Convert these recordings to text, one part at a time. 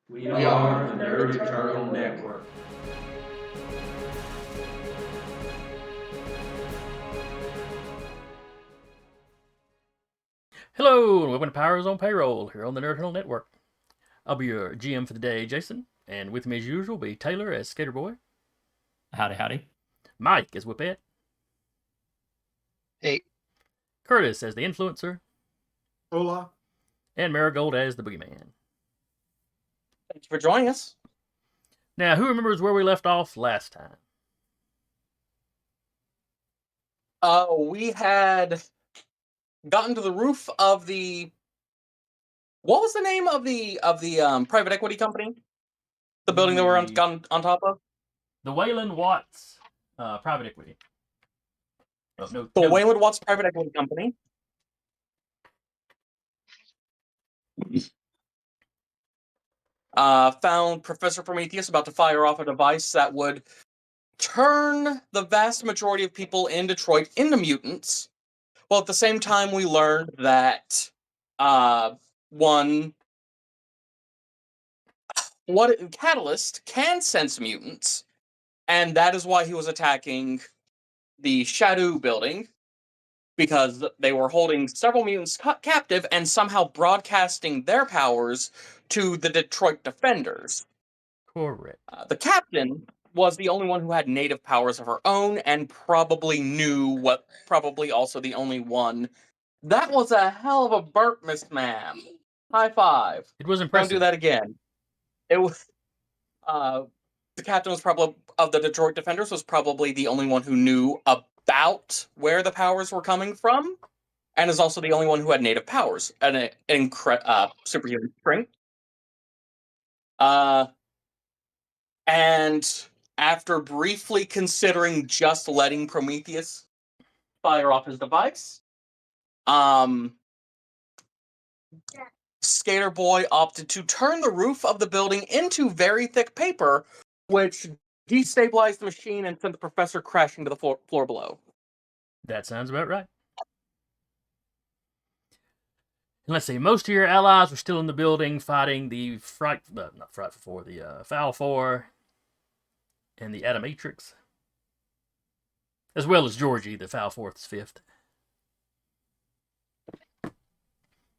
We are the Nerd Eternal Network. Hello, and welcome to Powers on Payroll here on the Nerd Eternal Network. I'll be your GM for the day, Jason, and with me as usual will be Taylor as Skater Boy, Howdy, howdy. Mike as Whippet, Hey. Curtis as the Influencer, Hola. and Marigold as the Boogeyman. Thanks for joining us. Now, who remembers where we left off last time? We had gotten to the roof of the. What was the name of the private equity company? The building that we're on top of. The Wayland Watts private equity. The Wayland Watts private equity company. Found Professor Prometheus about to fire off a device that would turn the vast majority of people in Detroit into mutants. Well, at the same time, we learned that Catalyst can sense mutants, and that is why he was attacking the Shadow building, because they were holding several mutants captive and somehow broadcasting their powers to the Detroit defenders. Correct. The captain was the only one who had native powers of her own, and probably also the only one. That was a hell of a burp, Miss Ma'am. High five. It was impressive. Don't do that again. It was. The captain was probably of the Detroit Defenders was probably the only one who knew about where the powers were coming from, and is also the only one who had native powers and superhuman strength. And after briefly considering just letting Prometheus fire off his device, Skater Boy opted to turn the roof of the building into very thick paper, which destabilized the machine and sent the professor crashing to the floor below. That sounds about right. And let's see, most of your allies were still in the building fighting the Foul Four and the Atomatrix, as well as Georgie, the Foul Fourth's fifth.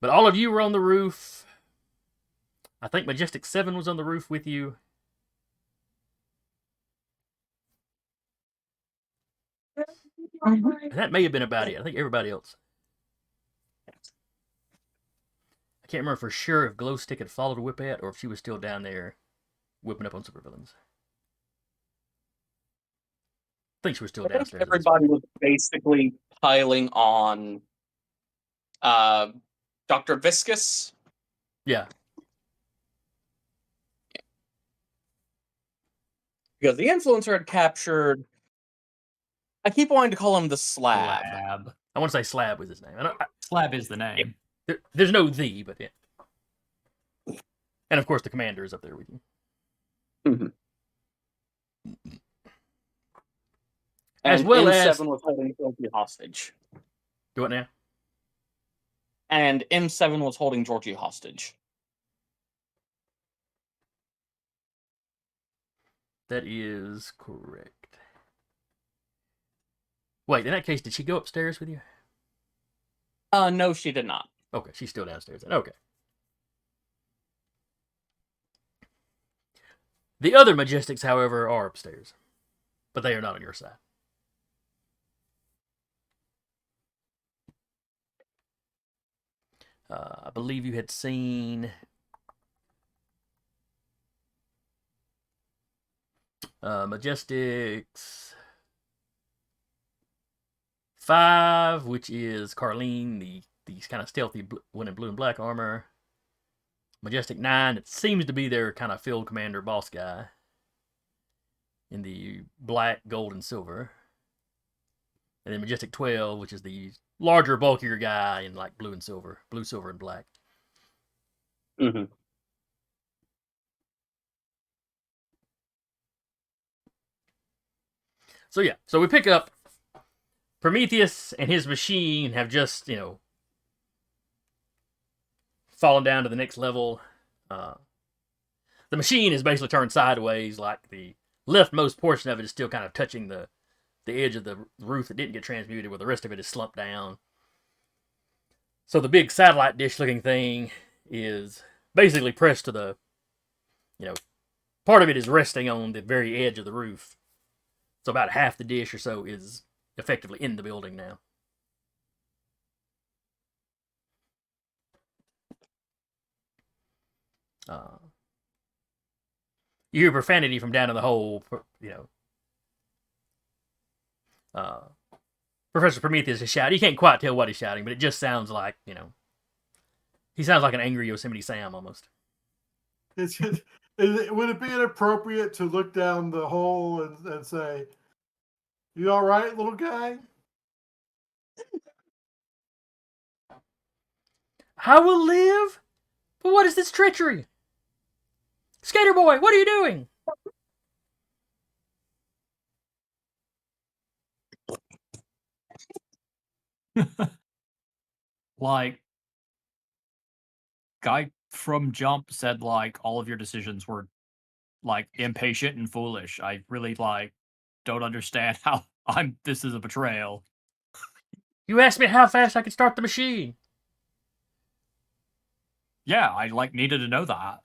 But all of you were on the roof. I think Majestic 7 was on the roof with you. That may have been about it. I think everybody else. I can't remember for sure if Glowstick had followed Whippet or if she was still down there whipping up on supervillains. I think she was still downstairs. Everybody was basically piling on Dr. Viscous. Yeah. Because the Influencer had captured... I keep wanting to call him the Slab. I want to say Slab was his name. Slab is the name. There's no the, but yeah. And of course the commander is up there with you. Mm-hmm. As well M7 as... was holding Georgie hostage. Do it now? And M7 was holding Georgie hostage. That is correct. Wait, in that case, did she go upstairs with you? No, she did not. Okay, she's still downstairs then. Okay. The other Majestics, however, are upstairs. But they are not on your side. I believe you had seen... Majestics 5, which is Carlene, the kind of stealthy one in blue and black armor. Majestic 9, it seems to be their kind of field commander boss guy in the black, gold, and silver. And then Majestic 12, which is the larger, bulkier guy in like blue, silver, and black. Mm-hmm. So yeah, so we pick up Prometheus and his machine have just, fallen down to the next level. the machine is basically turned sideways, like the leftmost portion of it is still kind of touching the edge of the roof that didn't get transmuted, where the rest of it is slumped down. So the big satellite dish looking thing is basically pressed to the, part of it is resting on the very edge of the roof. So about half the dish or so is effectively in the building now. You hear profanity from down in the hole, Professor Prometheus is shouting. You can't quite tell what he's shouting, but it just sounds like, he sounds like an angry Yosemite Sam almost. Would it be inappropriate to look down the hole and say, "You all right, little guy?" I will live? But what is this treachery? Skater boy, what are you doing? Like, guy from Jump said, like, all of your decisions were, like, impatient and foolish. I really, like, don't understand how this is a betrayal. You asked me how fast I could start the machine. Yeah, I, like, needed to know that.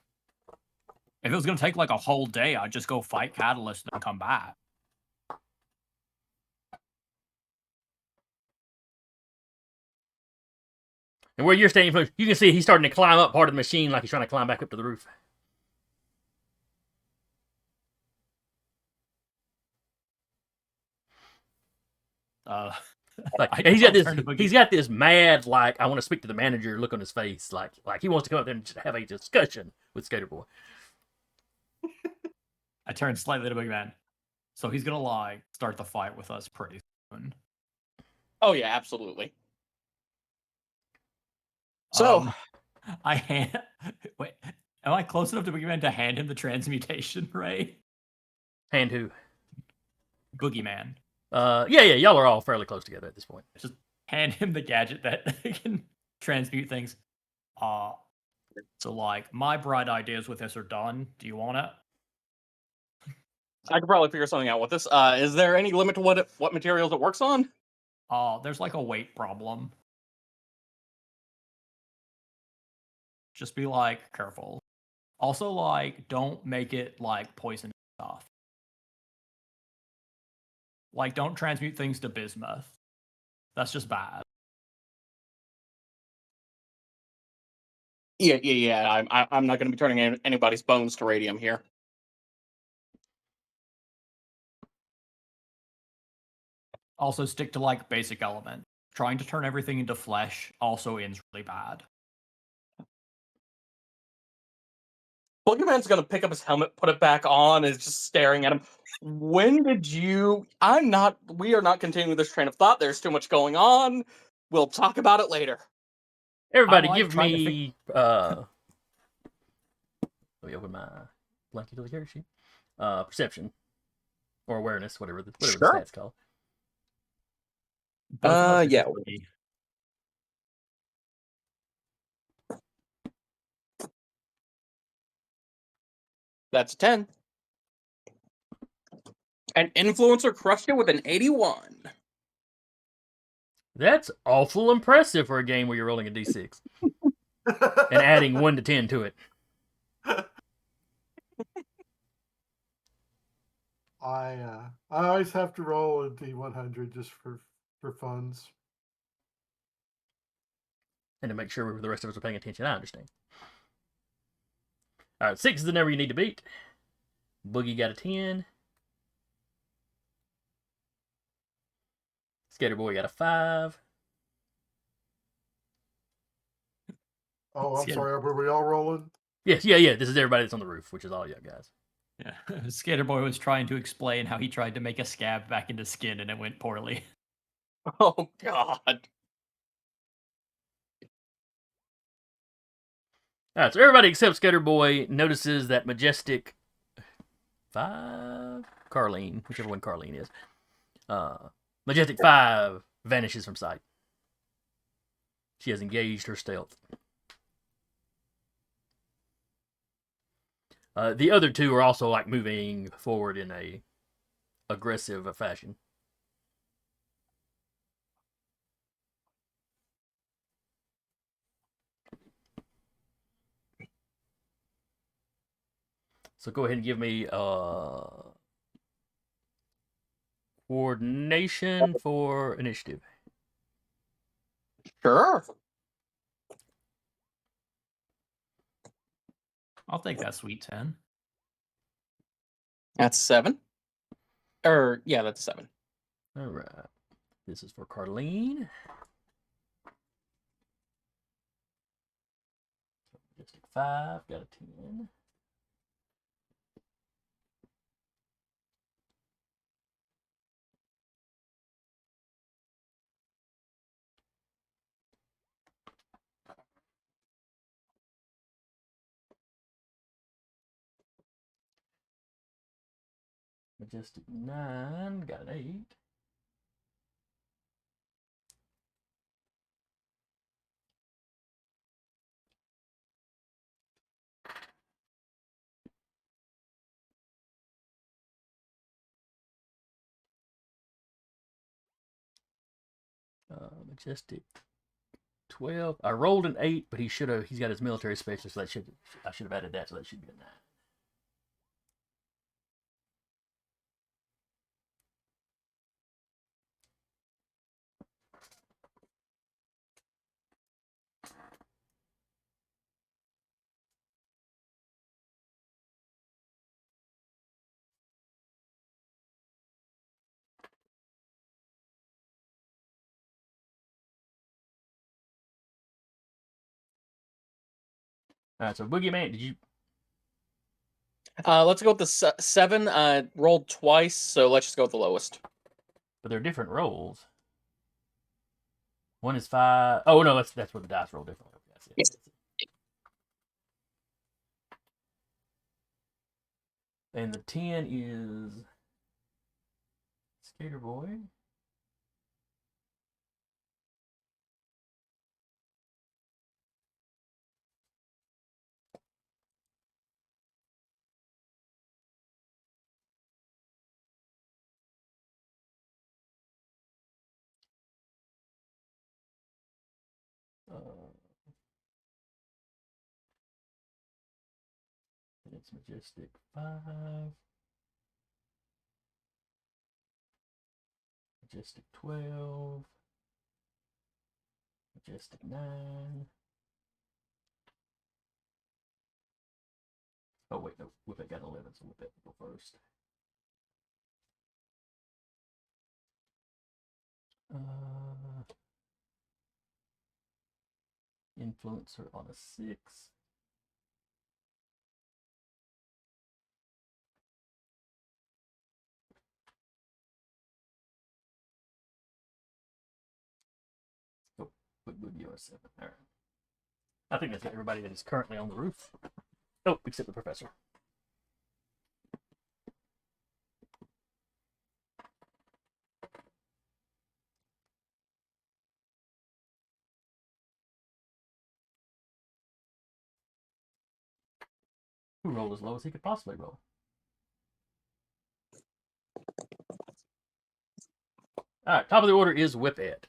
If it was gonna take, like, a whole day, I'd just go fight Catalyst and come back. And where you're standing, you can see he's starting to climb up part of the machine like he's trying to climb back up to the roof. Like he's got this mad, like, I want to speak to the manager look on his face, like he wants to come up there and just have a discussion with Skater Boy. I turned slightly to Boogeyman. So he's gonna, like, start the fight with us pretty soon. Oh yeah, absolutely. So wait, am I close enough to Boogeyman to hand him the transmutation ray? Hand who? Boogeyman. Yeah, y'all are all fairly close together at this point. Just hand him the gadget that can transmute things. So, like, my bright ideas with this are done. Do you want it? I could probably figure something out with this. Is there any limit to what materials it works on? There's, like, a weight problem. Just be, like, careful. Also, like, don't make it, like, poison stuff. Like, don't transmute things to bismuth. That's just bad. Yeah. I'm not going to be turning anybody's bones to radium here. Also, stick to, like, basic element. Trying to turn everything into flesh also ends really bad. Boogeyman's gonna pick up his helmet, put it back on, is just staring at him. When did you... We are not continuing this train of thought. There's too much going on. We'll talk about it later. Everybody like give me... Let me open my blank utility character sheet. Perception. Or awareness, whatever the Sure. stat's called. Yeah. That's a 10. An influencer crushed it with an 81. That's awful impressive for a game where you're rolling a d6. And adding 1 to 10 to it. I always have to roll a D100 just for funds. And to make sure the rest of us are paying attention, I understand. Alright, 6 is the number you need to beat. Boogie got a 10. Skater Boy got a 5. Oh, I'm sorry. Were we all rolling? Yes, yeah. This is everybody that's on the roof, which is all you guys. Yeah. Skater Boy was trying to explain how he tried to make a scab back into skin and it went poorly. Oh, God. Alright, so everybody except Skater Boy notices that Majestic 5? Carlene, whichever one Carlene is. Majestic 5 vanishes from sight. She has engaged her stealth. The other two are also like moving forward in a aggressive fashion. So go ahead and give me coordination for initiative. Sure. I'll take that sweet 10. That's 7. Or, yeah, that's 7. All right. This is for Carlene. Majestic 5, got a 10. Majestic 9, got an 8. Majestic 12. I rolled an 8, but he's got his military specialist, so I should have added that, so that should be a 9. All right, so Boogeyman, did you? Let's go with the 7. Rolled twice, so let's just go with the lowest. But they're different rolls. One is 5. Oh no, that's where the dice roll differently. Okay, I see. Yes. And the 10 is Skater Boy. It's Majestic 5. Majestic 12. Majestic 9. Oh wait, no, Whippet got 11, so Whippet will go first. Influencer on a 6. Oh, put Boogie on a 7. All right. I think that's everybody that is currently on the roof. Oh, except the professor. Who rolled as low as he could possibly roll. All right, top of the order is Whippet.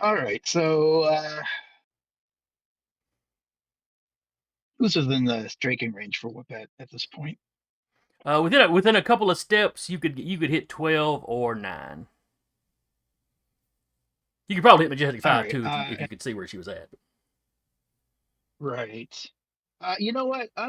All right, so who's within the striking range for Whippet at this point? Within a couple of steps, you could hit 12 or 9. You could probably hit Majestic 5 right, too if you could see where she was at. Right. You know what? I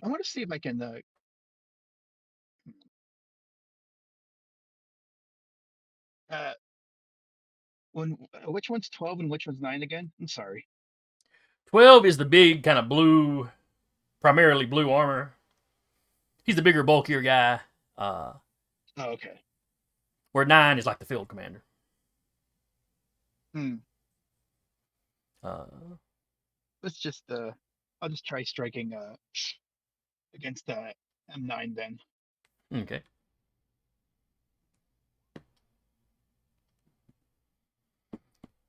want to see if I can. Which one's 12 and which one's 9 again? I'm sorry. 12 is the big kind of blue, primarily blue armor. He's the bigger, bulkier guy. Oh, okay. Where 9 is like the field commander. Let's just. I'll just try striking against M9 then. Okay.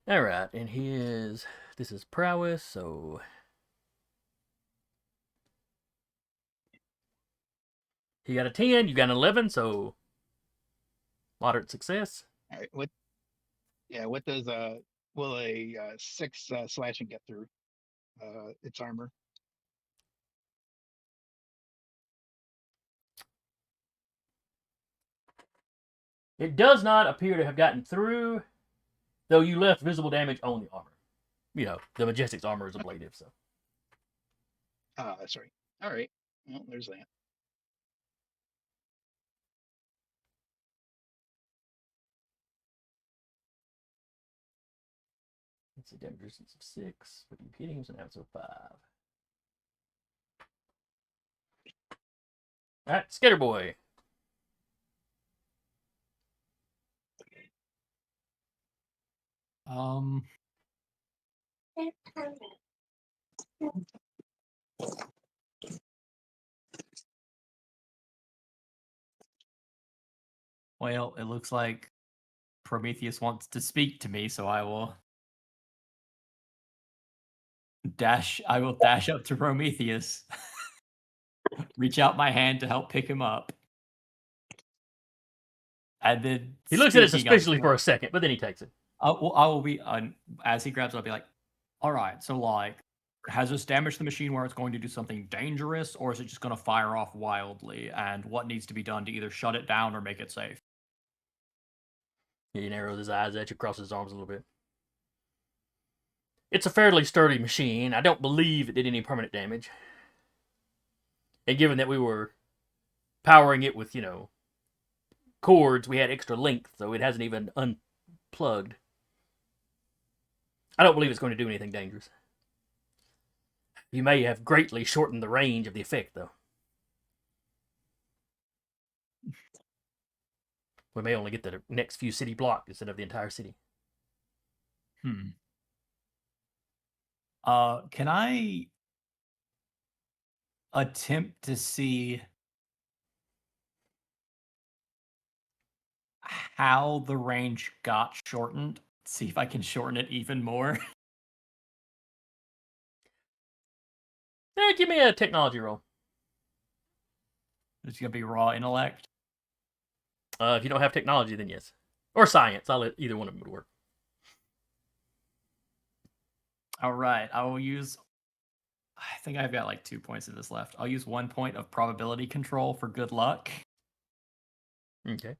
All right, and this is prowess, so he got a 10, you got an 11, so moderate success. All right. What? Yeah. What does will a 6 slashing get through its armor? It does not appear to have gotten through, though you left visible damage on the armor. You know, the Majestics armor is ablative, so. That's right. All right. Well, there's that. It's a damage resistance of 6, but you hitting him, so now it's a 5. Alright, Skater Boy. Well, it looks like Prometheus wants to speak to me, so I will dash up to Prometheus. Reach out my hand to help pick him up. And then He looks at it speaking suspiciously for a second, but then he takes it. I will be as he grabs it, I'll be like, all right, so like, has this damaged the machine where it's going to do something dangerous, or is it just going to fire off wildly? And what needs to be done to either shut it down or make it safe? He narrows his eyes at you, crosses his arms a little bit. It's a fairly sturdy machine. I don't believe it did any permanent damage. And given that we were powering it with, cords, we had extra length, so it hasn't even unplugged. I don't believe it's going to do anything dangerous. You may have greatly shortened the range of the effect, though. We may only get the next few city blocks instead of the entire city. Can I attempt to see how the range got shortened? See if I can shorten it even more. Give me a technology roll. It's gonna be raw intellect. If you don't have technology, then yes. Or science. I'll let either one of them work. All right, I will use. I think I've got like 2 points of this left. I'll use 1 point of probability control for good luck. Okay.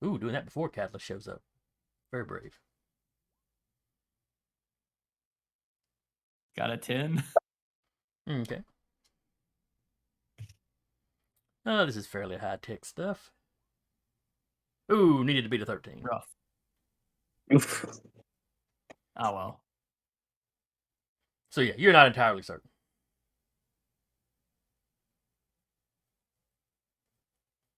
Ooh, doing that before Catalyst shows up. Very brave. Got a 10. Okay. Oh, this is fairly high-tech stuff. Ooh, needed to beat a 13. Rough. Oof. Oh well. So yeah, you're not entirely certain.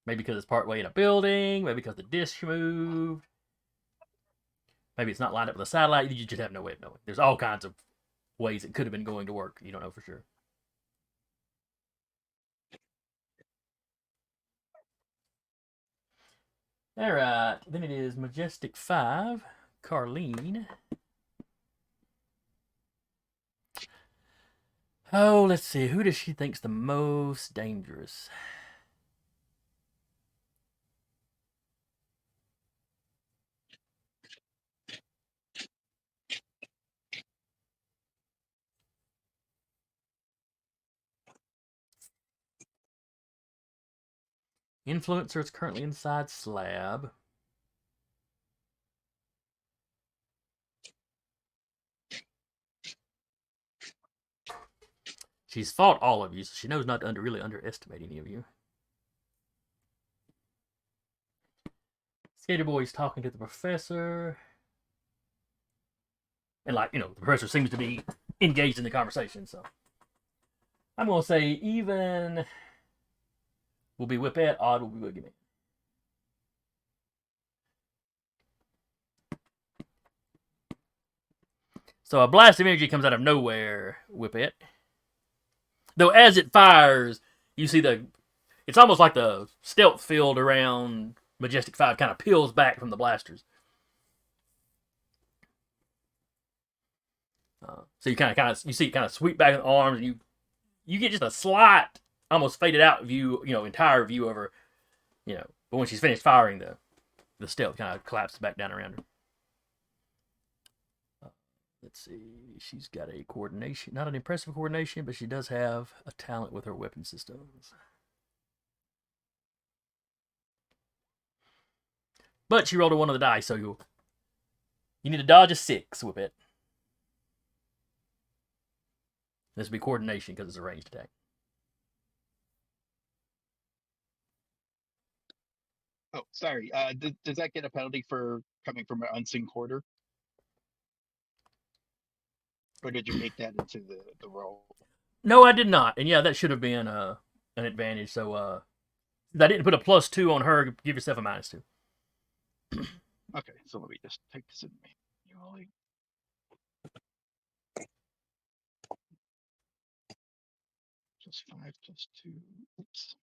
Maybe because it's partway in a building, maybe because the dish moved. Maybe it's not lined up with a satellite. You just have no way of knowing. There's all kinds of ways it could have been going to work. You don't know for sure. All right, then it is Majestic 5, Carlene. Oh, let's see. Who does she think's the most dangerous? Influencer is currently inside slab. She's fought all of you, so she knows not to really underestimate any of you. Skater Boy's talking to the professor. And the professor seems to be engaged in the conversation, so. I'm going to say even will be Whippet, odd will be Boogeyman. So a blast of energy comes out of nowhere, Whippet. Though as it fires, you see it's almost like the stealth field around Majestic 5 kind of peels back from the blasters. So you kind of you see it kind of sweep back in the arms, and you get just a slight, almost faded out view, entire view of her, But when she's finished firing, the stealth kind of collapses back down around her. Let's see. She's got a coordination, not an impressive coordination, but she does have a talent with her weapon systems. But she rolled a 1 on the die, so you need to dodge a 6 with it. This will be coordination because it's a ranged attack. Oh, sorry. Does that get a penalty for coming from an unseen quarter? Or did you bake that into the roll? No, I did not. And yeah, that should have been an advantage. So I didn't put a +2 on her. Give yourself a -2. Okay, so let me just take this in manually. +5 +2. Oops.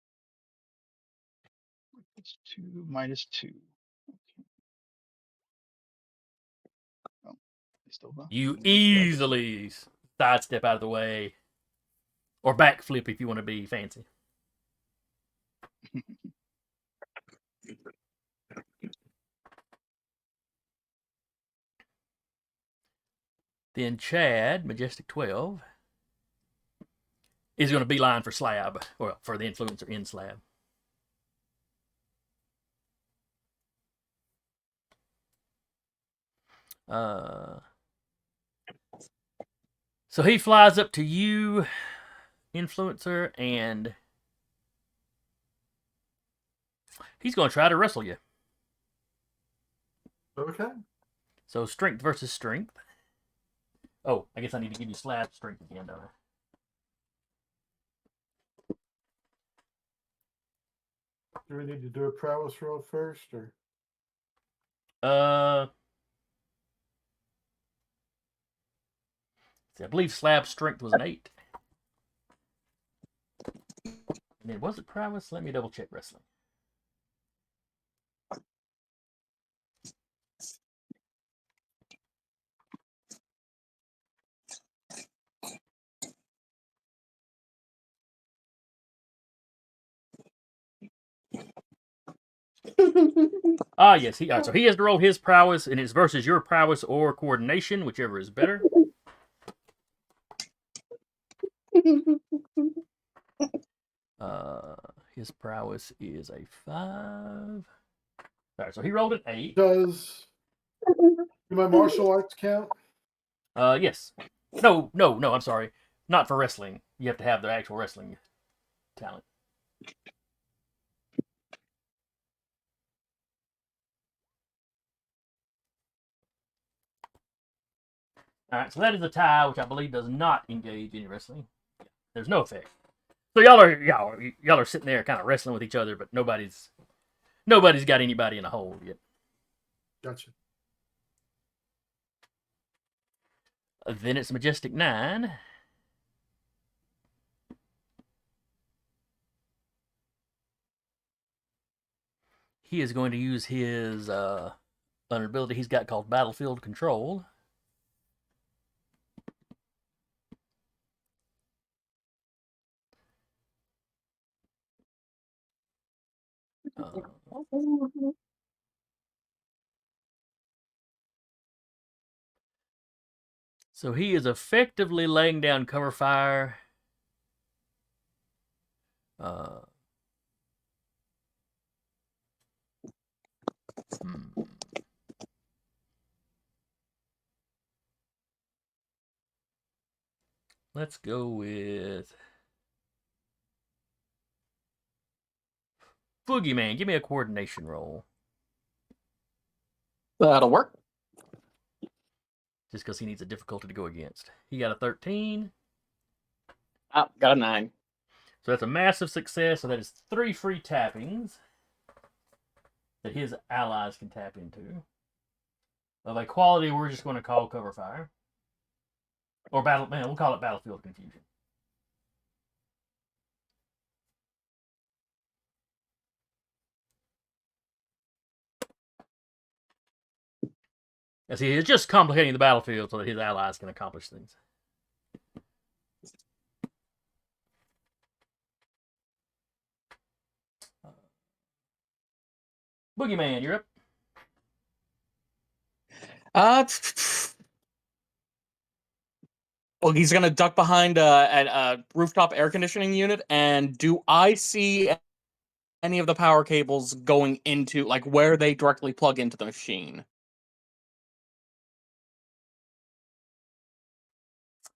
+2 -2. Okay. Oh, I still not. You easily sidestep out of the way. Or backflip if you want to be fancy. Then Chad, Majestic 12, is going to beeline for Slab. Well, for the influencer in Slab. So he flies up to you, influencer, and he's going to try to wrestle you. Okay. So strength versus strength. Oh, I guess I need to give you Slab strength again, don't I? Do we need to do a prowess roll first, or? See, I believe Slab strength was an 8. And then was it prowess? Let me double check wrestling. Yes. So he has to roll his prowess, and it's versus your prowess or coordination, whichever is better. His prowess is a 5. All right, so he rolled an 8. Do my martial arts count? Yes. No, I'm sorry. Not for wrestling. You have to have the actual wrestling talent. All right, so that is a tie, which I believe does not engage in wrestling. There's no effect. So y'all are sitting there kind of wrestling with each other, but nobody's got anybody in a hold yet. Gotcha. Then it's Majestic 9. He is going to use his an ability he's got called Battlefield Control. So he is effectively laying down cover fire. Let's go with Boogeyman. Give me a coordination roll. That'll work. Just because he needs a difficulty to go against. He got a 13. Ah, got a 9. So that's a massive success. So that is 3 free tappings that his allies can tap into. Of a quality we're just going to call cover fire. Or we'll call it Battlefield Confusion. As he is just complicating the battlefield so that his allies can accomplish things. Boogeyman, you're up. Well, he's gonna duck behind a rooftop air conditioning unit. And do I see any of the power cables going into, like, where they directly plug into the machine?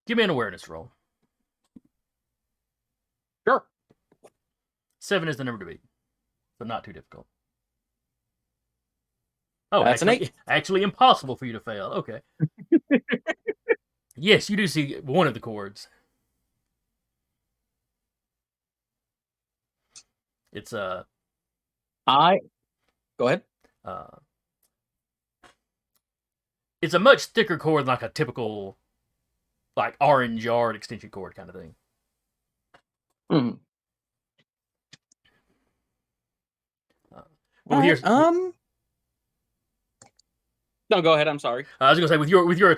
Give me an awareness roll. Sure. 7 is the number to beat, so not too difficult. Oh, That's an actually impossible for you to fail. Okay. Yes, you do see one of the cords. It's Go ahead. It's a much thicker cord than like a typical, like, orange yard extension cord kind of thing. Mm. Well, here's No, go ahead. I'm sorry. I was gonna say with your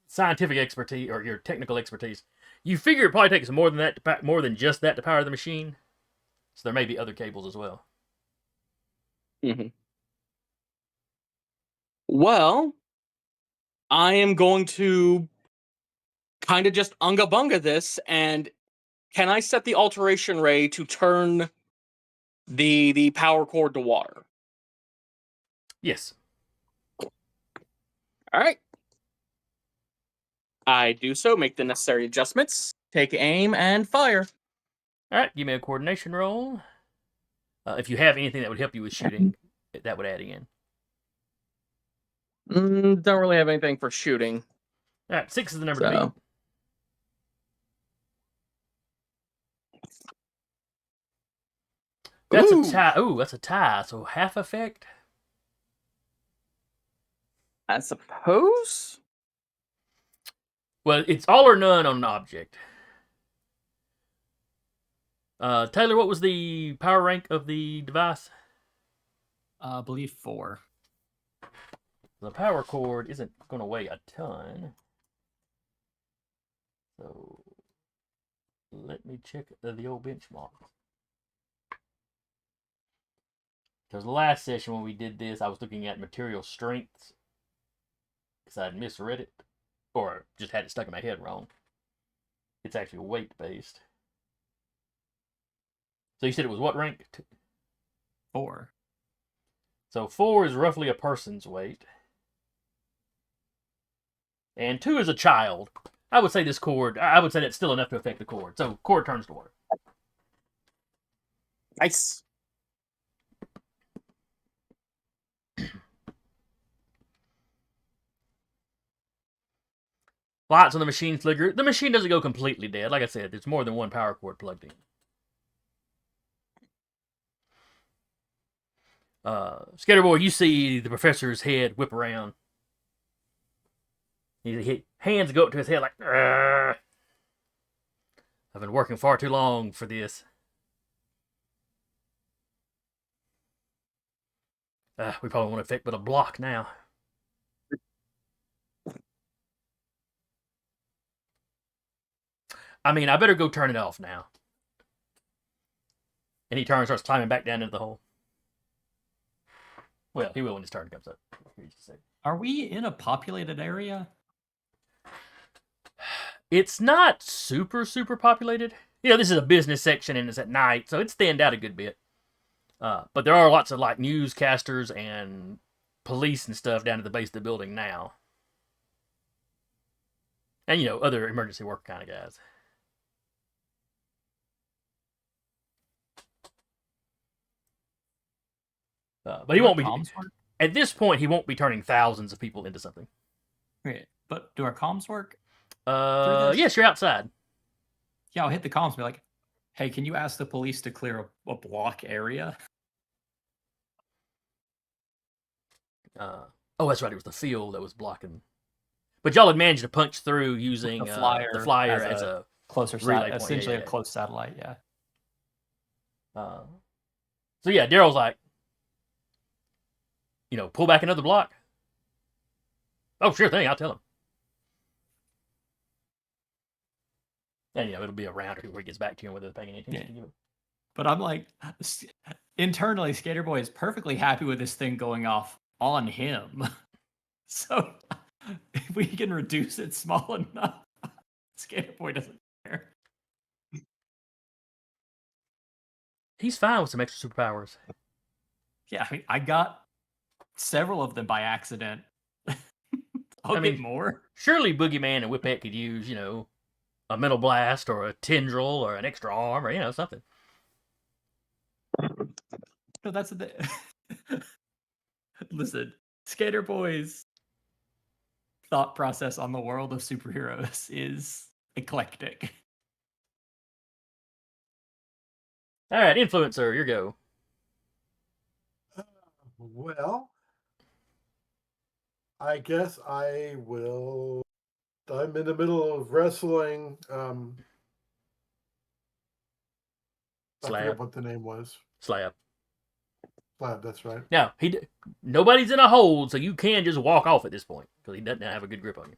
scientific expertise or your technical expertise, you figure it probably takes more than just that to power the machine. So there may be other cables as well. Mm-hmm. Well, I am going to kind of just unga bunga this, and can I set the alteration ray to turn the power cord to water? Yes. All right. I do so. Make the necessary adjustments. Take aim and fire. All right. Give me a coordination roll. If you have anything that would help you with shooting, that would add in. Don't really have anything for shooting. All right. 6 is the number to beat. That's a tie. Ooh, that's a tie. So half effect. I suppose. Well, it's all or none on an object. Taylor, what was the power rank of the device? I believe 4. The power cord isn't going to weigh a ton. So let me check the old benchmark. Because last session when we did this, I was looking at material strengths because I'd misread it or just had it stuck in my head wrong. It's actually weight based. So you said it was what rank? 4. So 4 is roughly a person's weight. And 2 is a child. I would say this cord, I would say that's still enough to affect the cord. So cord turns to water. Nice. Lights on the machine flicker. The machine doesn't go completely dead. Like I said, there's more than one power cord plugged in. Scatterboy, you see the professor's head whip around. His hands go up to his head like, Argh. I've been working far too long for this. We probably won't affect but a block now. I mean, I better go turn it off now. And he turns and starts climbing back down into the hole. Well, he will when his turn comes up. Are we in a populated area? It's not super populated. You know, this is a business section and it's at night, so it's thinned out a good bit. But there are lots of like newscasters and police and stuff down at the base of the building now. And, you know, other emergency work kind of guys. But he won't be. At this point, he won't be turning thousands of people into something. Okay, but do our comms work? Yes, you're outside. Yeah, I'll hit the comms and be like, hey, can you ask the police to clear a block area? Oh, that's right. It was the field that was blocking. But y'all had managed to punch through using the flyer as a closer relay point. essentially a close satellite, yeah. So yeah, Daryl's like, you know, pull back another block. Oh, sure thing. I'll tell him. And, you know, it'll be a round or two before he gets back to you, whether they're paying any attention to you. But I'm like, internally, Skater Boy is perfectly happy with this thing going off on him. So if we can reduce it small enough, Skater Boy doesn't care. He's fine with some extra superpowers. Yeah, I mean, I got several of them by accident. I'll I get mean- more. Surely Boogeyman and Whippet could use, you know, a mental blast or a tendril or an extra arm or, you know, something. No, that's the Listen, Skater Boy's thought process on the world of superheroes is eclectic. All right, Influencer, your go. Well, I guess I will. I'm in the middle of wrestling. I forget Slab. what the name was. Slab. Slab, that's right. Now, nobody's in a hold, so you can just walk off at this point because he doesn't have a good grip on you.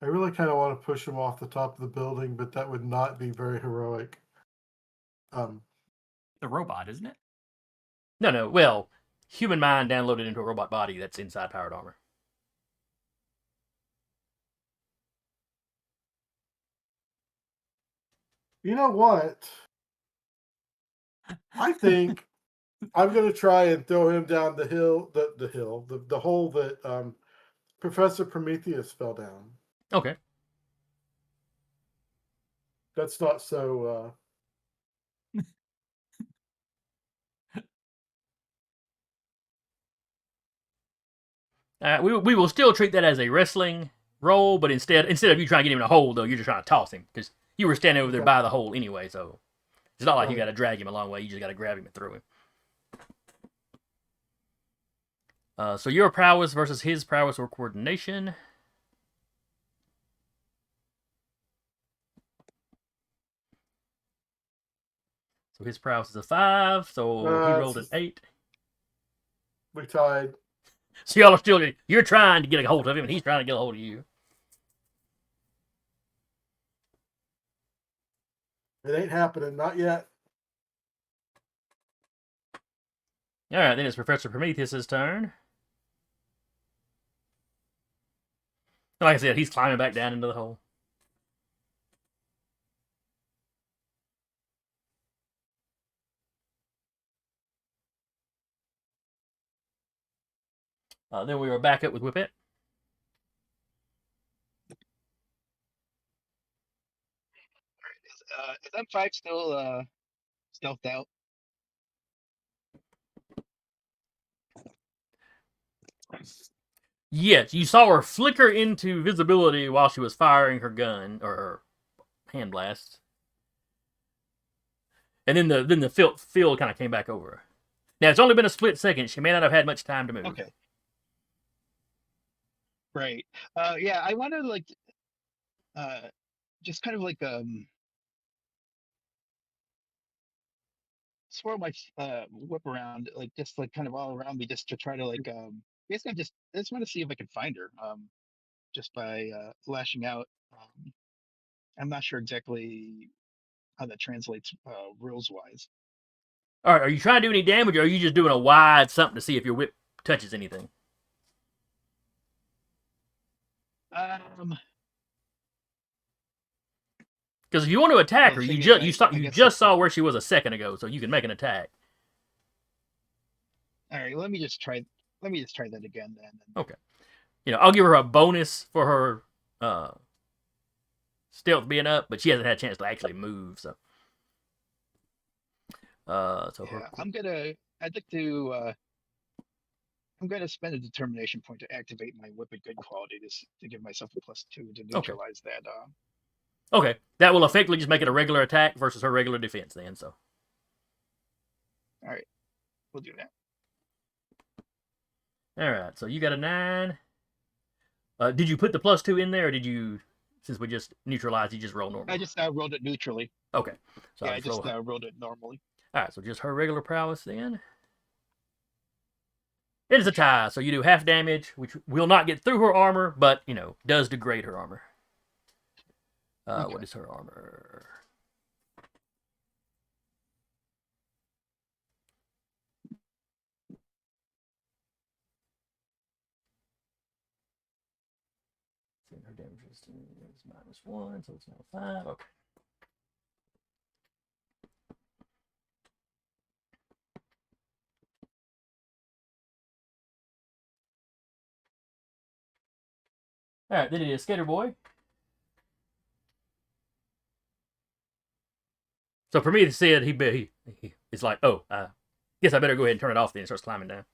I really kind of want to push him off the top of the building, but that would not be very heroic. The robot, isn't it? No. Well, human mind downloaded into a robot body that's inside powered armor. You know what? I think I'm going to try and throw him down the hill, the hole that Professor Prometheus fell down. Okay. That's not so. We will still treat that as a wrestling roll, but instead of you trying to get him in a hole, though, you're just trying to toss him because you were standing over there Okay. by the hole anyway. So it's not like you Right. got to drag him a long way. You just got to grab him and throw him. So your prowess versus his prowess or coordination. So his prowess is a 5, so he rolled an 8. We tied. So y'all are still, you're trying to get a hold of him, and he's trying to get a hold of you. It ain't happening, not yet. All right, then it's Professor Prometheus's turn. Like I said, he's climbing back down into the hole. Then we were back up with Whippet. Is M5 still stealthed out? Yes, you saw her flicker into visibility while she was firing her gun or her hand blast, and then the field kind of came back over her. Now it's only been a split second. She may not have had much time to move. Okay. Right. Yeah, I want to like just kind of like swirl my whip around, like just like kind of all around me, just to try to like basically I just want to see if I can find her just by lashing out. I'm not sure exactly how that translates rules wise. All right, are you trying to do any damage, or are you just doing a wide something to see if your whip touches anything? Because if you want to attack her, the you thing is, just I you guess just saw where she was a second ago, so you can make an attack. All right, let me just try that again then. Okay. You know, I'll give her a bonus for her stealth being up, but she hasn't had a chance to actually move. So, Yeah, I'm gonna spend a determination point to activate my whip at good quality to give myself a +2 to neutralize that. Okay, that will effectively just make it a regular attack versus her regular defense. Then, so. All right, we'll do that. All right, so you got a 9. Did you put the +2 in there, or did you Since we just neutralized, you just roll normal. I just rolled it neutrally. Okay. So Yeah, I'll I just roll just her. rolled it normally. All right, so just her regular prowess then. It is a tie, so you do half damage, which will not get through her armor, but, you know, does degrade her armor. Okay. What is her armor? Her damage is -1, so it's now 5. Okay. All right, then it is Skater Boy. So Prometheus said he it's like, oh, guess I better go ahead and turn it off then. And starts climbing down.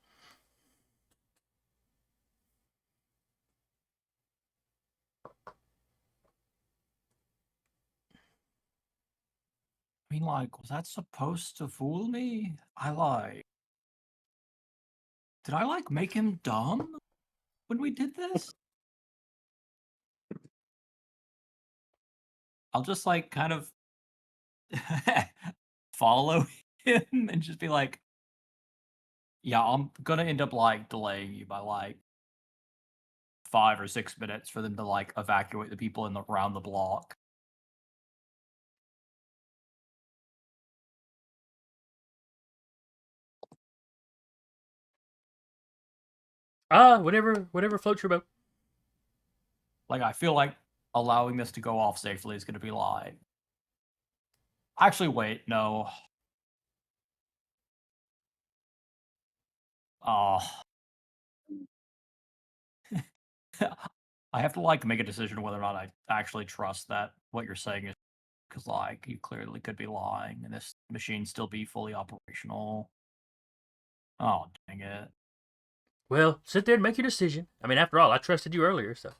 I mean, like, was that supposed to fool me? Did I like make him dumb when we did this? I'll just like kind of follow him and just be like, yeah, I'm gonna end up like delaying you by like 5 or 6 minutes for them to like evacuate the people around the block. Whatever floats your boat. Like, I feel like allowing this to go off safely is gonna be like. Actually, wait, no. Oh. I have to like make a decision whether or not I actually trust that what you're saying is, because like you clearly could be lying and this machine still be fully operational. Oh, dang it. Well, sit there and make your decision. I mean, after all, I trusted you earlier, so.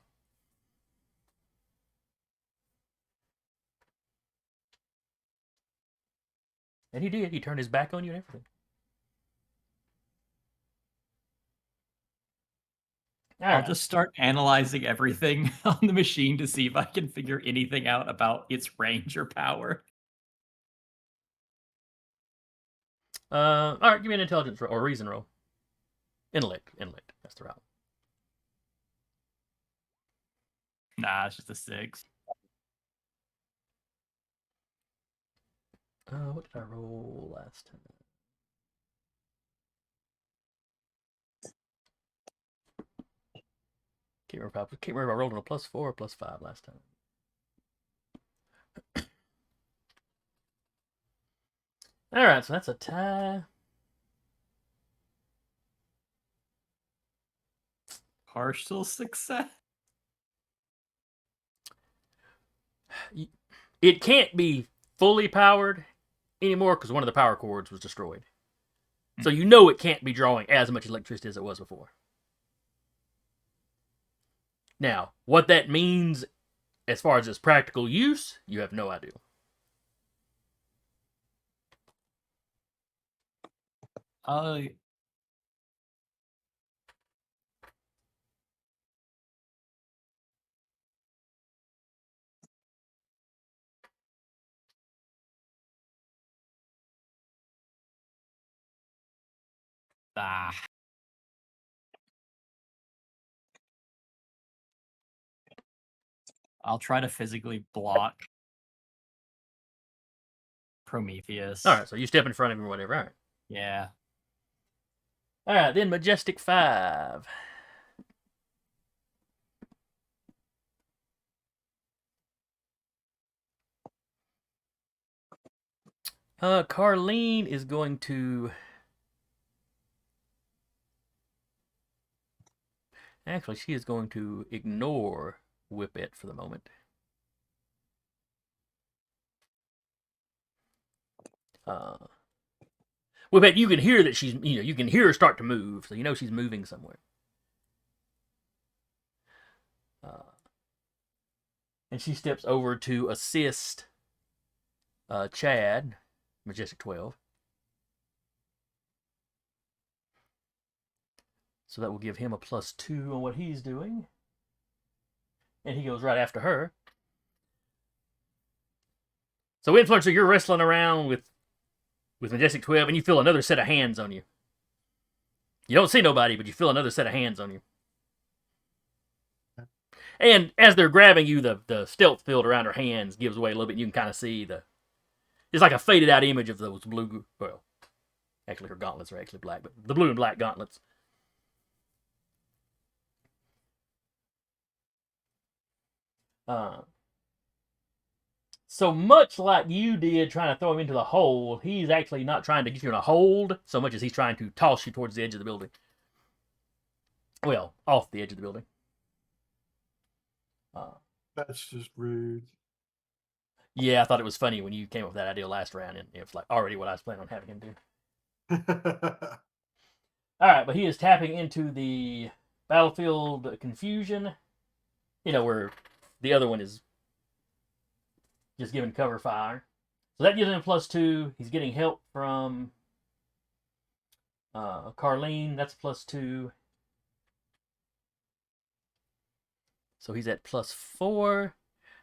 And he did. He turned his back on you and everything. I'll just start analyzing everything on the machine to see if I can figure anything out about its range or power. All right, give me an intelligence or reason roll. Intellect. That's the route. Nah, it's just a 6. What did I roll last time? Can't remember if I rolled on a +4 or +5 last time. All right, so that's a tie. Partial success. It can't be fully powered anymore because one of the power cords was destroyed. So you know it can't be drawing as much electricity as it was before. Now, what that means as far as its practical use, you have no idea. I'll try to physically block Prometheus. All right, so you step in front of him or whatever. All right. Yeah. All right, then Majestic 5. Carlene is going to. Actually, she is going to ignore Whippet for the moment. Whippet, you can hear that she's, you can hear her start to move, so you know she's moving somewhere. And she steps over to assist Chad, Majestic 12. So that will give him a +2 on what he's doing. And he goes right after her. So, Influencer, you're wrestling around with Majestic 12, and you feel another set of hands on you. You don't see nobody, but you feel another set of hands on you. And as they're grabbing you, the stealth field around her hands gives way a little bit. And you can kind of see it's like a faded out image of those blue. Well, actually, her gauntlets are actually black, but the blue and black gauntlets. So much like you did trying to throw him into the hole, he's actually not trying to get you in a hold so much as he's trying to toss you towards the edge of the building. Well, off the edge of the building. That's just rude. Yeah, I thought it was funny when you came up with that idea last round, and it was like already what I was planning on having him do. All right, but he is tapping into the battlefield confusion. Where the other one is just giving cover fire. So that gives him +2. He's getting help from Carlene. That's +2. So he's at +4.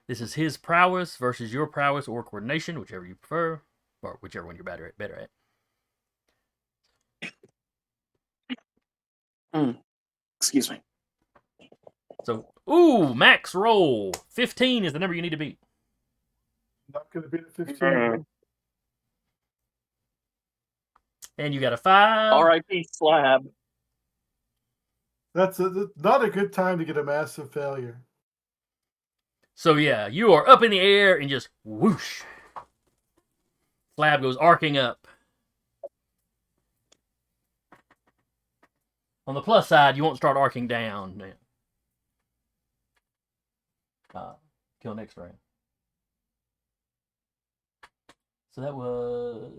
This is his prowess versus your prowess or coordination, whichever you prefer, or whichever one you're better at. Excuse me. So, max roll. 15 is the number you need to beat. Not going to beat a 15. And you got a 5. R.I.P. Slab. That's not a good time to get a massive failure. So yeah, you are up in the air and just whoosh. Slab goes arcing up. On the plus side, you won't start arcing down till next round. So that was...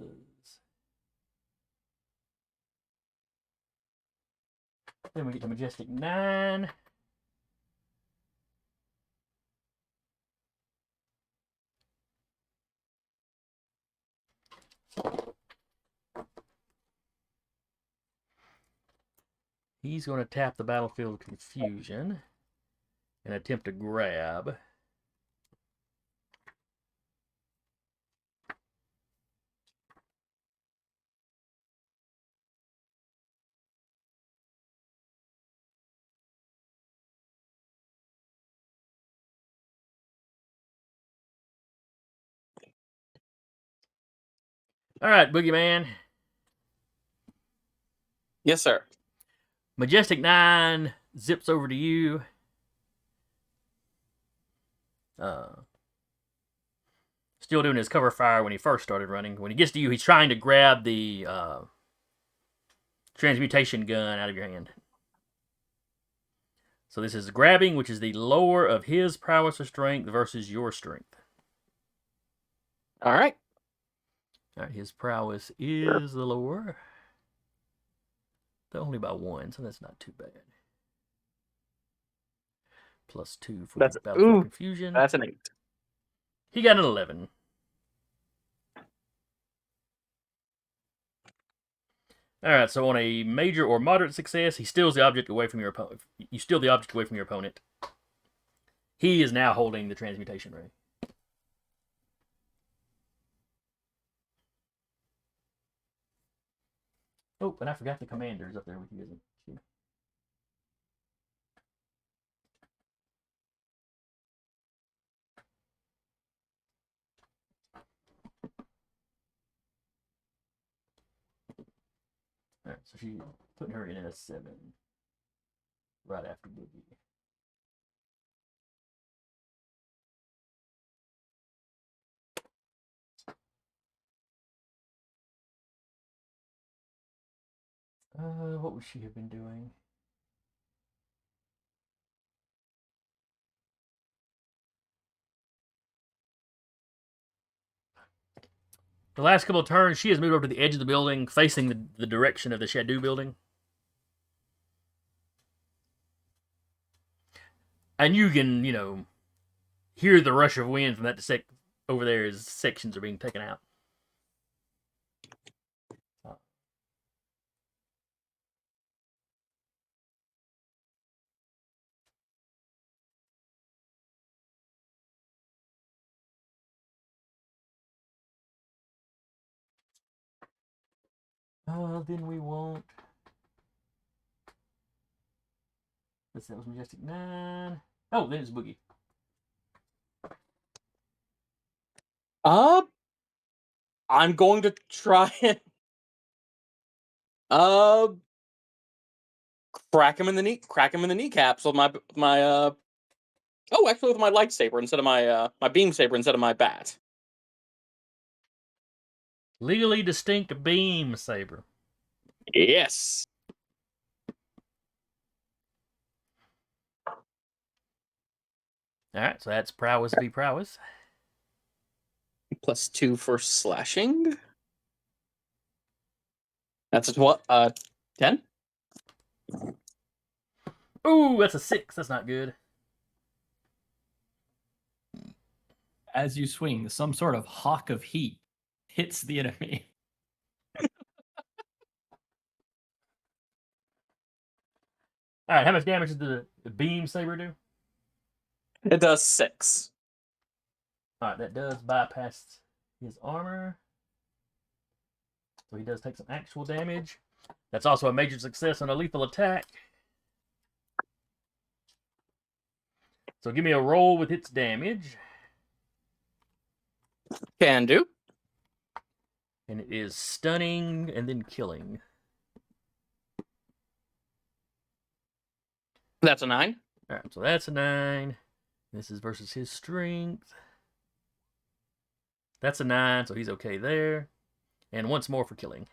Then we get to Majestic 9. He's going to tap the battlefield confusion and attempt to grab. All right, Boogeyman. Yes, sir. Majestic 9 zips over to you. Still doing his cover fire when he first started running. When he gets to you, he's trying to grab the transmutation gun out of your hand. So this is grabbing, which is the lower of his prowess or strength versus your strength. All right. All right, his prowess is the lower. But only by 1, so that's not too bad. +2 for the battlefield confusion. That's an 8. He got an 11. All right, so on a major or moderate success, he steals the object away from your opponent. You steal the object away from your opponent. He is now holding the transmutation ray. Oh, and I forgot the commander's up there with you, isn't she? All right, so she's putting her in a 7 right after Boogie. What would she have been doing? The last couple of turns, she has moved over to the edge of the building, facing the direction of the Shadow building. And you can, hear the rush of wind from that over there as sections are being taken out. Then we want. That was Majestic 9. Oh, then it's Boogie. I'm going to try and crack him in the kneecaps with my actually with my lightsaber instead of my beam saber instead of my bat. Legally distinct beam saber. Yes. Alright, so that's prowess v prowess. +2 for slashing. That's a 10? Ooh, that's a 6. That's not good. As you swing, some sort of hawk of heat hits the enemy. Alright, how much damage does the beam saber do? It does 6. Alright, that does bypass his armor. So he does take some actual damage. That's also a major success on a lethal attack. So give me a roll with its damage. Can do. And it is stunning and then killing. That's a 9. Alright, so that's a 9. This is versus his strength. That's a 9, so he's okay there. And once more for killing.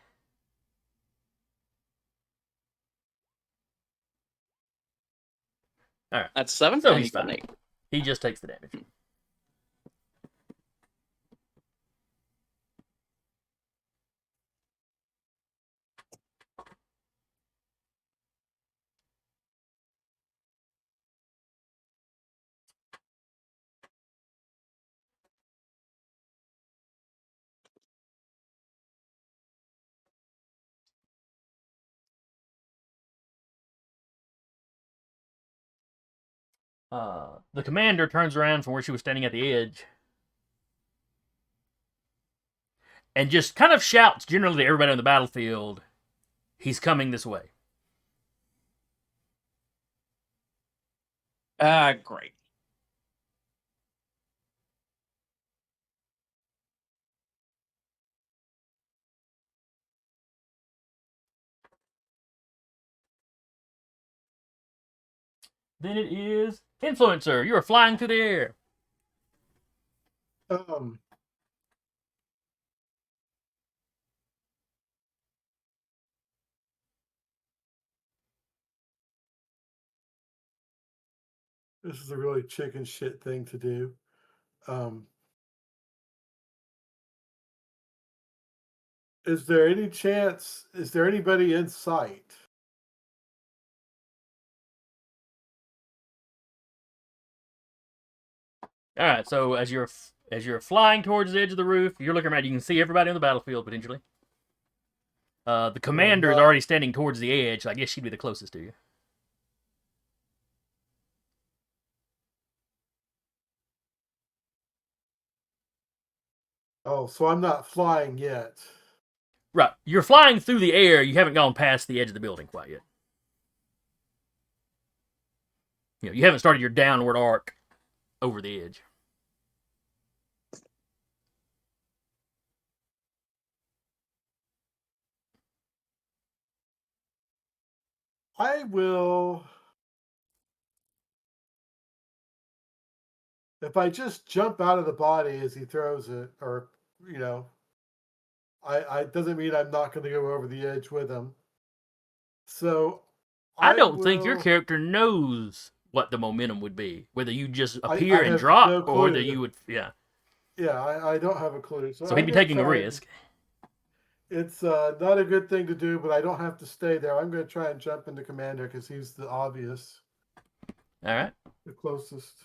Alright. That's 7. So and he's he's got an fine. 8. He just takes the damage. The commander turns around from where she was standing at the edge and just kind of shouts generally to everybody on the battlefield, he's coming this way. Great. Then it is Influencer. You are flying through the air. This is a really chicken shit thing to do. Is there any chance? Is there anybody in sight? All right, so as you're flying towards the edge of the roof, you're looking around. You can see everybody on the battlefield potentially. The commander is already standing towards the edge. So I guess she'd be the closest to you. Oh, so I'm not flying yet. Right, you're flying through the air. You haven't gone past the edge of the building quite yet. You haven't started your downward arc over the edge. I will. If I just jump out of the body as he throws it, or I doesn't mean I'm not going to go over the edge with him. So I don't think your character knows what the momentum would be, whether you just appear I and have drop, no or whether clue. you would, yeah. Yeah, I don't have a clue. So he'd be taking a risk. It's not a good thing to do, but I don't have to stay there. I'm going to try and jump into Commander because he's the obvious. All right. The closest.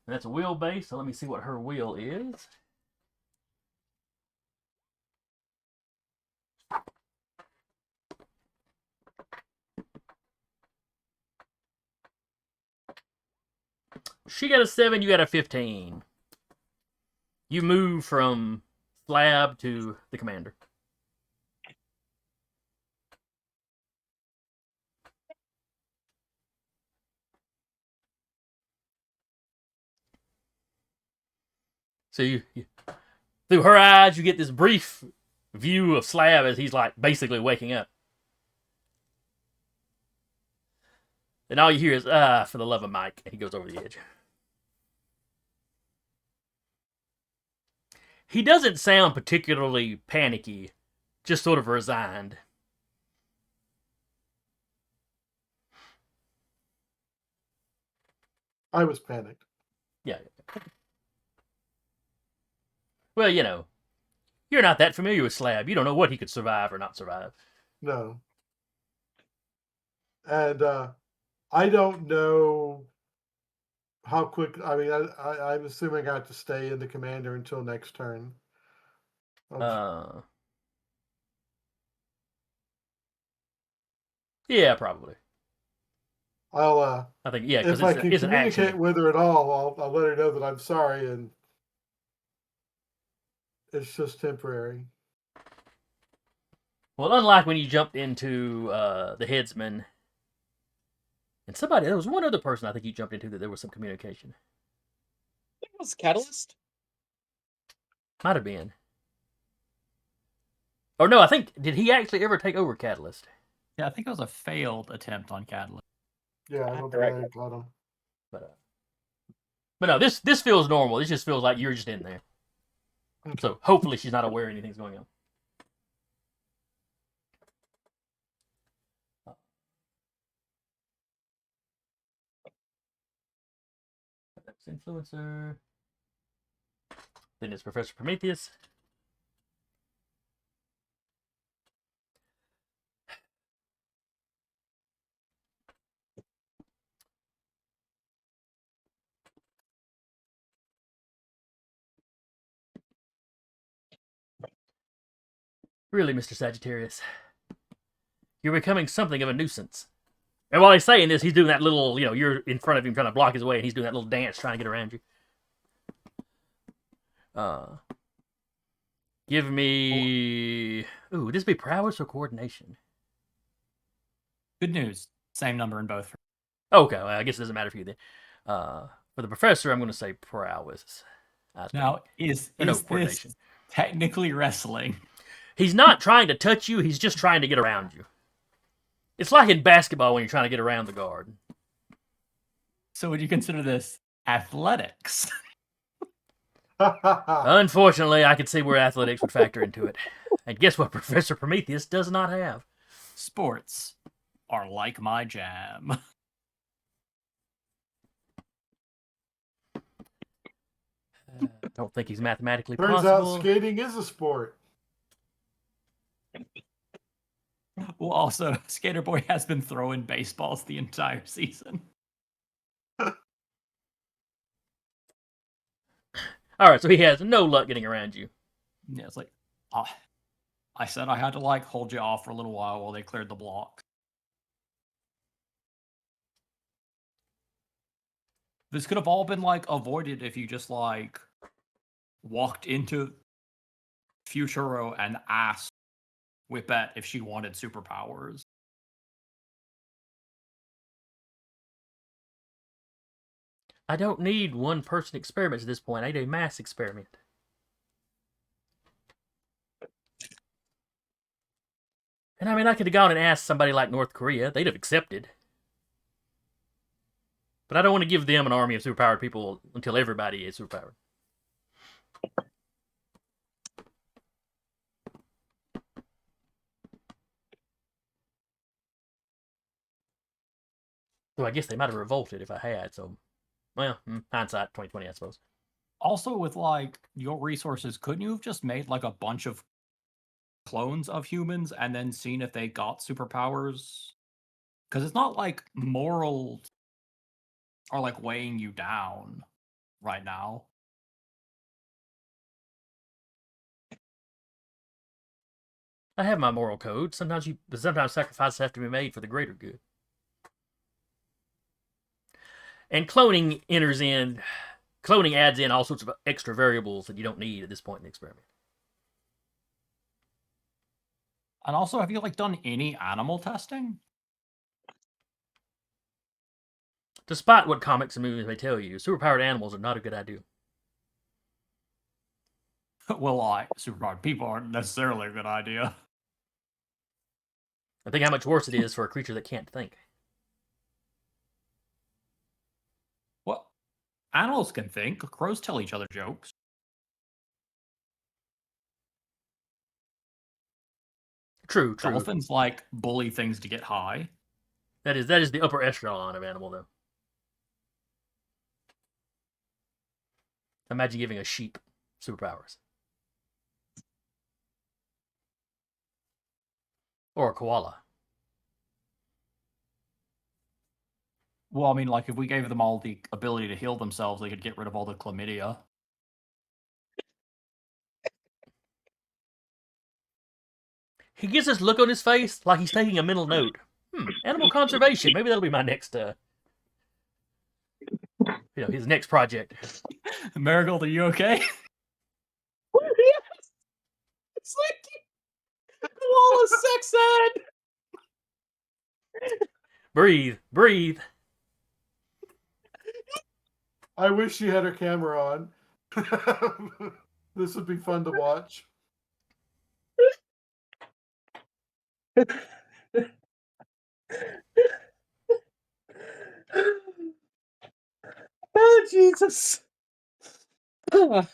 And that's a wheel base, so let me see what her wheel is. She got a 7, you got a 15. You move from Slab to the commander. So through her eyes, you get this brief view of Slab as he's like basically waking up. And all you hear is, for the love of Mike. And he goes over the edge. He doesn't sound particularly panicky, just sort of resigned. I was panicked. Yeah. Well, you know, you're not that familiar with Slab. You don't know what he could survive or not survive. No. And I don't know how quick. I mean, I'm assuming I have to stay in the commander until next turn. Yeah, probably. I'll I think yeah, if because I can it's an communicate action. with her at all, I'll let her know that I'm sorry and it's just temporary. Well, unlike when you jumped into the headsman, and there was one other person I think you jumped into that there was some communication. I think it was Catalyst. Might have been. Or no, I think, did he actually ever take over Catalyst? Yeah, I think it was a failed attempt on Catalyst. Yeah, I don't think I got him. But no, this feels normal. This just feels like you're just in there. So hopefully she's not aware anything's going on. That's Influencer. Then it's Professor Prometheus. Really, Mr. Sagittarius, you're becoming something of a nuisance. And while he's saying this, he's doing that little, you're in front of him trying to block his way, and he's doing that little dance trying to get around you. Give me... Ooh, would this be prowess or coordination? Good news. Same number in both. Okay, well, I guess it doesn't matter for you then. For the professor, I'm going to say prowess. Now, is this technically wrestling? He's not trying to touch you, he's just trying to get around you. It's like in basketball when you're trying to get around the guard. So would you consider this athletics? Unfortunately, I could see where athletics would factor into it. And guess what Professor Prometheus does not have? Sports are like my jam. Don't think he's mathematically Turns possible. out skating is a sport. Well, also, Skater Boy has been throwing baseballs the entire season. Alright, so he has no luck getting around you. Yeah, it's like, I said I had to, hold you off for a little while they cleared the block. This could have all been, avoided if you just, walked into Futuro and asked Whippet if she wanted superpowers. I don't need one-person experiments at this point. I need a mass experiment. And I mean, I could have gone and asked somebody like North Korea. They'd have accepted. But I don't want to give them an army of superpowered people until everybody is superpowered. So I guess they might have revolted if I had, so... Well, hindsight, 2020, I suppose. Also, with, your resources, couldn't you have just made, a bunch of clones of humans and then seen if they got superpowers? Because it's not like morals are, weighing you down right now. I have my moral code. Sometimes sacrifices have to be made for the greater good. And cloning adds in all sorts of extra variables that you don't need at this point in the experiment. And also, have you, done any animal testing? Despite what comics and movies may tell you, superpowered animals are not a good idea. Well, superpowered people aren't necessarily a good idea. I think how much worse it is for a creature that can't think. Well, animals can think. Crows tell each other jokes. True. Dolphins like bully things to get high. That is the upper echelon of animal, though. Imagine giving a sheep superpowers. Or a koala. Well, I mean, like, if we gave them all the ability to heal themselves, they could get rid of all the chlamydia. He gives this look on his face like he's taking a mental note. Animal conservation. Maybe that'll be my next, his next project. Marigold, are you okay? Yes! It's like koala sex ed! Breathe. I wish she had her camera on. This would be fun to watch. Oh, Jesus. I'm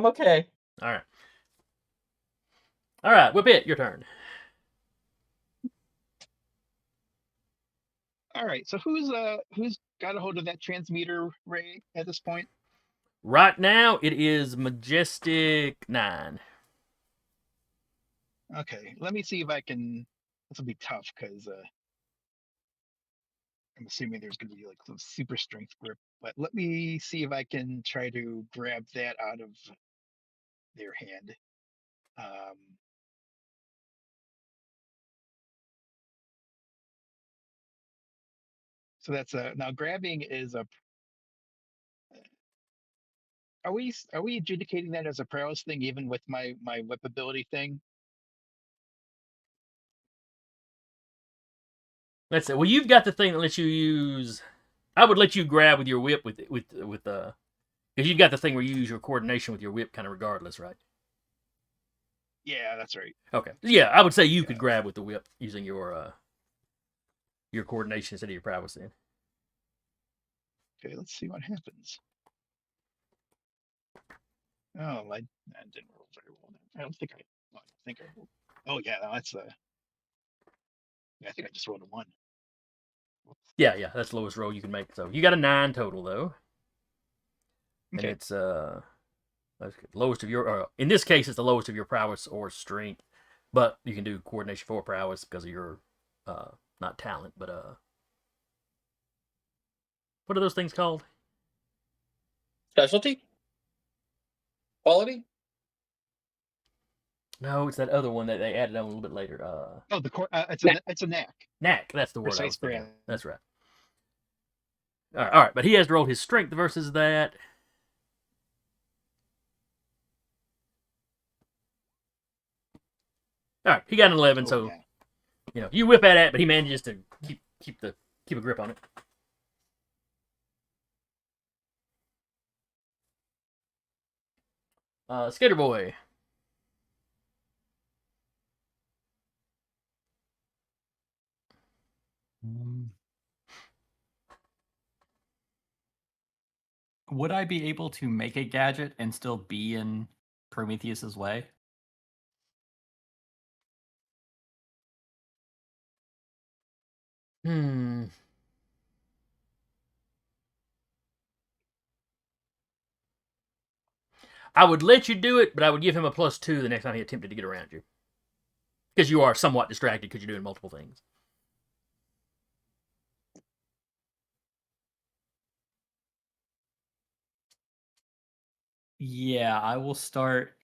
okay. All right, Whip It, your turn. All right. So who's got a hold of that transmitter ray at this point? Right now, it is Majestic 9. Okay. Let me see if I can. This will be tough because I'm assuming there's going to be like some super strength grip. But let me see if I can try to grab that out of their hand. So that's now grabbing is a. Are we adjudicating that as a prowess thing even with my whip ability thing? Let's say, well, you've got the thing that lets you use. I would let you grab with your whip with because you've got the thing where you use your coordination with your whip, kind of regardless, right? Yeah, that's right. Okay. Yeah, I would say you could grab with the whip using your coordination instead of your prowess. Then. Okay, let's see what happens. Oh, I didn't roll very well. I don't think I. Well, I think I rolled. Oh yeah, no, that's I think I just rolled a 1. Yeah, that's the lowest roll you can make. So you got a 9 total though, and Okay. it's lowest of your. In this case, it's the lowest of your prowess or strength, but you can do coordination for prowess because of your not talent, but what are those things called? Specialty? Quality? No, it's that other one that they added on a little bit later. Oh, it's a knack. Knack. That's the word I was Precise thinking. brand. That's right. All right, but he has to roll his strength versus that. All right, he got an 11, so yeah. you whip at it, but he manages to keep a grip on it. Skater Boy. Would I be able to make a gadget and still be in Prometheus's way? I would let you do it, but I would give him a +2 the next time he attempted to get around you. Because you are somewhat distracted because you're doing multiple things. Yeah, I will start.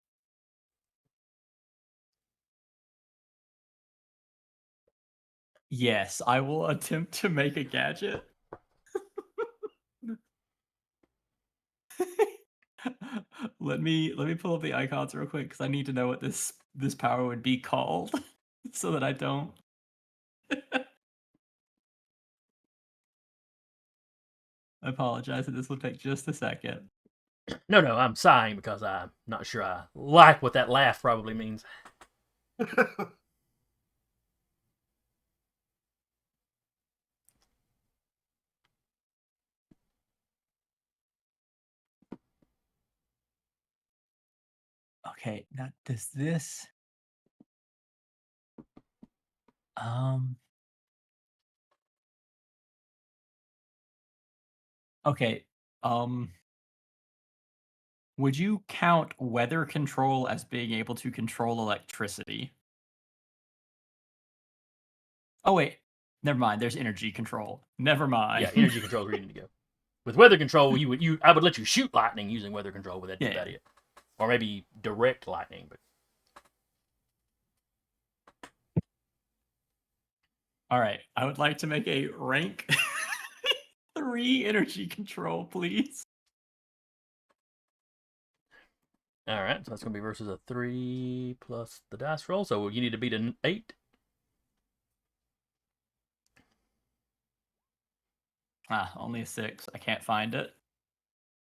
Yes, I will attempt to make a gadget. Let me pull up the icons real quick because I need to know what this power would be called so that I don't. I apologize, and this will take just a second. No, I'm sighing because I'm not sure I like what that laugh probably means. Okay, now does this okay, would you count weather control as being able to control electricity? Oh wait, never mind. There's energy control. Never mind. Yeah, energy control is where you need to go. With weather control, I would let you shoot lightning using weather control, but that's about it. Or maybe direct lightning. But all right, I would like to make a rank 3 energy control, please. all right, so that's going to be versus a 3 plus the dice roll. So you need to beat an 8. Only a 6. I can't find it.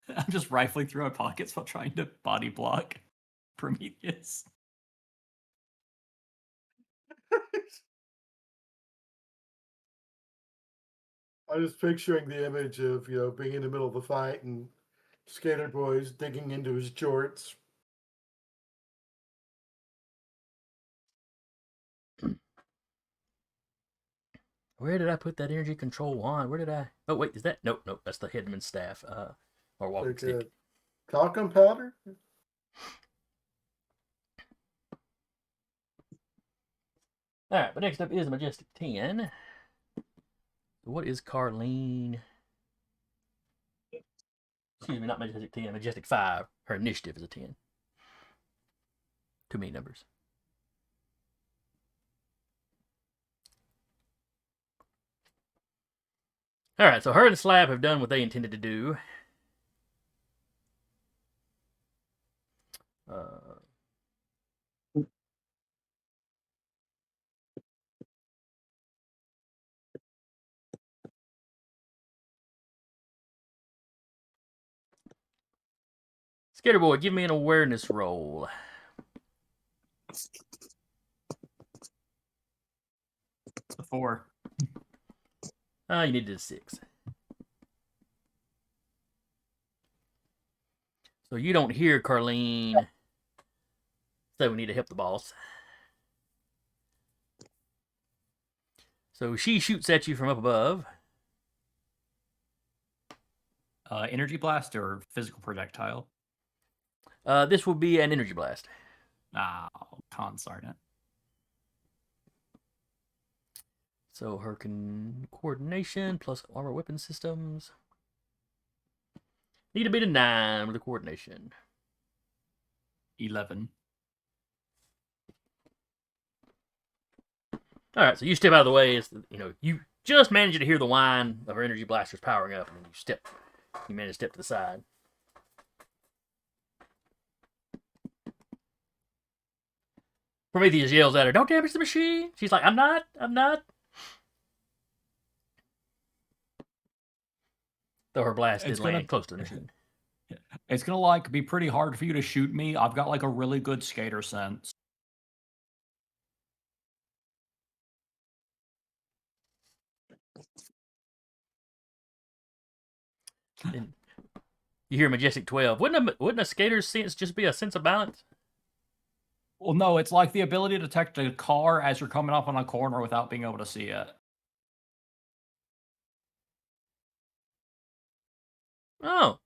I'm just rifling through my pockets while trying to body block Prometheus. I'm just picturing the image of, being in the middle of the fight and Skater Boy's digging into his jorts. Where did I put that energy control wand? Where did I? Oh wait, is that? Nope, that's the headman's staff. Or walking stick. Talcum powder? All right, but next up is Majestic 10. What is Carlene? Excuse me, not Majestic 10, Majestic 5. Her initiative is a 10. Too many numbers. All right, so her and Slab have done what they intended to do. Skater Boy, give me an awareness roll. A 4. You needed a 6. So you don't hear Carlene say we need to help the boss. So she shoots at you from up above. Energy blast or physical projectile? This will be an energy blast. Oh, consarn it. So her coordination plus armor weapon systems. Need to beat a 9 with the coordination. 11. All right, so you step out of the way. You just manage to hear the whine of her energy blasters powering up, and then you manage to step to the side. Prometheus yells at her, "Don't damage the machine!" She's like, I'm not. Though her blast did land close to the machine. It's gonna be pretty hard for you to shoot me. I've got a really good skater sense. And you hear Majestic 12. Wouldn't a skater's sense just be a sense of balance? Well, no, it's like the ability to detect a car as you're coming up on a corner without being able to see it. Oh.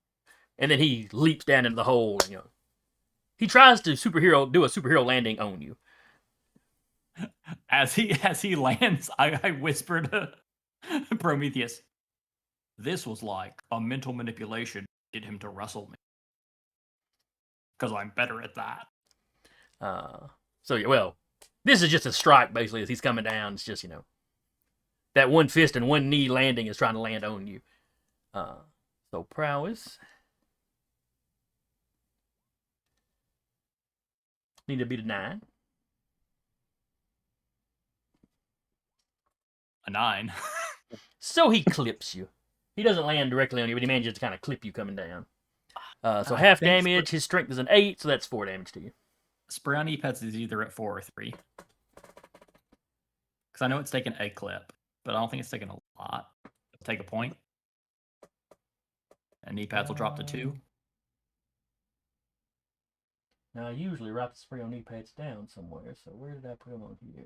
And then he leaps down into the hole. He tries to do a superhero landing on you. As he lands, I whisper to Prometheus, "This was like a mental manipulation to get him to wrestle me. Because I'm better at that." This is just a strike, basically, as he's coming down. It's just, that one fist and one knee landing is trying to land on you. So prowess. Need to beat a 9. A 9. So he clips you. He doesn't land directly on you, but he manages to kind of clip you coming down. So I half think damage. His strength is an 8, so that's 4 damage to you. Spray on E-Pets is either at 4 or 3. Because I know it's taken a clip, but I don't think it's taken a lot. Take a point. And knee-pads will drop to 2. Now, I usually write the spray on knee pads down somewhere, so where did I put them on here?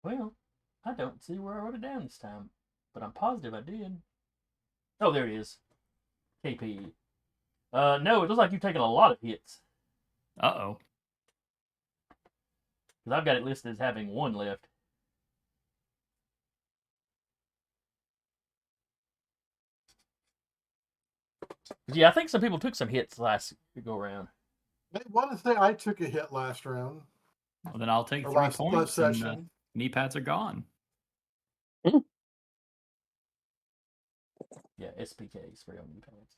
Well, I don't see where I wrote it down this time, but I'm positive I did. Oh, there it is. KP. No, it looks like you've taken a lot of hits. Uh-oh. Because I've got it listed as having 1 left. Yeah, I think some people took some hits last go around. I want to say I took a hit last round. Well, then I'll take Or 3 last points, and session. knee-pads are gone. Yeah, SPK, spray on knee pads.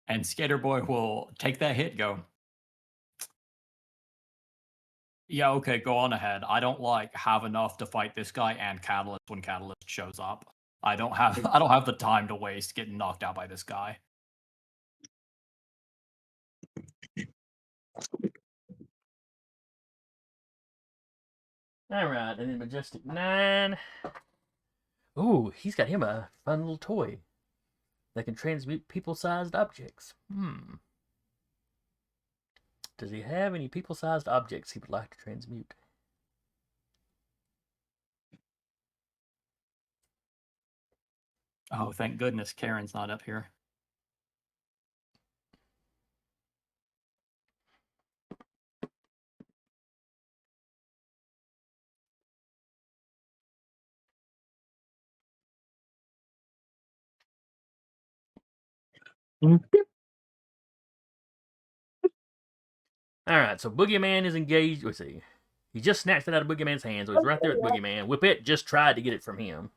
And Skater Boy will take that hit, go, yeah, okay, go on ahead. I don't have enough to fight this guy and Catalyst when Catalyst shows up. I don't have the time to waste getting knocked out by this guy. Alright, and then Majestic 9. Ooh, he's got him a fun little toy that can transmute people-sized objects. Does he have any people-sized objects he would like to transmute? Oh, thank goodness Karen's not up here. Alright, so Boogeyman is engaged. Let's see. He just snatched it out of Boogeyman's hands, so he's right there at Boogeyman. Whippet just tried to get it from him.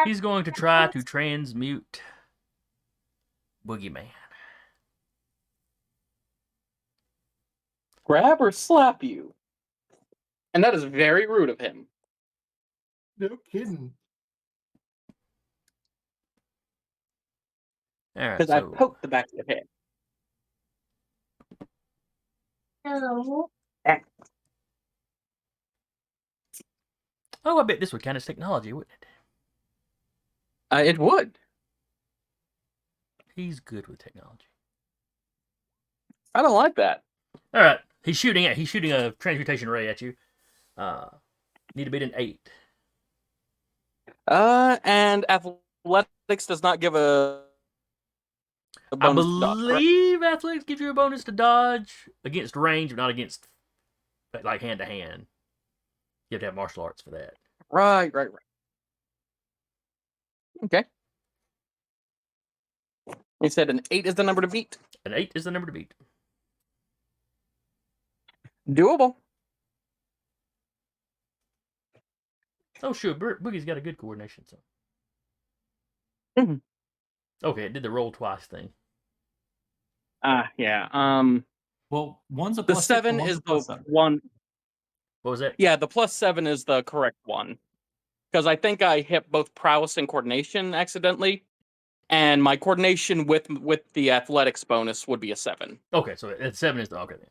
He's going to try to transmute Boogeyman. Grab or slap you. And that is very rude of him. No kidding. Alright, Because I so poked the back of the head. oh, I bet this would count as technology, wouldn't it? It would. He's good with technology. I don't like that. Alright, he's shooting a transmutation ray at you. Need to beat an 8. And athletics does not give a I bonus to dodge, correct? believe athletics gives you a bonus to dodge against range, but not against like hand to hand. You have to have martial arts for that. Right. Okay. You said an 8 is the number to beat. An 8 is the number to beat. Doable. Oh, sure. Boogie's got a good coordination. So. Mhm. Okay, it did the roll twice thing. Yeah. Well, one's a The plus 6 and 7 one's is a plus the 7. one. What was that? Yeah, the plus 7 is the correct one. Because I think I hit both prowess and coordination accidentally. And my coordination with the athletics bonus would be a 7. Okay, so 7 is the okay then.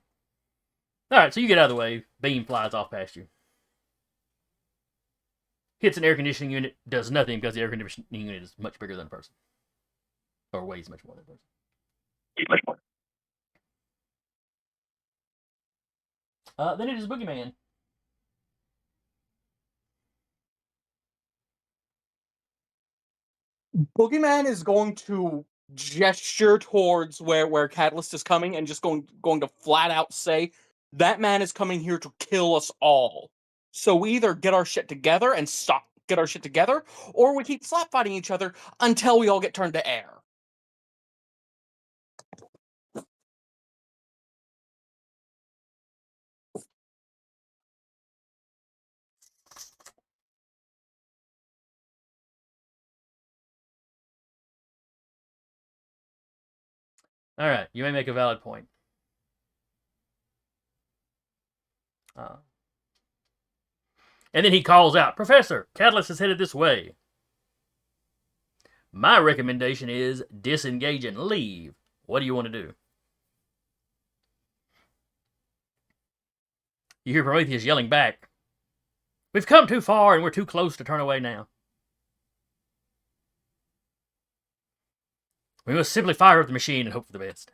All right, so you get out of the way. Beam flies off past you. hits an air conditioning unit, does nothing because the air conditioning unit is much bigger than a person. Or weighs much more than a person. Then it is Boogeyman. Boogeyman is going to gesture towards where Catalyst is coming and just going to flat out say, that man is coming here to kill us all. So we either get our shit together and get our shit together, or we keep slap fighting each other until we all get turned to air. All right, you may make a valid point. And then he calls out, Professor, Catalyst is headed this way. My recommendation is disengage and leave. What do you want to do? You hear Prometheus yelling back, we've come too far and we're too close to turn away now. We must simply fire up the machine and hope for the best.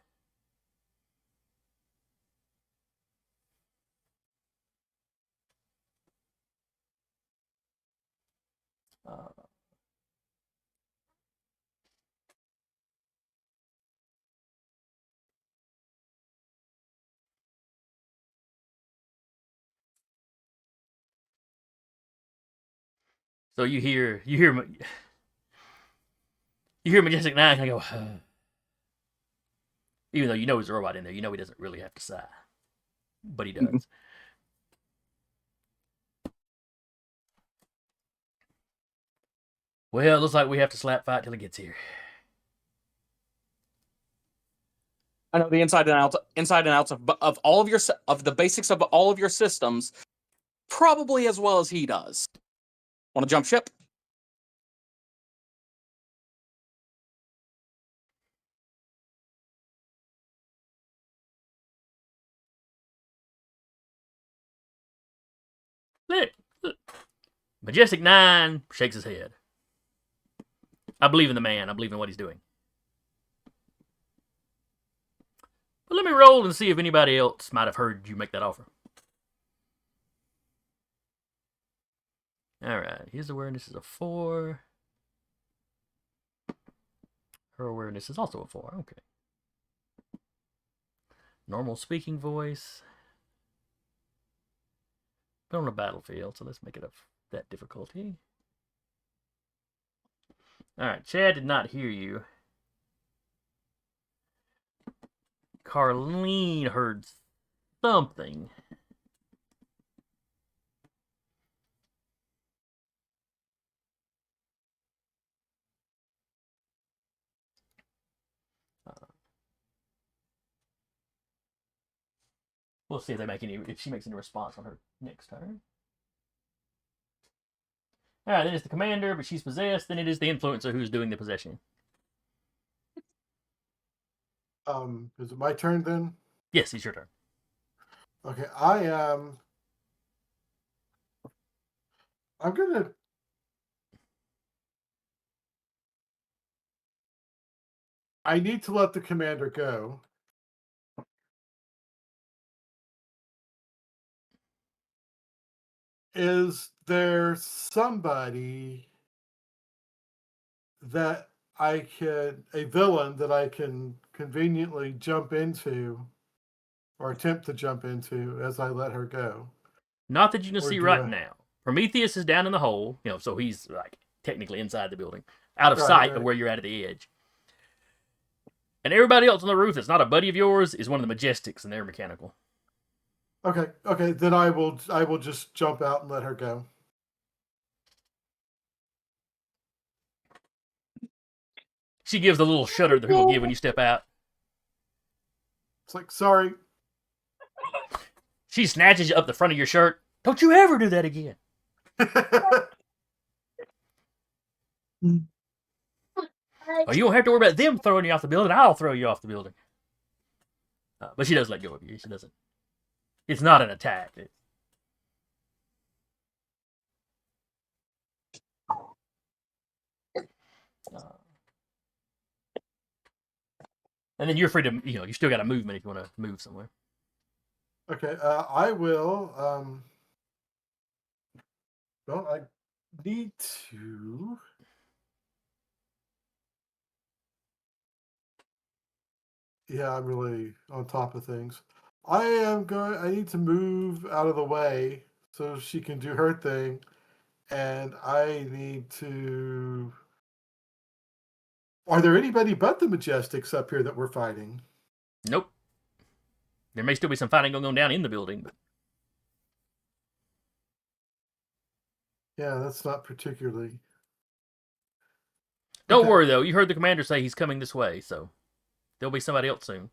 So you hear Majestic 9 kind of go, even though you know he's a robot in there, you know he doesn't really have to sigh. But he does. Well, it looks like we have to slap fight till he gets here. I know the inside and outs of all of the basics of all of your systems, probably as well as he does. Want to jump ship? Look. Majestic 9 shakes his head. I believe in the man. I believe in what he's doing. But let me roll and see if anybody else might have heard you make that offer. Alright, his awareness is a 4. Her awareness is also a 4. Okay. Normal speaking voice. But on a battlefield, so let's make it that difficulty. Alright, Chad did not hear you. Carlene heard something. We'll see if she makes any response on her next turn. Alright, then it's the commander, but she's possessed. Then it is the influencer who's doing the possession. Is it my turn then? Yes, it's your turn. Okay, I'm gonna. I need to let the commander go. Is there somebody that a villain that I can conveniently jump into or attempt to jump into as I let her go? Not that you can Or see do right I- now. Prometheus is down in the hole, so he's like technically inside the building, out of Right, sight right. of where you're at the edge. And everybody else on the roof that's not a buddy of yours is one of the Majestics, and they're mechanical. Okay, then I will just jump out and let her go. She gives the little shudder that people give when you step out. It's like, sorry. She snatches you up the front of your shirt. Don't you ever do that again. Oh, you don't have to worry about them throwing you off the building. I'll throw you off the building. But she does let go of you. She doesn't. It's not an attack. And then you're free to, you still got a movement if you want to move somewhere. Okay, I will. Well, I need to. Yeah, I'm really on top of things. I need to move out of the way so she can do her thing, and I need to. Are there anybody but the Majestics up here that we're fighting? Nope. There may still be some fighting going on down in the building, but Yeah, that's not particularly. don't Okay. worry though. You heard the commander say he's coming this way, so there'll be somebody else soon.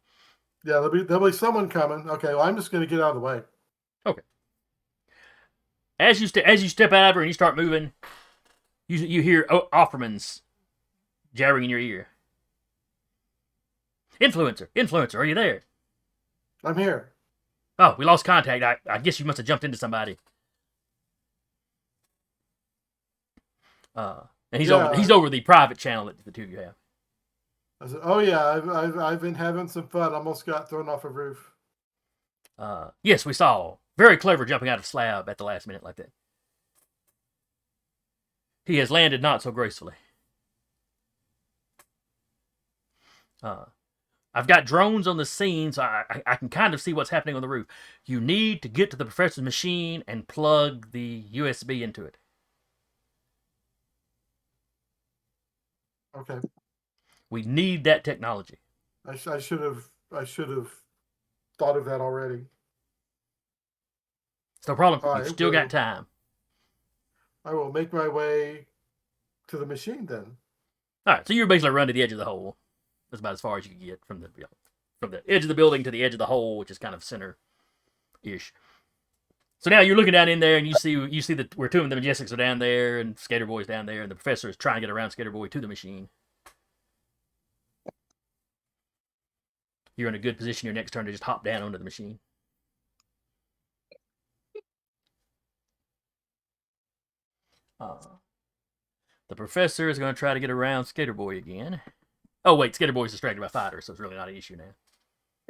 Yeah, there'll be someone coming. Okay, well, I'm just going to get out of the way. Okay. As you step out of her and you start moving, you hear Offerman's jabbering in your ear. Influencer, are you there? I'm here. Oh, we lost contact. I guess you must have jumped into somebody. And he's over the private channel that the two of you have. I said, "Oh yeah, I've been having some fun. Almost got thrown off a roof." Yes, we saw. Very clever jumping out of slab at the last minute like that. He has landed not so gracefully. I've got drones on the scene, so I can kind of see what's happening on the roof. You need to get to the professor's machine and plug the USB into it. Okay. We need that technology. I should have thought of that already. It's no problem. All You've right, still well, got time. I will make my way to the machine then. All right, so you're basically running to the edge of the hole. That's about as far as you can get from the edge of the building to the edge of the hole, which is kind of center-ish. So now you're looking down in there, and you see that where two of the Majestics are down there, and Skater Boy's down there, and the professor is trying to get around Skater Boy to the machine. You're in a good position your next turn to just hop down onto the machine. The professor is going to try to get around Skater Boy again. Oh, wait, Skater Boy's distracted by Fighter, so it's really not an issue now.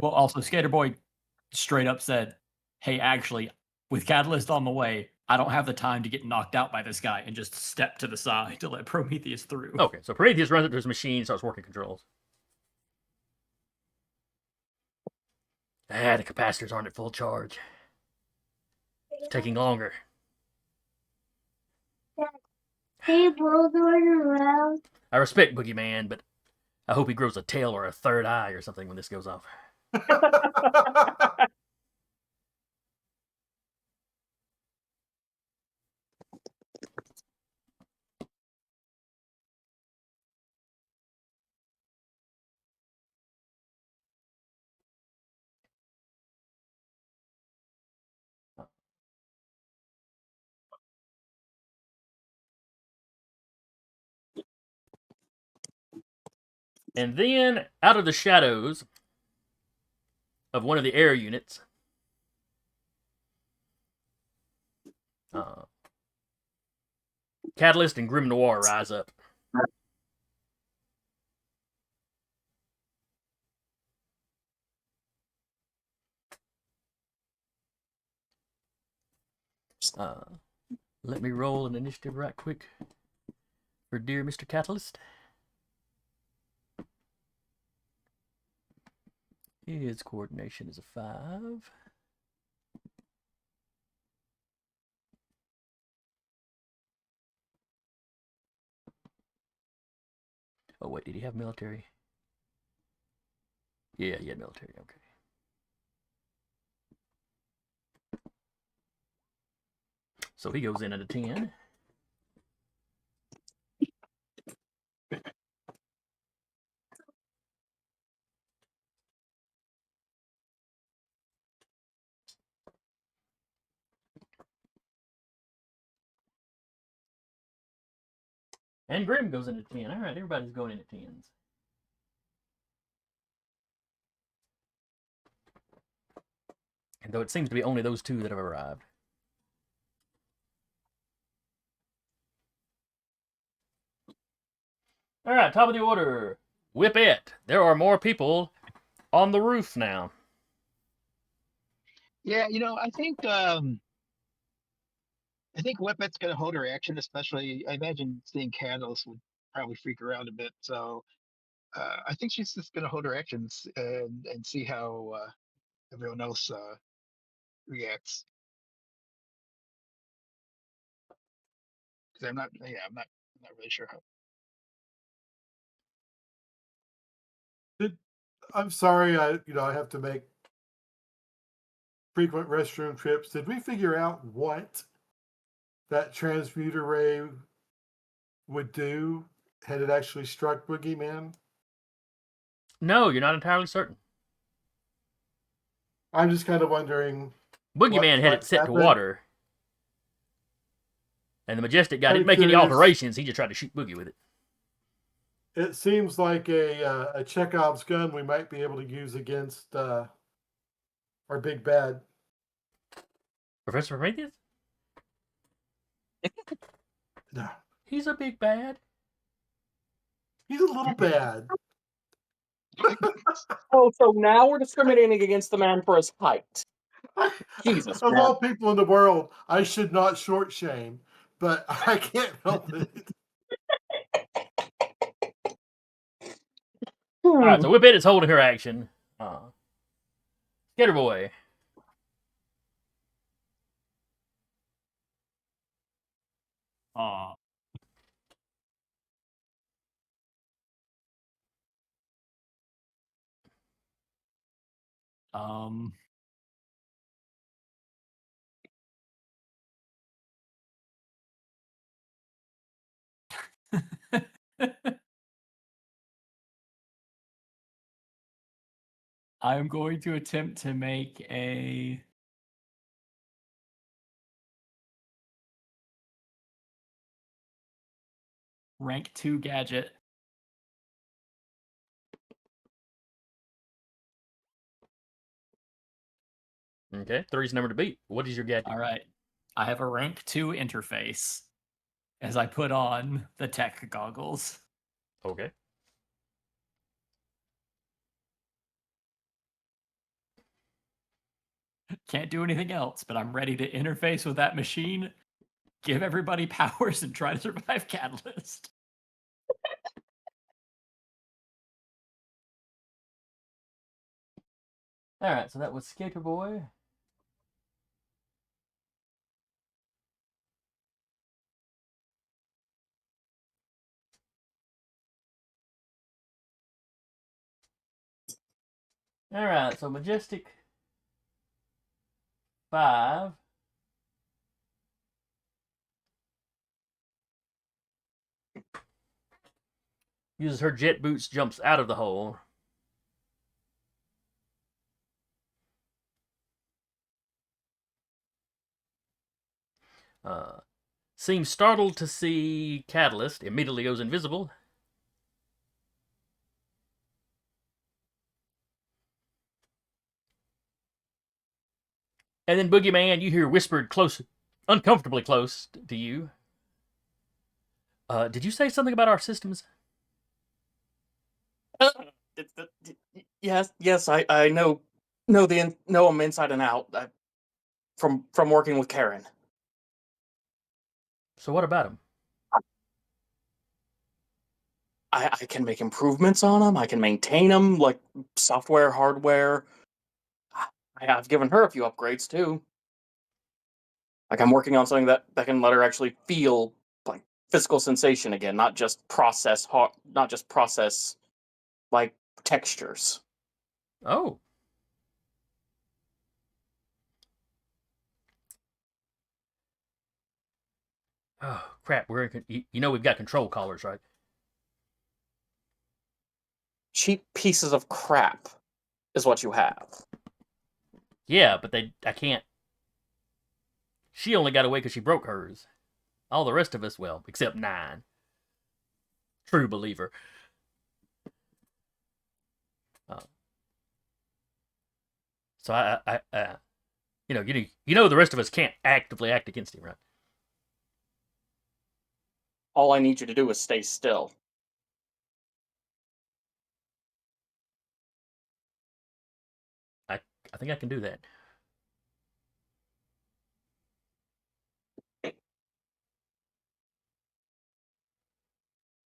Well, also, Skater Boy straight up said, hey, actually, with Catalyst on the way, I don't have the time to get knocked out by this guy, and just step to the side to let Prometheus through. Okay, so Prometheus runs up to his machine, starts working controls. The capacitors aren't at full charge. It's taking longer. Hey, blow the one around. I respect Boogeyman, but I hope he grows a tail or a third eye or something when this goes off. And then, out of the shadows of one of the air units, Catalyst and Grim Noir rise up. Let me roll an initiative right quick for dear Mr. Catalyst. His coordination is a 5. Oh, wait, did he have military? Yeah, he had military, okay. So he goes in at a 10. And Grim goes in at 10. All right, everybody's going in at 10s. And though it seems to be only those two that have arrived. All right, top of the order. Whip it. There are more people on the roof now. Yeah, I think Whippet's gonna hold her action, especially I imagine seeing Catalyst would probably freak her out a bit. So I think she's just gonna hold her actions and see how everyone else reacts. Because I'm not really sure how. I'm sorry, I have to make frequent restroom trips. Did we figure out what that transmuter ray would do had it actually struck Boogeyman? No, you're not entirely certain. I'm just kind of wondering Boogeyman had it what set to happened. water. And the Majestic guy Kinda didn't make any curious. alterations. He just tried to shoot Boogie with it. It seems like a Chekhov's gun we might be able to use against our big bad. Professor Prometheus? No, He's a big bad. he's a little bad. Oh, so now we're discriminating against the man for his height. Jesus, Of man. all people in the world, I should not short shame, but I can't help it. All right, so Whip It is holding her action. Skater Boy. Uh, um, I'm going to attempt to make a rank 2 gadget. Okay, 3's number to beat. What is your gadget? All right. I have a rank 2 interface as I put on the tech goggles. Okay. Can't do anything else, but I'm ready to interface with that machine, give everybody powers, and try to survive Catalyst. All right, so that was Skater Boy. All right, so Majestic 5. Uses her jet boots, jumps out of the hole. Seems startled to see Catalyst, immediately goes invisible. And then Boogeyman, you hear whispered close, uncomfortably close to you. Did you say something about our systems? Yes, I know them inside and out from working with Karen. So what about them? I can make improvements on them. I can maintain them, like software, hardware. I've given her a few upgrades too. Like I'm working on something that can let her actually feel like physical sensation again, not just process like textures. Oh. Oh, crap. We're in, you know we've got control collars, right? Cheap pieces of crap is what you have. Yeah, but I can't. She only got away because she broke hers. All the rest of us, well, except 9. True believer. So you know the rest of us can't actively act against him, right? All I need you to do is stay still. think I can do that.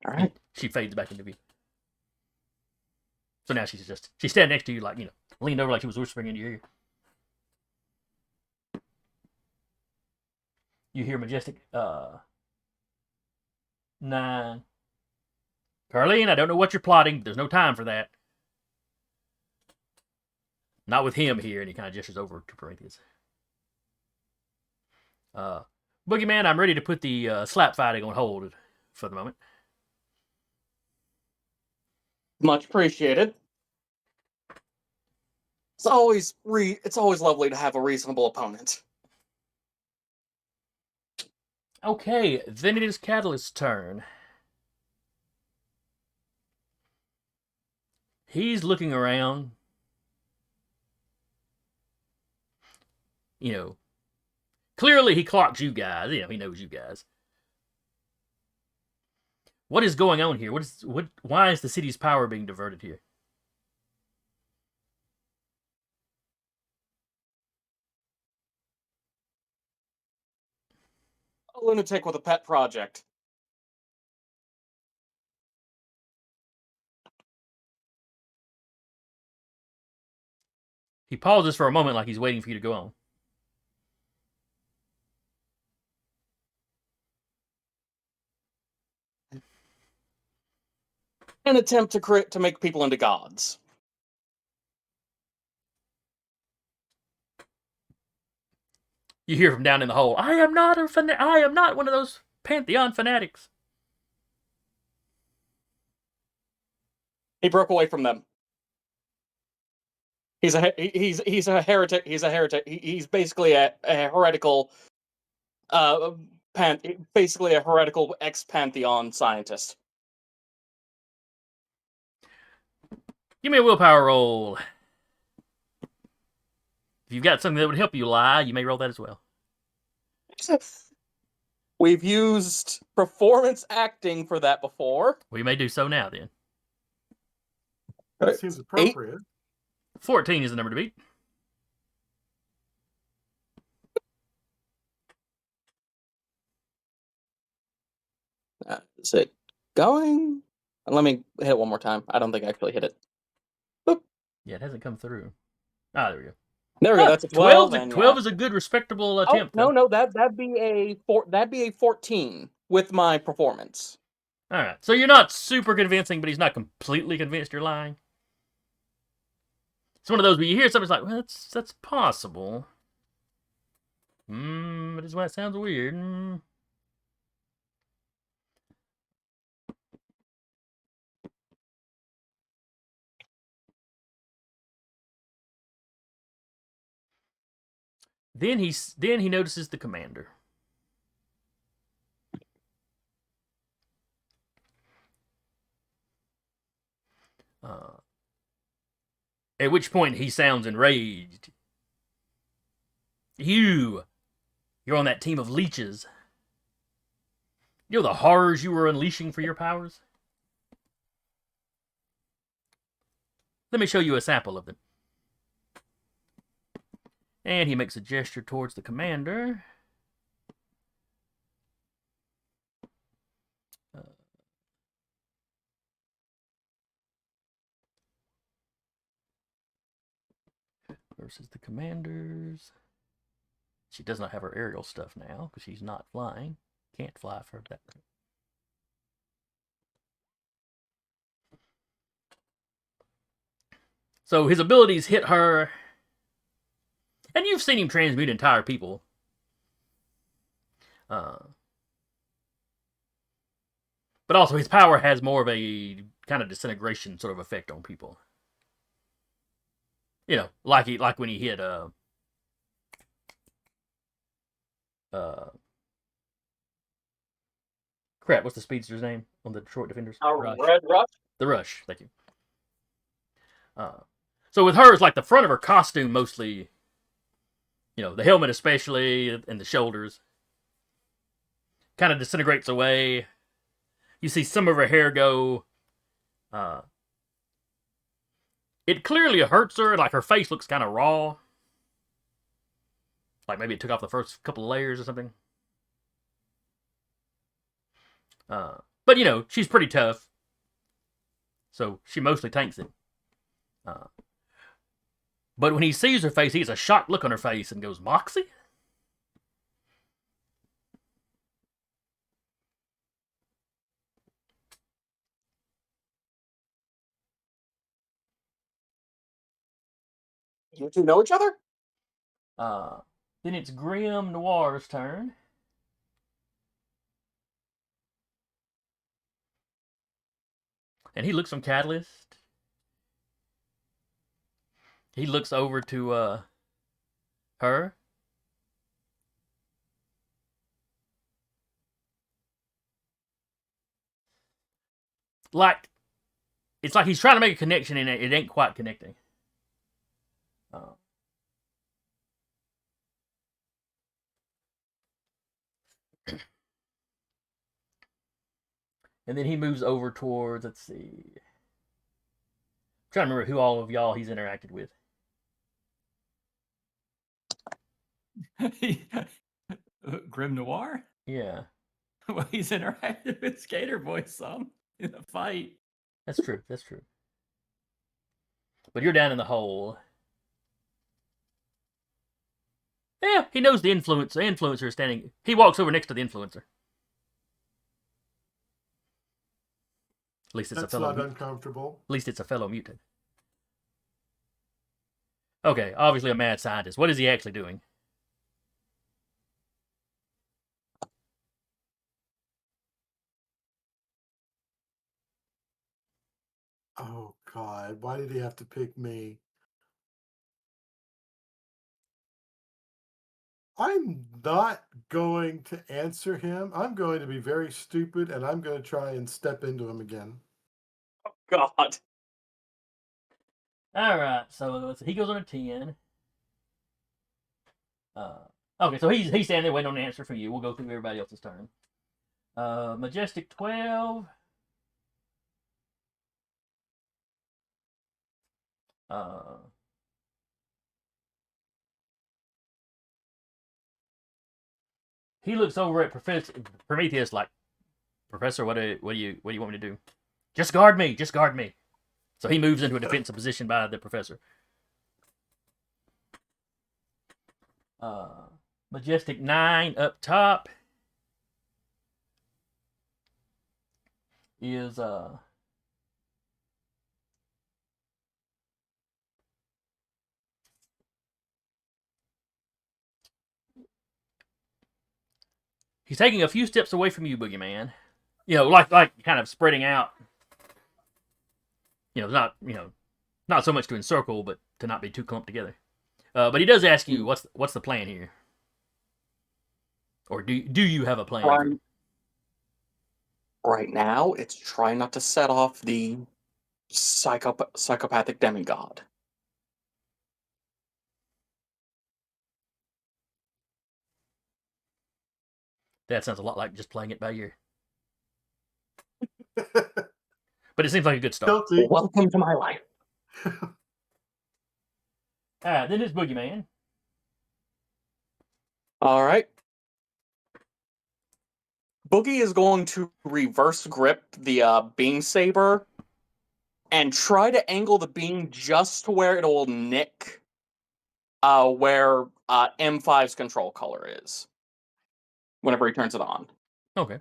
All right. She fades back into view. So now she's standing next to you, like, leaned over like she was whispering into your ear. You hear Majestic 9. Carlene, I don't know what you're plotting, but there's no time for that. Not with him here, and he kind of gestures over to Prometheus. Boogeyman, I'm ready to put the slap fighting on hold for the moment. Much appreciated. It's always lovely to have a reasonable opponent. Okay, then it is Catalyst's turn. He's looking around. Clearly he clocks you guys. He knows you guys. What is going on here? Why is the city's power being diverted here? A lunatic with a pet project. He pauses for a moment like he's waiting for you to go on. An attempt to make people into gods. You hear from down in the hole, I am not one of those Pantheon fanatics. He broke away from them. He's a heretic. He's a heretic. He's basically a heretical, basically a heretical ex-Pantheon scientist. Give me a willpower roll. If you've got something that would help you lie, you may roll that as well. We've used performance acting for that before. We may do so now, then. That seems appropriate. 14 is the number to beat. Is it going? Let me hit it one more time. I don't think I actually hit it. Boop. Yeah, it hasn't come through. There we go. There we go. That's a 12. 12 is a good, respectable attempt. No, that'd be a 14 with my performance. All right, so you're not super convincing, but he's not completely convinced you're lying. It's one of those where you hear something, it's like, well, that's possible. But this one sounds weird. Then he notices the commander. At which point he sounds enraged. You're on that team of leeches. You know the horrors you were unleashing for your powers? Let me show you a sample of them. And he makes a gesture towards the commander. Versus the commanders. She does not have her aerial stuff now because she's not flying. Can't fly for that. So his abilities hit her. And you've seen him transmute entire people. But also his power has more of a kind of disintegration sort of effect on people. Like when he hit crap, what's the speedster's name on the Detroit Defenders? Red Rush? The Rush, thank you. So with her, it's like the front of her costume mostly, the helmet especially, and the shoulders, kind of disintegrates away. You see some of her hair go, It clearly hurts her. Like her face looks kind of raw. Like maybe it took off the first couple of layers or something. But you know, she's pretty tough. So she mostly tanks it. But when he sees her face, he has a shocked look on her face and goes, Moxie? You two know each other? Then it's Grim Noir's turn. And he looks from Catalyst. He looks over to her. Like, it's like he's trying to make a connection and it ain't quite connecting. And then he moves over towards, let's see. I'm trying to remember who all of y'all he's interacted with. Grim Noir? Yeah, Well, he's interacted with Skater Boy some in a fight. that's true. That's true. But you're down in the hole. Yeah, he knows the influencer. The influencer is standing. He walks over next to the influencer. At least it's That's a fellow. not uncomfortable. At least it's a fellow mutant. Okay, obviously a mad scientist. What is he actually doing? Oh God, why did he have to pick me? I'm not going to answer him. I'm going to be very stupid and I'm going to try and step into him again. God. All right, so he goes on a 10. Okay, so he's standing there waiting on an answer from you. We'll go through everybody else's turn. Majestic 12. He looks over at Professor Prometheus like, Professor, what do you want me to do? Just guard me. Just guard me. So he moves into a defensive position by the professor. Majestic 9 up top is he's taking a few steps away from you, Boogeyman. You know, like kind of spreading out. You know, not so much to encircle, but to not be too clumped together. But he does ask you, what's the plan here? Or do you have a plan? Right now, it's trying not to set off the psychopathic demigod. That sounds a lot like just playing it by ear. But it seems like a good start. Guilty. Welcome to my life. Alright, then it's Boogeyman. Alright. Boogie is going to reverse grip the beam saber and try to angle the beam just to where it will nick where M5's control color is whenever he turns it on. Okay.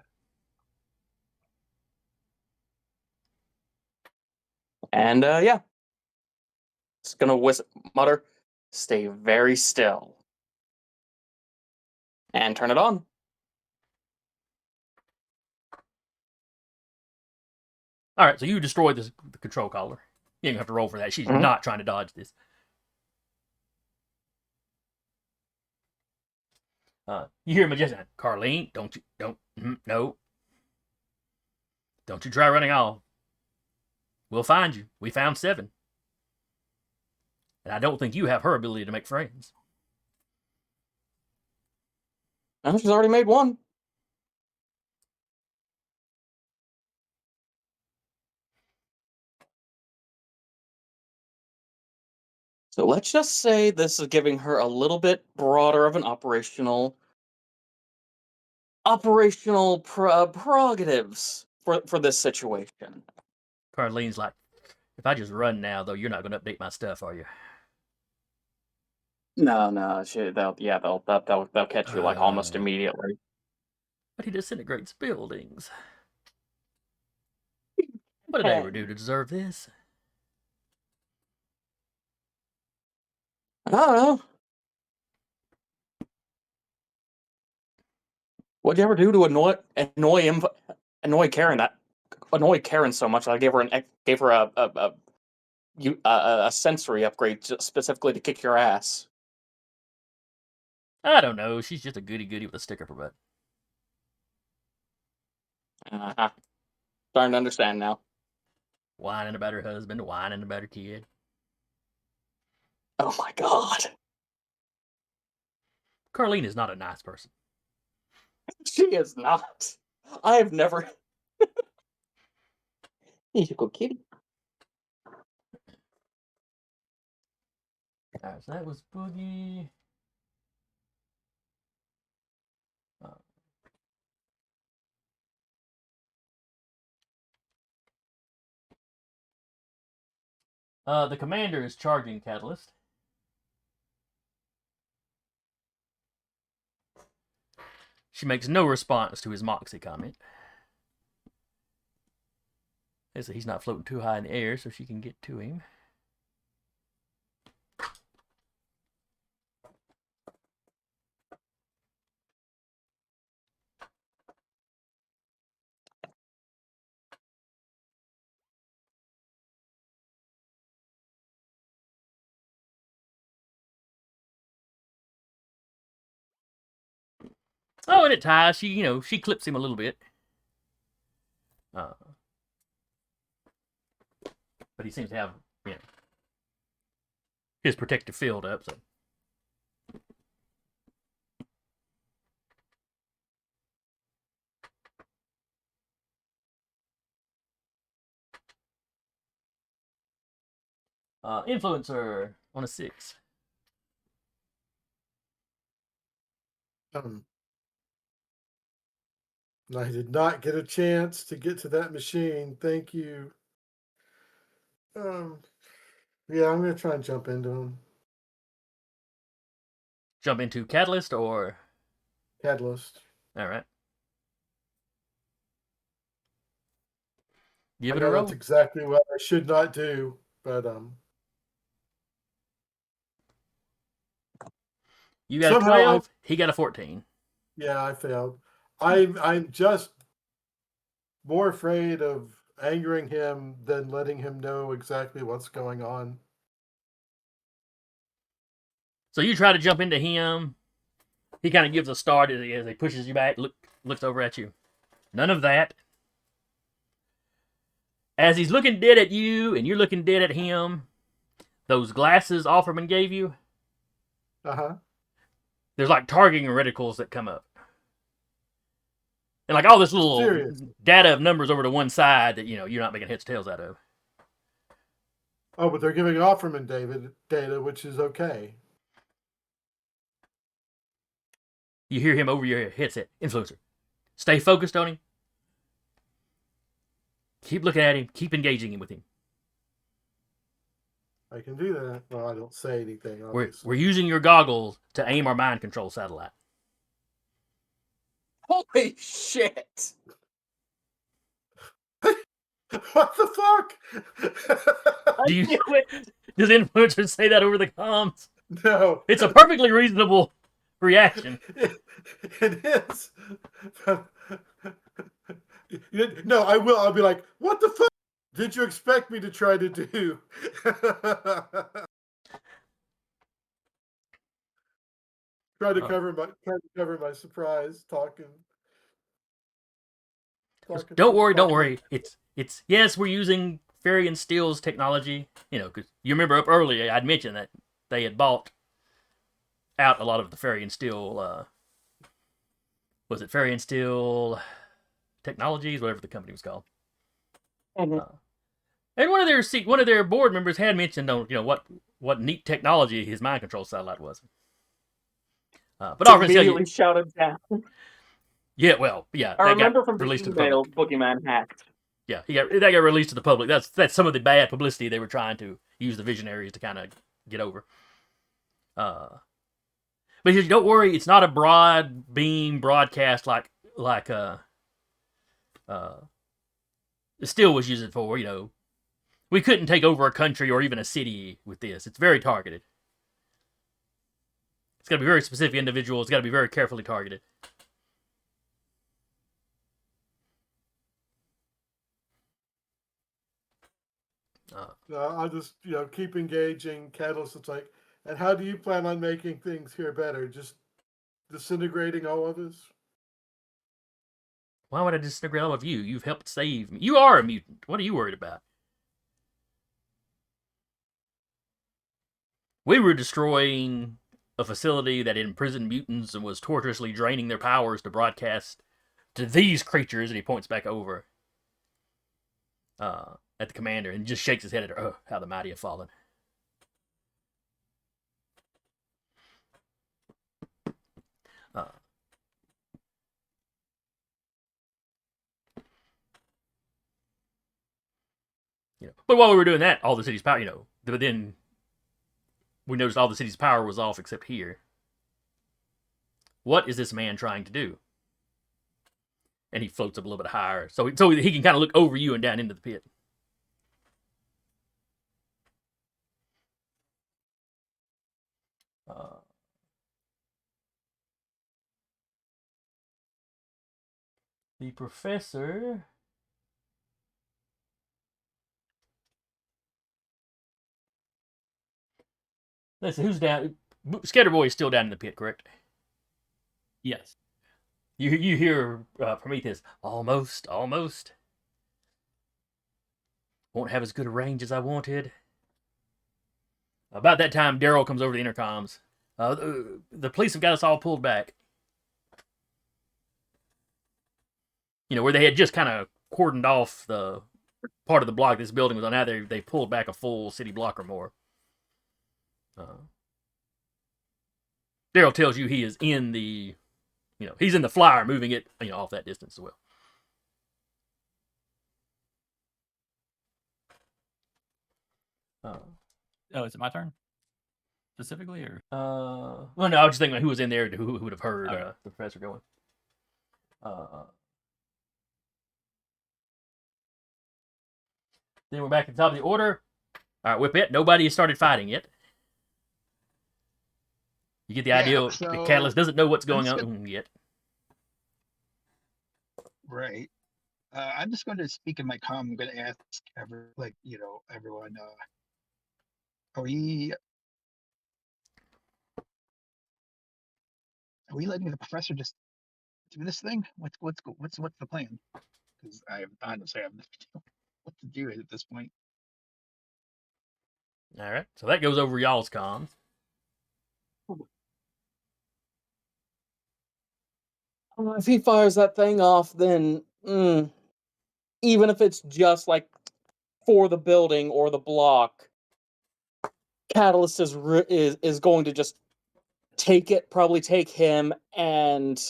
And yeah. It's gonna mutter, stay very still. And turn it on. Alright, so you destroyed the control collar. You don't have to roll for that. She's not trying to dodge this. You hear Majestic, Carlene, no. Don't you try running off. We'll find you. We found 7. And I don't think you have her ability to make friends. No, she's already made one. So let's just say this is giving her a little bit broader of an prerogatives for this situation. Carlene's like, if I just run now, though, you're not going to update my stuff, are you? No, they'll catch you like almost immediately. But he disintegrates buildings. What did I ever do to deserve this? I don't know. What'd you ever do to annoy Karen? Annoy Karen so much that I gave her a sensory upgrade specifically to kick your ass. I don't know. She's just a goody-goody with a stick up her butt. Uh-huh. Starting to understand now. Whining about her husband, whining about her kid. Oh my god. Carlene is not a nice person. She is not. I have never... He's a good kitty. Alright, so that was Boogie. The commander is charging Catalyst. She makes no response to his Moxie comment. He's not floating too high in the air, so she can get to him. Oh, and it ties. She clips him a little bit. But he seems to have, his protective field up. So. Influencer on a 6. I did not get a chance to get to that machine. Thank you. Yeah, I'm gonna try and jump into him. Jump into Catalyst or Catalyst. all right. Give I it a know roll. that's exactly what I should not do, but You got somehow a 12. He got a 14. Yeah, I failed. I'm just more afraid of angering him than letting him know exactly what's going on. So you try to jump into him. He kind of gives a start as he pushes you back, looks over at you. None of that. As he's looking dead at you and you're looking dead at him, those glasses Offerman gave you, there's like targeting reticles that come up. And like all this little data of numbers over to one side that, you're not making heads or tails out of. Oh, but they're giving Offerman data, which is okay. You hear him over your headset. Influencer. Stay focused on him. Keep looking at him. Keep engaging him with him. I can do that. Well, I don't say anything, obviously. We're using your goggles to aim our mind control satellite. Holy shit! What the fuck? Does influencers say that over the comms? No. It's a perfectly reasonable reaction. It is. No, I will. I'll be like, what the fuck did you expect me to try to do? Try to cover my surprise talking. Don't worry. It's yes, we're using Ferry and Steel's technology. Because you remember up earlier I'd mentioned that they had bought out a lot of the Ferry and Steel. Was it Ferry and Steel Technologies, whatever the company was called? And one of their board members had mentioned on what neat technology his mind control satellite was. But It's I'm going to tell you, immediately shouted down. yeah, well, yeah, I that remember got from the released to the public. email Boogeyman hacked. Yeah, that got released to the public. That's some of the bad publicity they were trying to use the Visionaries to kind of get over. But don't worry, it's not a broad beam broadcast like Still was using for. We couldn't take over a country or even a city with this. It's very targeted. It's got to be very specific individual. It's got to be very carefully targeted. I'll just keep engaging Catalyst. It's like, and how do you plan on making things here better? Just disintegrating all of us? Why would I disagree all of you? You've helped save me. You are a mutant. What are you worried about? We were destroying a facility that imprisoned mutants and was tortuously draining their powers to broadcast to these creatures, and he points back over at the commander and just shakes his head at her. Oh, how the mighty have fallen. But while we were doing that, all the city's power, but then we noticed all the city's power was off except here. What is this man trying to do? And he floats up a little bit higher, so he can kind of look over you and down into the pit. The professor. Let's see, who's down? Scatterboy is still down in the pit, correct? Yes. You hear Prometheus, almost. Won't have as good a range as I wanted. About that time, Daryl comes over the intercoms. The police have got us all pulled back. Where they had just kind of cordoned off the part of the block this building was on. Now they pulled back a full city block or more. Daryl tells you he is in the, he's in the flyer, moving it, off that distance as well. Oh, is it my turn? Specifically, or? Well, no, I was just thinking who was in there, who would have heard the professor going. Then we're back at the top of the order. All right, Whip it. Nobody has started fighting yet. You get the idea. So the Catalyst doesn't know what's going on yet. Right. I'm just going to speak in my comm. I'm going to ask everyone. Are we letting the professor just do this thing? What's the plan? Because I honestly have no idea what to do at this point. All right, so that goes over y'all's comms. If he fires that thing off, then even if it's just like for the building or the block, Catalyst is going to just probably take him, and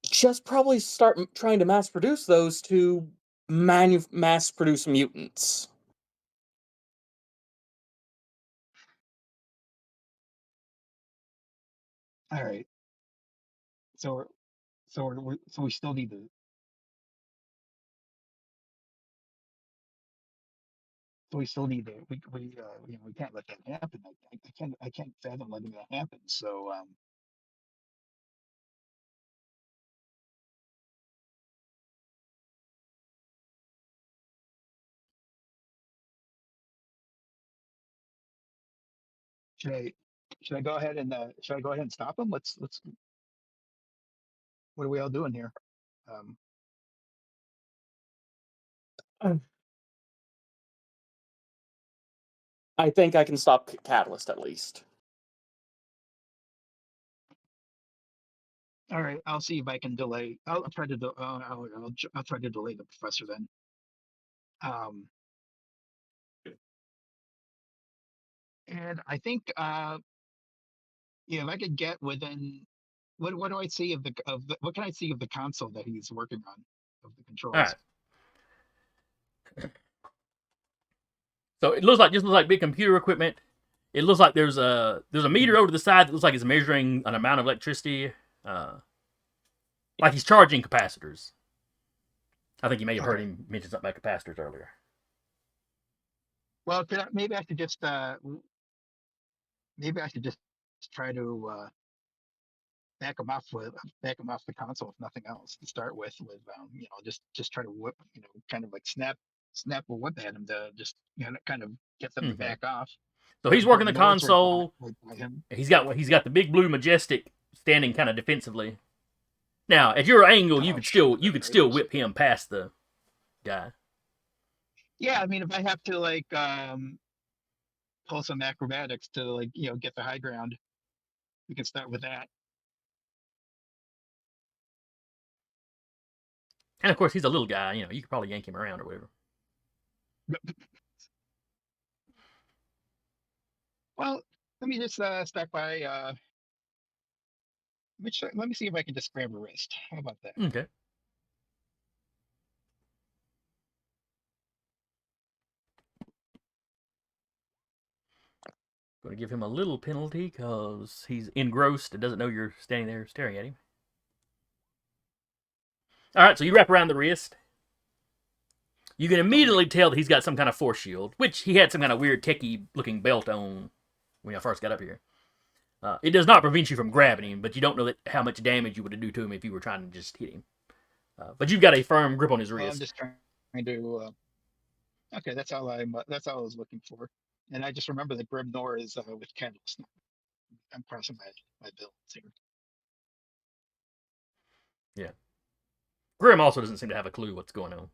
just probably start trying to mass produce those to mass produce mutants. All right. So we still need to. So we still need to. We can't let that happen. I can't fathom letting that happen. So should I go ahead and stop him? Let's. What are we all doing here? I think I can stop Catalyst at least. All right, I'll see if I can delay. I'll try to. I'll try to delay the professor then. Um, and I think if I could get within what do I see of the what can I see of the console that he's working on of the All controls? right. So it looks like big computer equipment. It looks like there's a meter over to the side that looks like it's measuring an amount of electricity, like he's charging capacitors. I think you may have heard Okay. him mention something about capacitors earlier. Well, maybe I should just maybe I should just try to back him off the console if nothing else to start with just try to whip kind of like snap a whip at him to just kind of get them to Okay. back off. So he's Of course, working the I know it's console. by him. He's got the big blue Majestic standing kind of defensively. Now, at your angle, Oh, shoot, you could there it still is. whip him past the guy. Yeah, I mean, if I have to like pull some acrobatics to like get the high ground, we can start with that. And of course, he's a little guy. You could probably yank him around or whatever. Well, let me just start by let me see if I can just grab a wrist. How about that? Okay. Going to give him a little penalty because he's engrossed and doesn't know you're standing there staring at him. All right, so you wrap around the wrist. You can immediately tell that he's got some kind of force shield, which he had some kind of weird techie-looking belt on when I first got up here. It does not prevent you from grabbing him, but you don't know how much damage you would do to him if you were trying to just hit him. But you've got a firm grip on his Well, I'm wrist. just trying to. Okay, that's all that's all I was looking for. And I just remember that Grimnor is with Kendall's. I'm crossing my builds here. Yeah. Grim also doesn't seem to have a clue what's going on.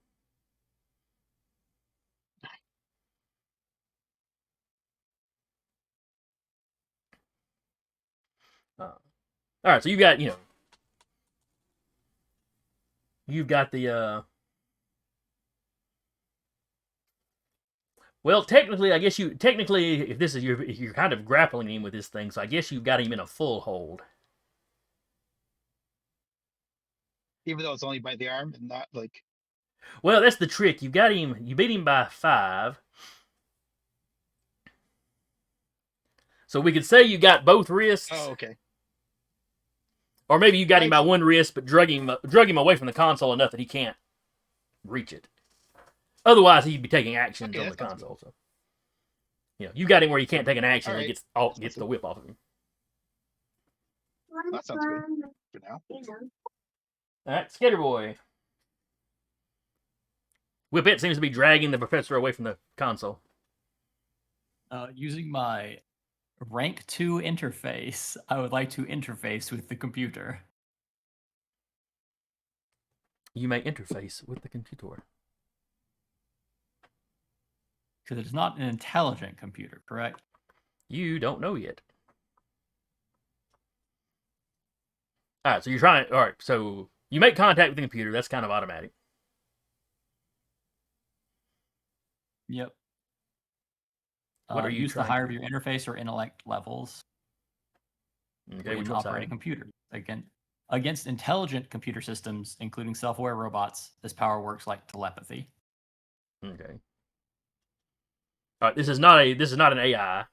All right, so you've got the. Well, technically, if this is if you're kind of grappling him with this thing, so I guess you've got him in a full hold. Even though it's only by the arm and not like. Well, that's the trick. You beat him by 5. So we could say you got both wrists. Oh, okay. Or maybe you got him by Nice. one wrist, but drug him away from the console enough that he can't reach it. Otherwise, he'd be taking actions Okay, on the that sounds console. So, you got him where he can't take an action, and Alright. he gets the good. whip off of him. That sounds good for now. All right, Skater Boy. Whippet seems to be dragging the professor away from the console. Using my rank 2 interface, I would like to interface with the computer. You may interface with the computer. Because it's not an intelligent computer, correct? You don't know yet. All right, so you're trying. All right, so you make contact with the computer. That's kind of automatic. Yep. What are you use the trying higher to of your interface or intellect levels Okay, which when one's operating higher? computers. Against intelligent computer systems, including self-aware robots, this power works like telepathy. Okay. All right, this is not an AI.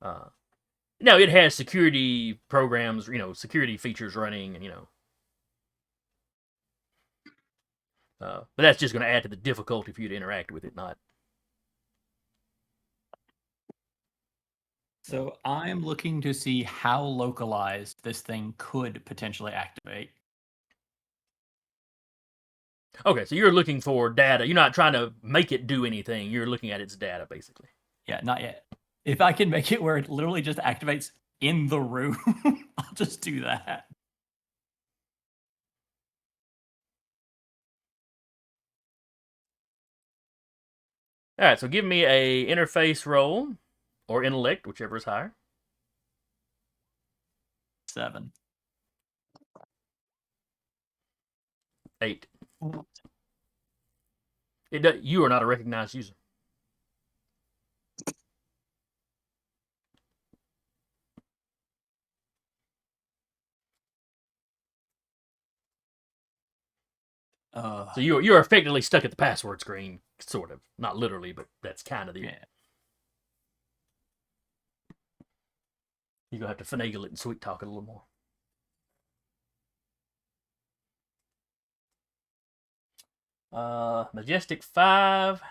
Now it has security programs, security features running, but that's just going to add to the difficulty for you to interact with it, not. So I'm looking to see how localized this thing could potentially activate. Okay, so you're looking for data. You're not trying to make it do anything. You're looking at its data, basically. Yeah, not yet. If I can make it where it literally just activates in the room, I'll just do that. All right, so give me a interface roll or intellect, whichever is higher. 7. 8. You are not a recognized user. So you're effectively stuck at the password screen, sort of. Not literally, but that's kind of the. Yeah. You're gonna have to finagle it and sweet talk it a little more. Majestic 5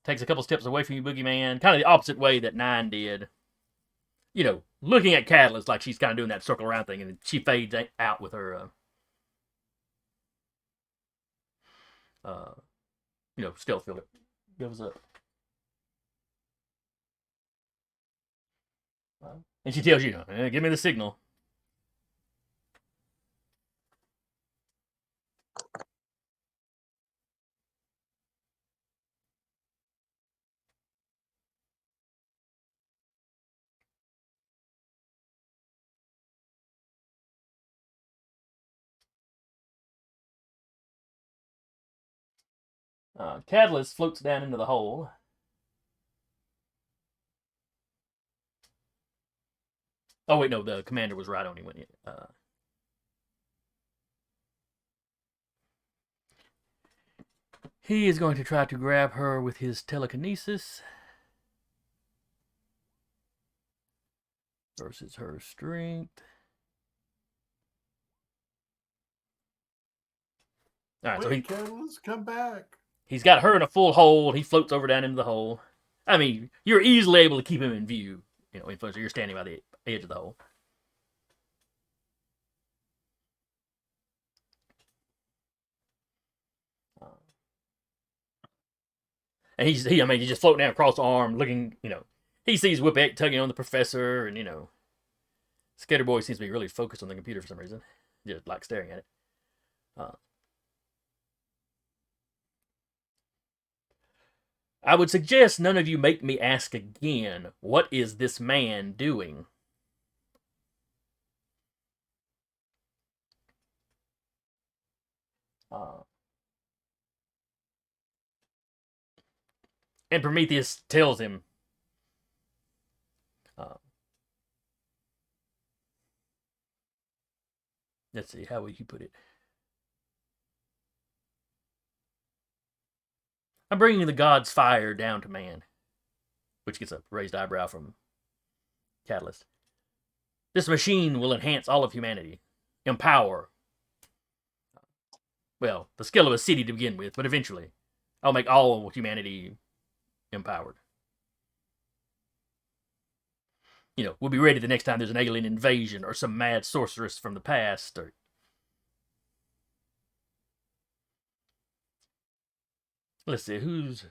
takes a couple steps away from you, Boogeyman. Kind of the opposite way that 9 did. You know, looking at Catalyst like she's kind of doing that circle around thing, and she fades out with her, stealth filter. Goes up. And she tells you, give me the signal. Catalyst floats down into the hole. Oh, wait, no, the commander was right on him when he. He is going to try to grab her with his telekinesis. Versus her strength. All right, so Catalyst, come back. He's got her in a full hole. He floats over down into the hole. I mean, you're easily able to keep him in view. Influencer, you're standing by the edge of the hole. And he's just floating down across the arm, looking, he sees Whippet tugging on the professor, and, Skater Boy seems to be really focused on the computer for some reason. Just like staring at it. I would suggest none of you make me ask again, what is this man doing? And Prometheus tells him, let's see, how would you put it? I'm bringing the god's fire down to man. Which gets a raised eyebrow from Catalyst. This machine will enhance all of humanity. Empower. Well, the skill of a city to begin with, but eventually, I'll make all of humanity empowered. We'll be ready the next time there's an alien invasion or some mad sorceress from the past. Or let's see, who's...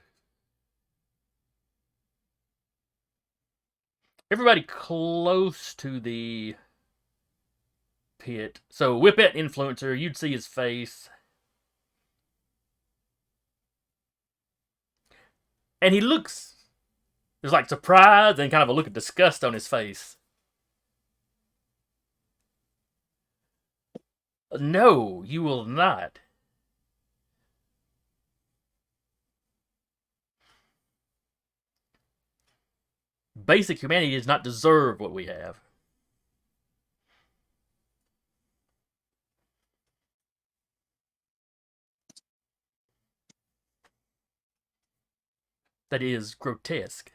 Everybody close to the pit. So, Whippet Influencer, you'd see his face. And he looks... There's like surprise and kind of a look of disgust on his face. No, you will not. Basic humanity does not deserve what we have. That is grotesque.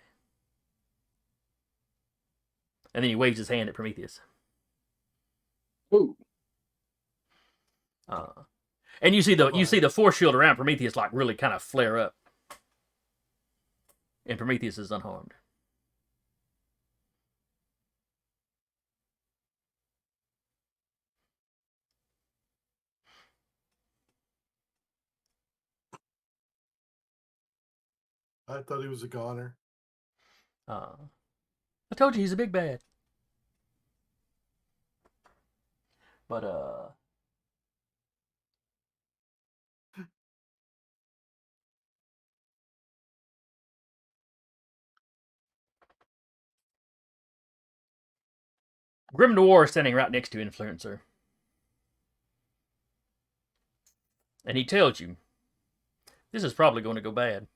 And then he waves his hand at Prometheus. Ooh. And you see the force shield around Prometheus like really kind of flare up. And Prometheus is unharmed. I thought he was a goner. I told you he's a big bad. But Grim Noir is standing right next to Influencer. And he tells you, This is probably going to go bad.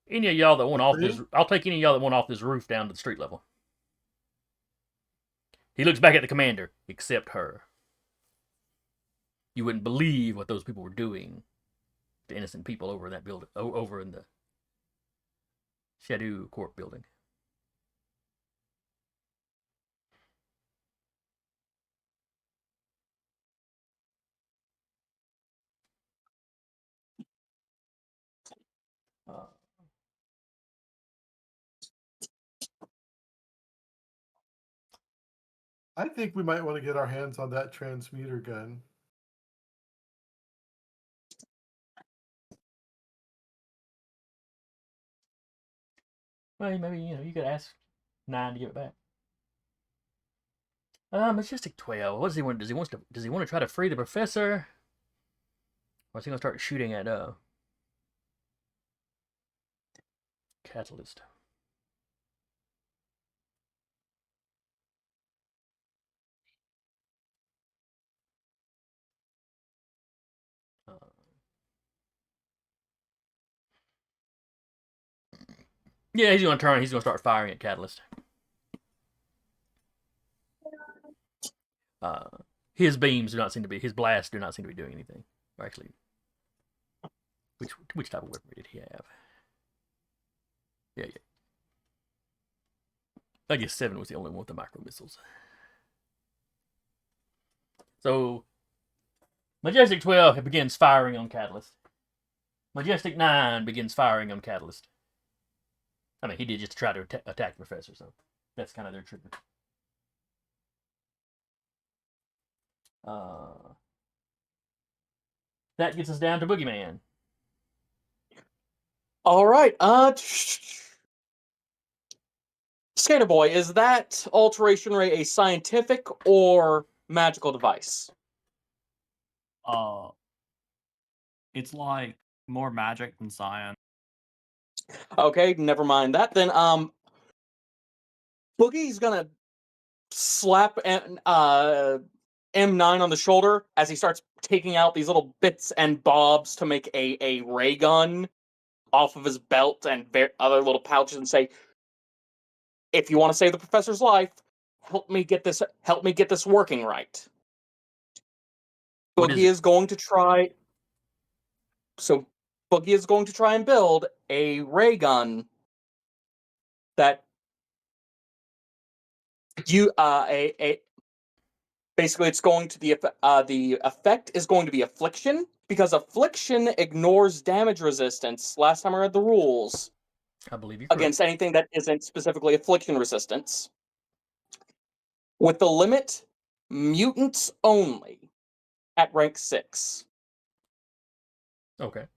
Any of y'all that want off this, I'll take any of y'all that want off this roof down to the street level. He looks back at the commander, except her. You wouldn't believe what those people were doing to innocent people over in that building, over in the Shadow Court building. I think we might want to get our hands on that transmuter gun. Well, maybe you could ask 9 to give it back. Majestic 12. What does he want? Does he want to try to free the professor? Or is he gonna start shooting at Catalyst? Yeah, he's gonna turn. He's gonna start firing at Catalyst. His beams do not seem to be. His blasts do not seem to be doing anything. Or actually, which type of weapon did he have? Yeah. I guess 7 was the only one with the micro missiles. So, Majestic 12 begins firing on Catalyst. Majestic 9 begins firing on Catalyst. I mean, he did just try to attack the Professor, so that's kind of their trigger. That gets us down to Boogeyman. All right. Skater Boy, is that alteration ray a scientific or magical device? It's like more magic than science. Okay, never mind that. Then Boogie's gonna slap M9 on the shoulder as he starts taking out these little bits and bobs to make a ray gun off of his belt and other little pouches, and say, "If you want to save the professor's life, help me get this working right." Boogie is going to try. So Boogie is going to try and build a ray gun that basically it's going to the effect is going to be affliction, because affliction ignores damage resistance. Last time I read the rules, I believe you against anything that isn't specifically affliction resistance. With the limit, mutants only at rank 6. Okay.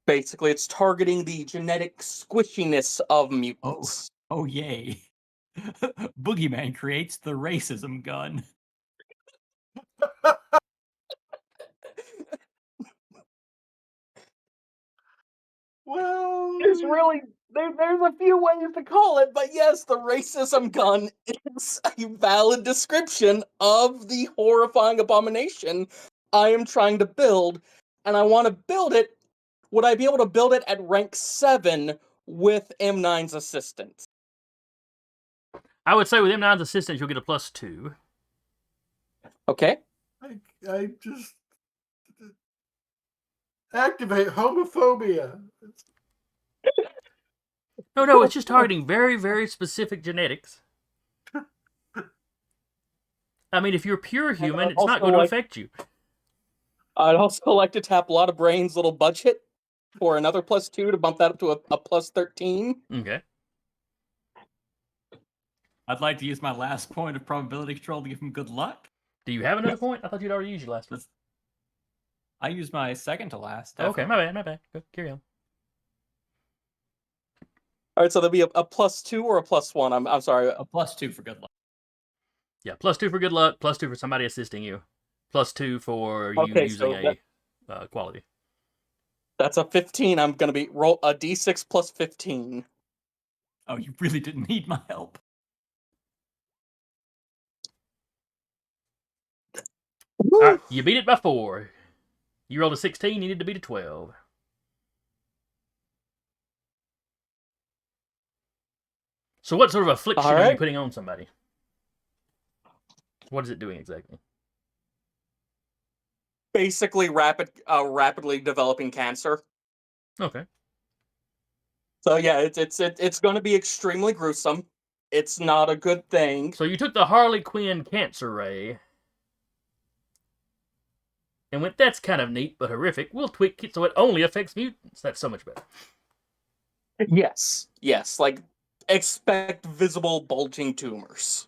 Basically, it's targeting the genetic squishiness of mutants. Oh yay. Boogeyman creates the racism gun. Well, There's a few ways to call it, but yes, the racism gun is a valid description of the horrifying abomination I am trying to build, and I want to build it. Would I be able to build it at rank 7 with M9's assistance? I would say with M9's assistance, you'll get a +2. Okay. I just activate homophobia. No, it's just targeting very, very specific genetics. I mean, if you're pure human, it's not going to affect you. I'd also like to tap a lot of brains little budget for another +2 to bump that up to a +13. Okay. I'd like to use my last point of probability control to give him good luck. Do you have another point? I thought you'd already used your last one. I used my second to last. Okay, my bad. Go, carry on. All right, so there'll be a +2 or a +1. I'm sorry. A +2 for good luck. Yeah, +2 for good luck, +2 for somebody assisting you, +2 for you using a quality. That's a 15. I'm going to roll a d6 plus 15. Oh, you really didn't need my help. All right, you beat it by 4. You rolled a 16, you needed to beat a 12. So what sort of affliction are you Alright. putting on somebody? What is it doing exactly? Basically, rapidly developing cancer. Okay. So yeah, it's going to be extremely gruesome. It's not a good thing. So you took the Harley Quinn cancer ray and went, that's kind of neat but horrific. We'll tweak it so it only affects mutants. That's so much better. Yes, like expect visible bulging tumors.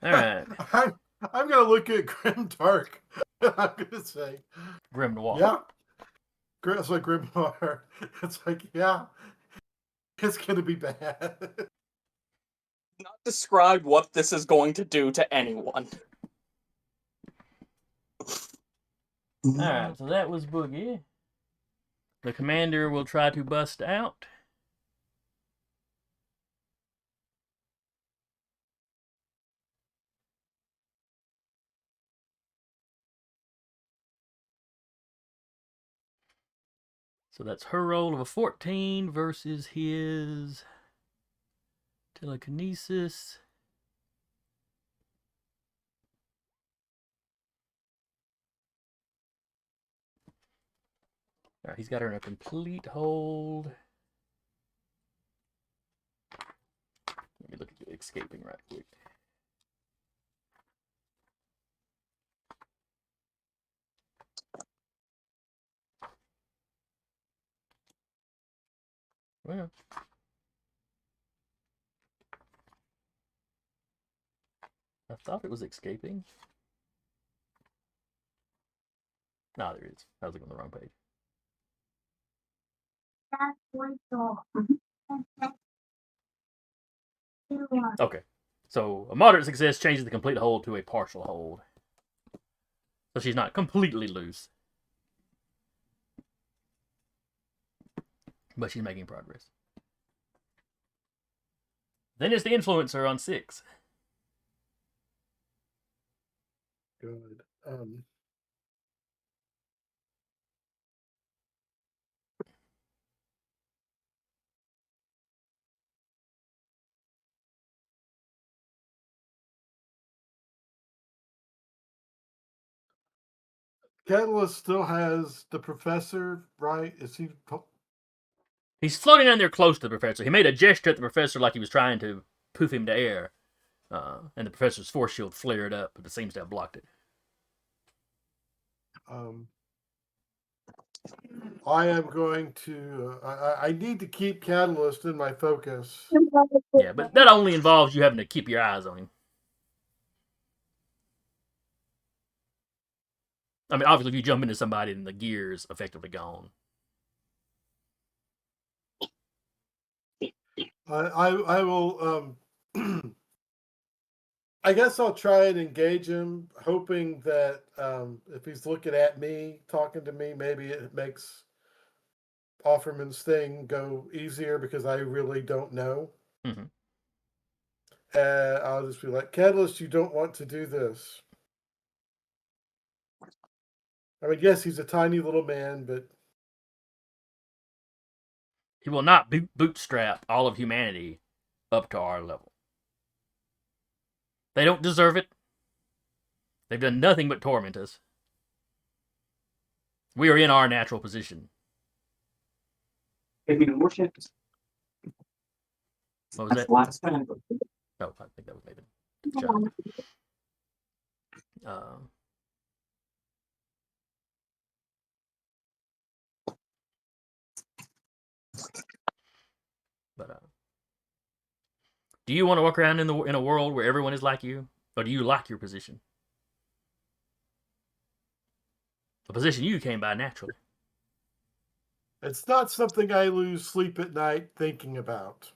All right. I'm gonna look at Grim Dark. I'm gonna say, Grim Noir. yeah. It's like Grim Noir. It's like, yeah, it's gonna be bad. Not describe what this is going to do to anyone. Alright, so that was Boogie. The commander will try to bust out. So that's her roll of a 14 versus his telekinesis. Alright, he's got her in a complete hold. Let me look at the escaping right quick. Well, I thought it was escaping. No, there it is. I was looking on the wrong page. Okay. So a moderate success changes the complete hold to a partial hold. So she's not completely loose. But she's making progress. Then it's the influencer on 6. Good. Catalyst still has the professor, right? Is he? He's floating down there close to the professor. He made a gesture at the professor like he was trying to poof him to air. And the professor's force shield flared up, but it seems to have blocked it. I am going to. I need to keep Catalyst in my focus. Yeah, but that only involves you having to keep your eyes on him. I mean, obviously, if you jump into somebody, then the gear's effectively gone. I will. I guess I'll try and engage him, hoping that if he's looking at me, talking to me, maybe it makes Offerman's thing go easier because I really don't know. Mm-hmm. I'll just be like, Catalyst, you don't want to do this. I mean, yes, he's a tiny little man, but He will not bootstrap all of humanity up to our level. They don't deserve it. They've done nothing but torment us. We are in our natural position. Maybe more ships. What was that? Last time. Oh, I think that was maybe John. But do you want to walk around in a world where everyone is like you, or do you like your position? A position you came by naturally. it's not something I lose sleep at night thinking about.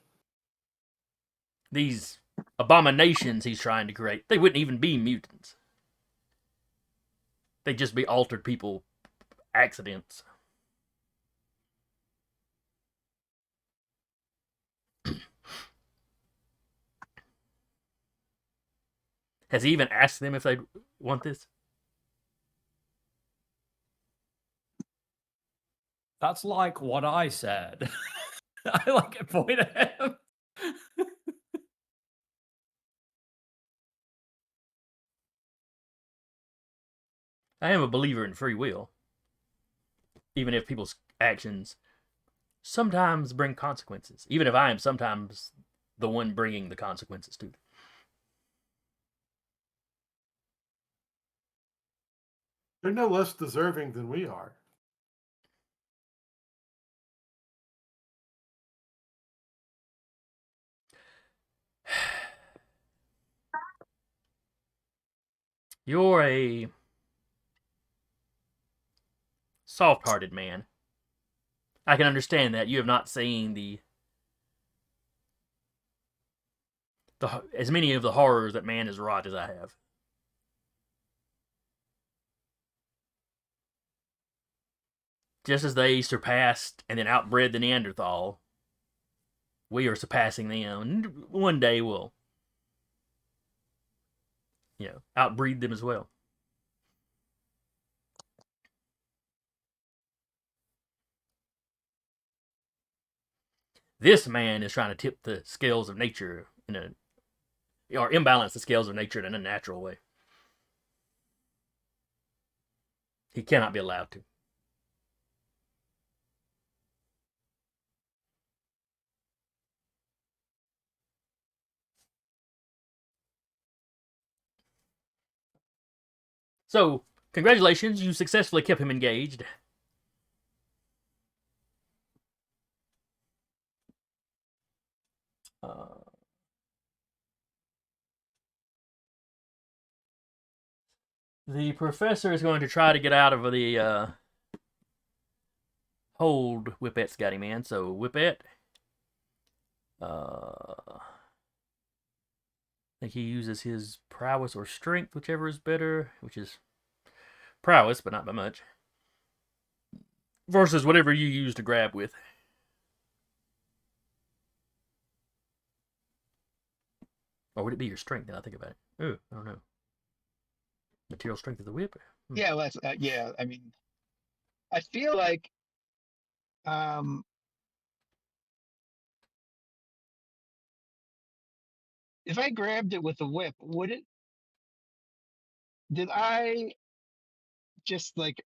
These abominations he's trying to create, they wouldn't even be mutants. They'd just be altered people accidents. Has he even asked them if they want this? That's like what I said. I like it point at him. I am a believer in free will, even if people's actions sometimes bring consequences, even if I am sometimes the one bringing the consequences to them. They're no less deserving than we are. You're a soft-hearted man. I can understand that. You have not seen the as many of the horrors that man has wrought as I have. Just as they surpassed and then outbred the Neanderthal, we are surpassing them, and one day we'll, outbreed them as well. This man is trying to tip the scales of nature or imbalance the scales of nature in an unnatural way. He cannot be allowed to. So, congratulations, you successfully kept him engaged. The professor is going to try to get out of the hold Whippet's got him in. So, Whippet, I think he uses his prowess or strength, whichever is better, which is prowess, but not by much, versus whatever you use to grab with. Or would it be your strength? Now I think about it. Oh, I don't know. Material strength of the whip. Yeah, well, yeah. I mean, I feel like um, if I grabbed it with a whip, would it? Did I just like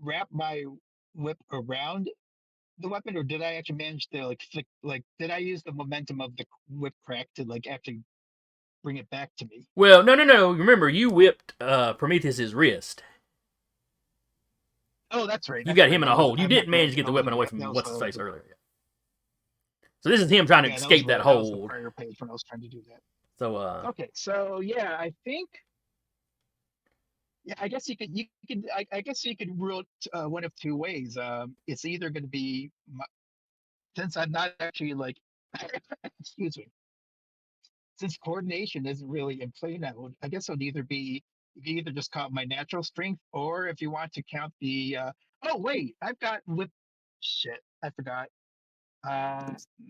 wrap my whip around the weapon, or did I actually manage to like flick? Like, did I use the momentum of the whip crack to like actually bring it back to me? Well, no. Remember, you whipped Prometheus's wrist. Oh, that's right. You That's got right. him in a That was hold. You I'm not didn't manage to correct. get the That was weapon a away that from was what's his face the earlier. So this is him trying to yeah, escape that that was the hold. prior page when I was trying to do that. So Okay, so yeah, I think yeah, I guess I guess you could rule it one of two ways. It's either going to be since I'm not actually like excuse me, since coordination isn't really in play now. I guess it would either be you can either just count my natural strength, or if you want to count the oh wait, I've got whip shit. I forgot.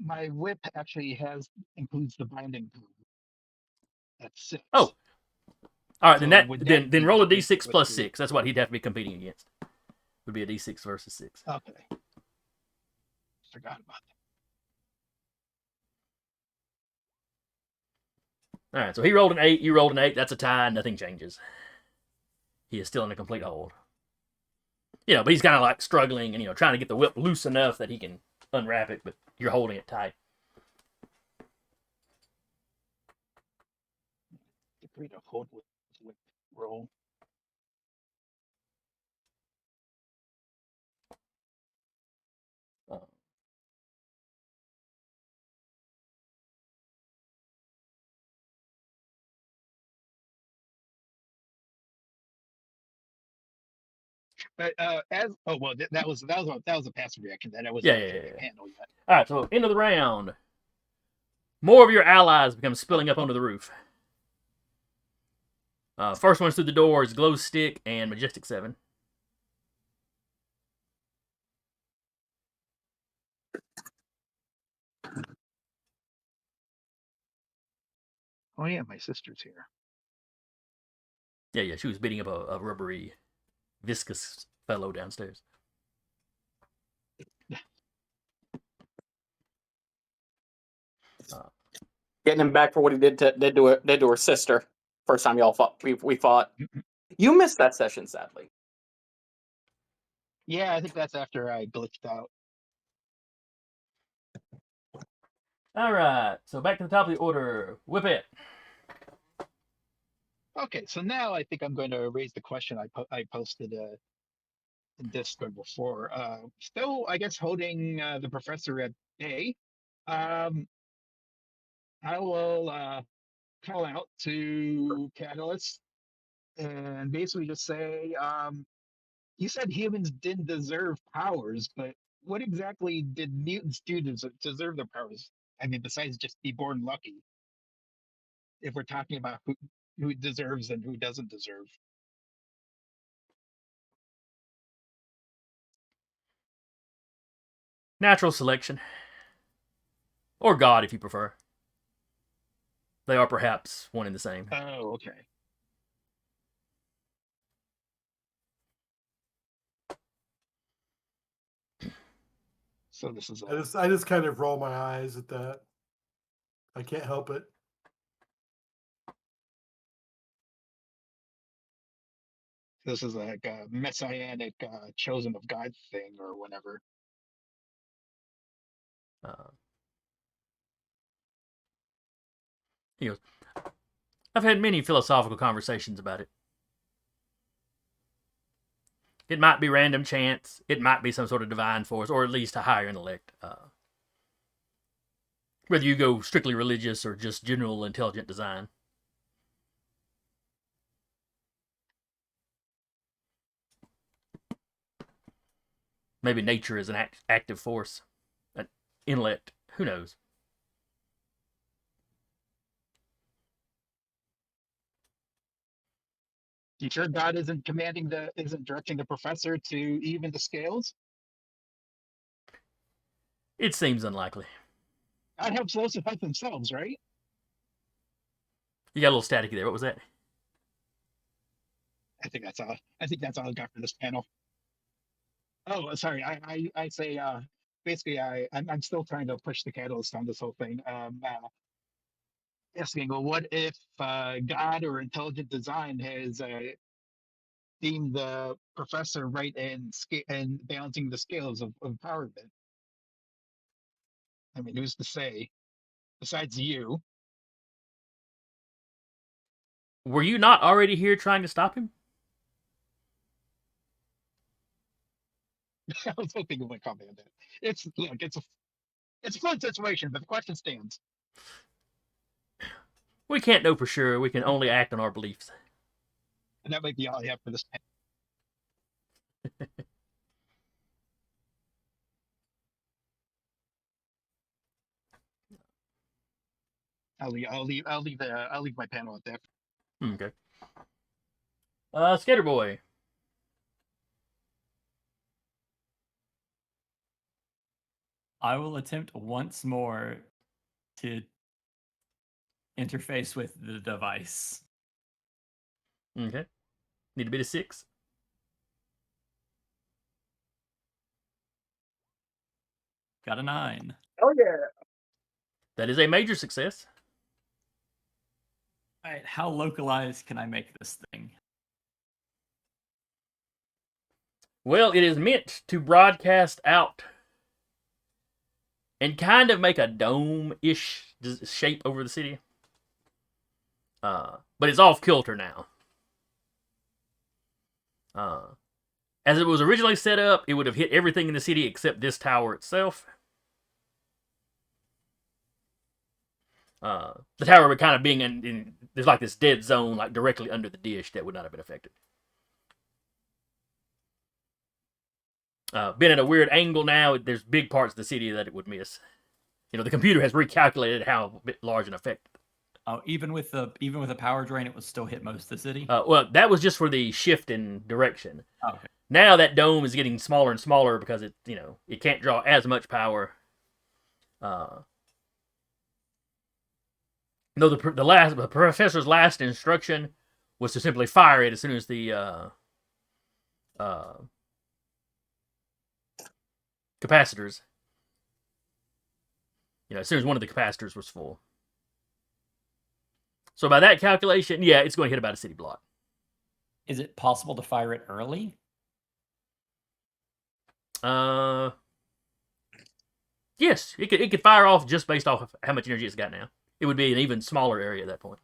My whip actually includes the binding power. That's six. oh, all right. So would that Then be roll a equate d6 with plus the 6. That's what he'd have to be competing against. Would be a d6 versus 6. okay? Forgot about All right. So he rolled an 8. You rolled an 8. That's a tie. Nothing changes. He is still in a complete hold. But he's kind of like struggling and trying to get the whip loose enough that he can unwrap it, but you're holding it tight. that. Agree to hold with roll. Uh, But that was a passive reaction that I wasn't yeah. handle yet. All right. So end of the round. More of your allies become spilling up onto the roof. First one's through the door is Glow Stick and Majestic 7. Oh yeah, my sister's here. Yeah, she was beating up a rubbery, viscous fellow downstairs. Getting him back for what he did to her sister. First time y'all fought, we fought. You missed that session, sadly. Yeah, I think that's after I glitched out. All right, so back to the top of the order. Whip it. Okay, so now I think I'm going to raise the question I posted in Discord before. Still, I guess holding the professor at bay. Um, I will call out to Catalyst and basically just say, you said humans didn't deserve powers, but what exactly did mutants do to deserve their powers? I mean, besides just be born lucky. If we're talking about who deserves and who doesn't deserve. Natural selection. Or God, if you prefer. They are perhaps one and the same. Oh, okay. So this is I just kind of roll my eyes at that. I can't help it. this is like a messianic chosen of God thing or whatever. He goes, I've had many philosophical conversations about it. It might be random chance. It might be some sort of divine force, or at least a higher intellect. Whether you go strictly religious or just general intelligent design. Maybe nature is an active force, an intellect. Who knows? You sure God isn't isn't directing the professor to even the scales? It seems unlikely. God helps those who help themselves, right? You got a little staticky there. What was that? I think that's all. I think that's all I got for this panel. Oh, sorry. I say basically I'm still trying to push the catalyst on this whole thing. Asking, well, what if God or intelligent design has deemed the professor right and balancing the scales of empowerment? I mean, who's to say? Besides you, Were you not already here trying to stop him? I was hoping you would comment on that. It's a fun situation, but the question stands. We can't know for sure. We can only act on our beliefs. And that might be all I have for this panel. I'll leave my panel at that. Okay. Skater Boy. I will attempt once more to interface with the device. Okay. Need a bit of 6. Got a 9. Oh yeah. That is a major success. All right, how localized can I make this thing? Well, it is meant to broadcast out and kind of make a dome-ish shape over the city. But it's off kilter now. As it was originally set up, it would have hit everything in the city except this tower itself. The tower would kind of being there's like this dead zone, like directly under the dish that would not have been affected. Been at a weird angle now. There's big parts of the city that it would miss. You know, the computer has recalculated how large an effect. Oh, even with a power drain, it would still hit most of the city. Well, that was just for the shift in direction. Oh, okay. Now that dome is getting smaller and smaller because it can't draw as much power. No, the professor's last instruction was to simply fire it as soon as the capacitors, as soon as one of the capacitors was full. So by that calculation, yeah, it's going to hit about a city block. Is it possible to fire it early? Yes, it could fire off just based off of how much energy it's got now. It would be an even smaller area at that point.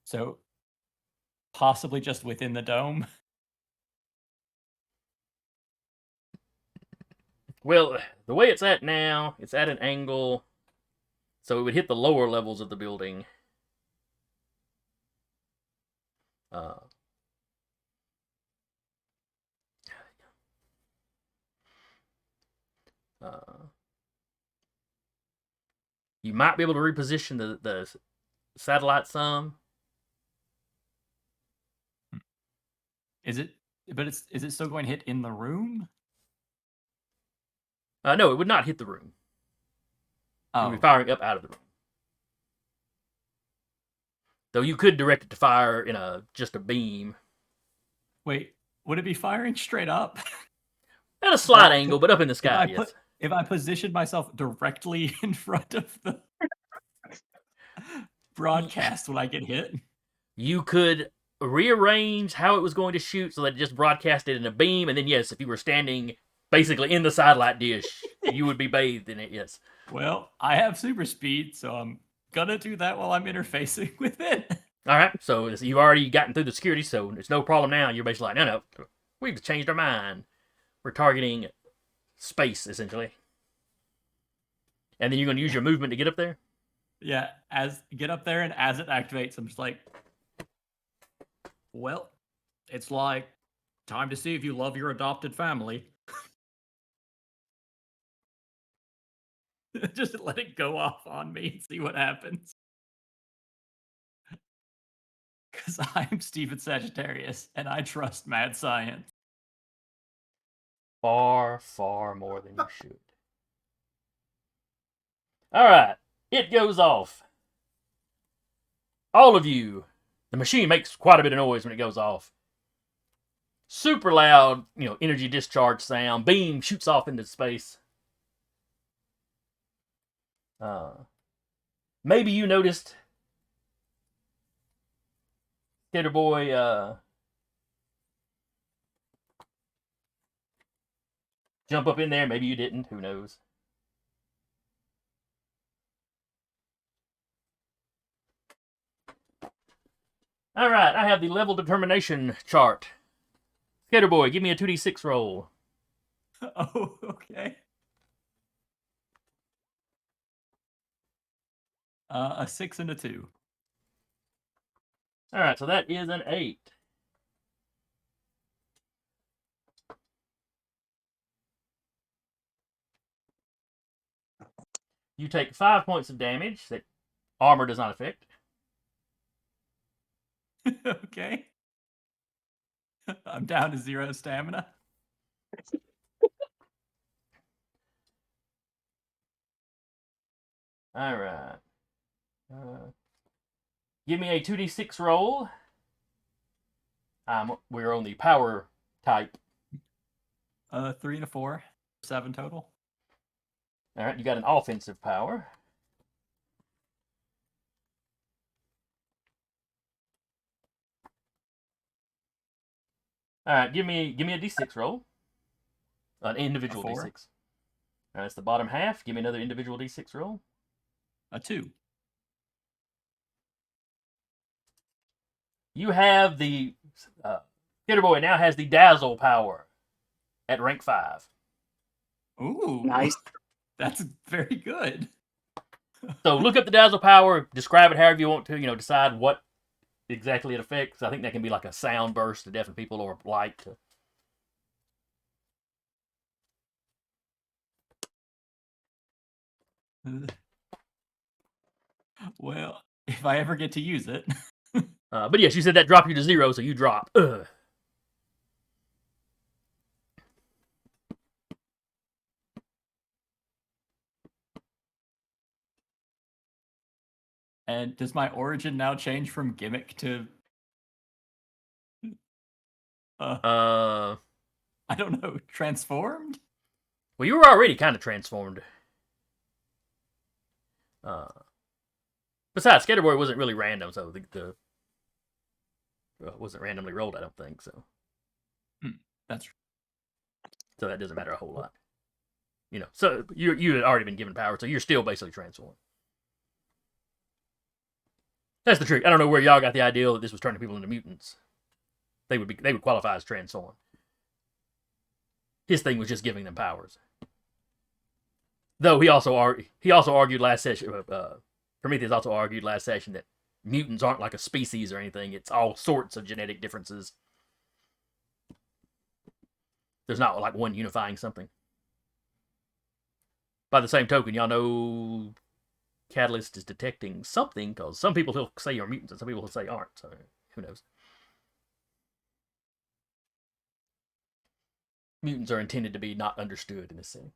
So possibly just within the dome? Well, the way it's at now, it's at an angle, so it would hit the lower levels of the building. You might be able to reposition the satellite some. Is it still going to hit in the room? No, it would not hit the room. It would be firing up out of the room. Though you could direct it to fire in just a beam. Wait, would it be firing straight up? At a slight angle, but up in the sky, yes. If I positioned myself directly in front of the broadcast, would I get hit? You could rearrange how it was going to shoot so that it just broadcasted in a beam, and then yes, if you were standing basically in the satellite dish, you would be bathed in it, yes. Well, I have super speed, so I'm gonna do that while I'm interfacing with it. Alright, so you've already gotten through the security, so it's no problem now. You're basically like, no, we've changed our mind. We're targeting space, essentially. And then you're going to use your movement to get up there? Yeah, get up there, and as it activates, I'm just like, well, it's like time to see if you love your adopted family. Just let it go off on me and see what happens. Because I'm Stephen Sagittarius, and I trust mad science. Far, far more than you should. Alright, it goes off. All of you, the machine makes quite a bit of noise when it goes off. Super loud, energy discharge sound. Beam shoots off into space. Maybe you noticed Skater Boy jump up in there. Maybe you didn't. Who knows? Alright, I have the level determination chart. Skater Boy, give me a 2d6 roll. Oh, okay. A 6 and a 2. Alright, so that is an 8. You take 5 points of damage that armor does not affect. Okay. I'm down to 0 stamina. Alright. Give me a 2d6 roll. We're on the power type. 3 and a 4. 7 total. Alright, you got an offensive power. Alright, give me a d6 roll. An individual A 4. d6. Alright, that's the bottom half. Give me another individual d6 roll. A 2. You have the Hitter Boy now has the dazzle power at rank 5. Ooh, Nice. That's very good. So look up the dazzle power, describe it however you want to, decide what exactly it affects. I think that can be like a sound burst to deafen people or light to... Well, if I ever get to use it. But yes, you said that dropped you to 0, so you drop. Ugh. And does my origin now change from gimmick to Uh, I don't know, transformed? well, you were already kind of transformed. Besides, Skater Boy wasn't really random, so the wasn't randomly rolled. I don't think so. That's true. So that doesn't matter a whole lot. You know, so you had already been given power, so you're still basically transformed. That's the trick. I don't know where y'all got the idea that this was turning people into mutants. They would qualify as transformed. His thing was just giving them powers. Though he also argued last session. Prometheus also argued last session that mutants aren't like a species or anything. It's all sorts of genetic differences. There's not like one unifying something. By the same token, y'all know Catalyst is detecting something, because some people he'll say are mutants and some people he'll say aren't. So who knows? Mutants are intended to be not understood in this setting.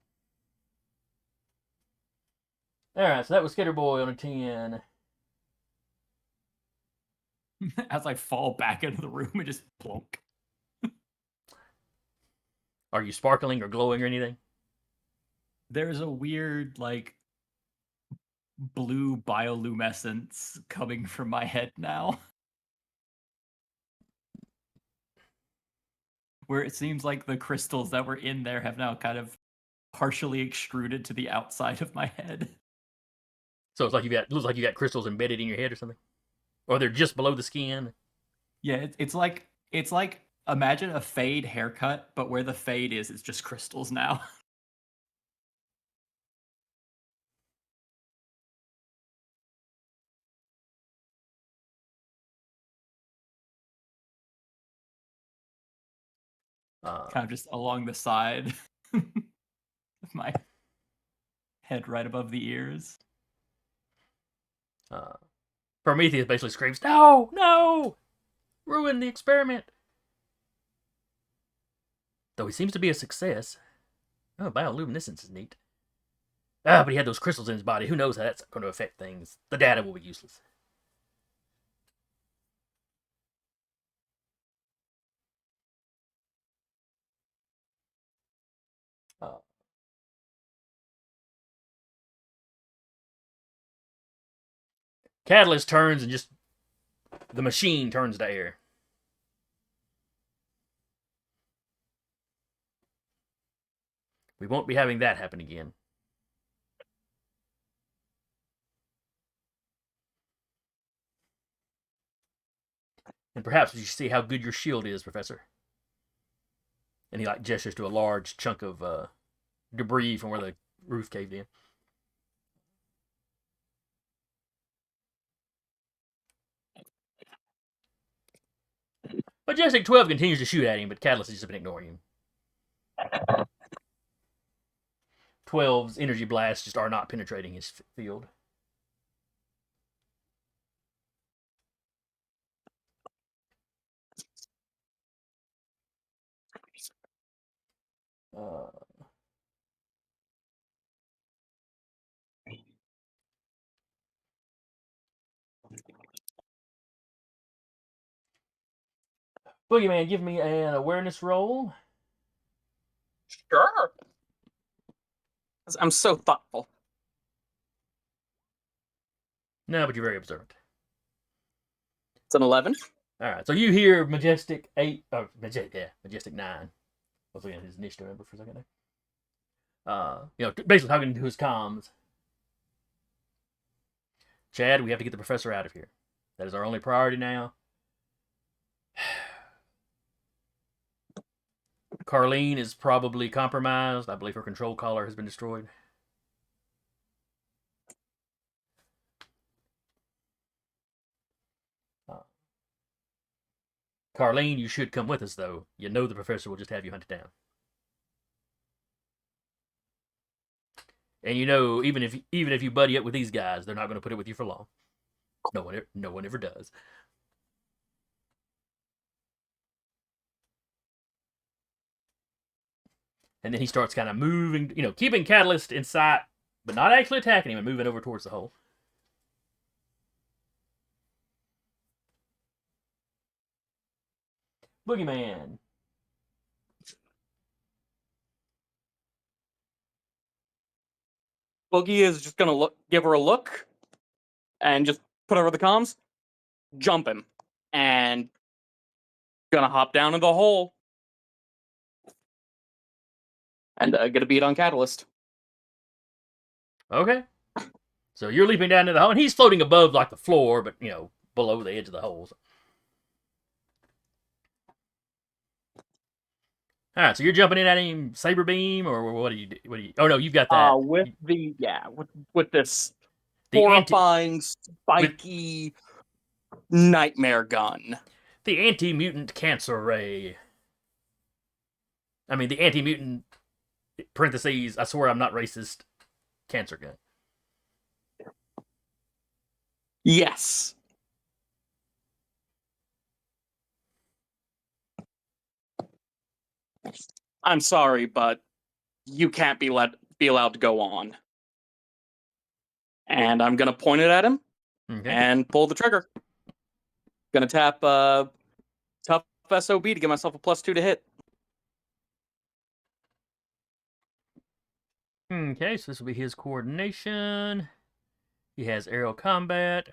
Alright, so that was Skater Boy on a 10. As I fall back into the room and just plonk. Are you sparkling or glowing or anything? There's a weird, like, blue bioluminescence coming from my head now. Where it seems like the crystals that were in there have now kind of partially extruded to the outside of my head. So it's like looks like you got crystals embedded in your head or something? Or they're just below the skin? Yeah, it's like imagine a fade haircut, but where the fade is, it's just crystals now. Kind of just along the side of my head, right above the ears. Prometheus basically screams, "No! No! Ruin the experiment!" Though he seems to be a success. Oh, bioluminescence is neat. But he had those crystals in his body. Who knows how that's going to affect things? The data will be useless. Catalyst turns and just the machine turns to air. We won't be having that happen again. And perhaps you see how good your shield is, Professor. And he like gestures to a large chunk of debris from where the roof caved in. Majestic 12 continues to shoot at him, but Catalyst has just been ignoring him. 12's energy blasts just are not penetrating his field. Boogeyman, give me an awareness roll. Sure. I'm so thoughtful. No, but you're very observant. It's an 11. All right, so you hear Majestic 8, Majestic 9. I was looking at his initiative number for a second there. Basically talking to his comms. Chad, we have to get the professor out of here. That is our only priority now. Carlene is probably compromised. I believe her control collar has been destroyed. Carlene, you should come with us, though. You know the professor will just have you hunted down. And you know, even if you buddy up with these guys, they're not going to put it with you for long. No one ever does. And then he starts kind of moving, keeping Catalyst in sight, but not actually attacking him and moving over towards the hole. Boogeyman. Boogie is just gonna give her a look, and just put over the comms, jump him, and gonna hop down in the hole, and get a beat on Catalyst. Okay. So you're leaping down into the hole, and he's floating above like the floor, but below the edge of the holes. All right, so you're jumping in at him, saber beam, or what do you do? Oh no, you've got that. With this The horrifying, spiky nightmare gun. The anti-mutant cancer ray. I mean, the anti-mutant parentheses. I swear I'm not racist. Cancer gun. Yes. I'm sorry, but you can't be allowed to go on. And I'm gonna point it at him and pull the trigger. Gonna tap tough SOB to give myself a +2 to hit. Okay, so this will be his coordination. He has aerial combat.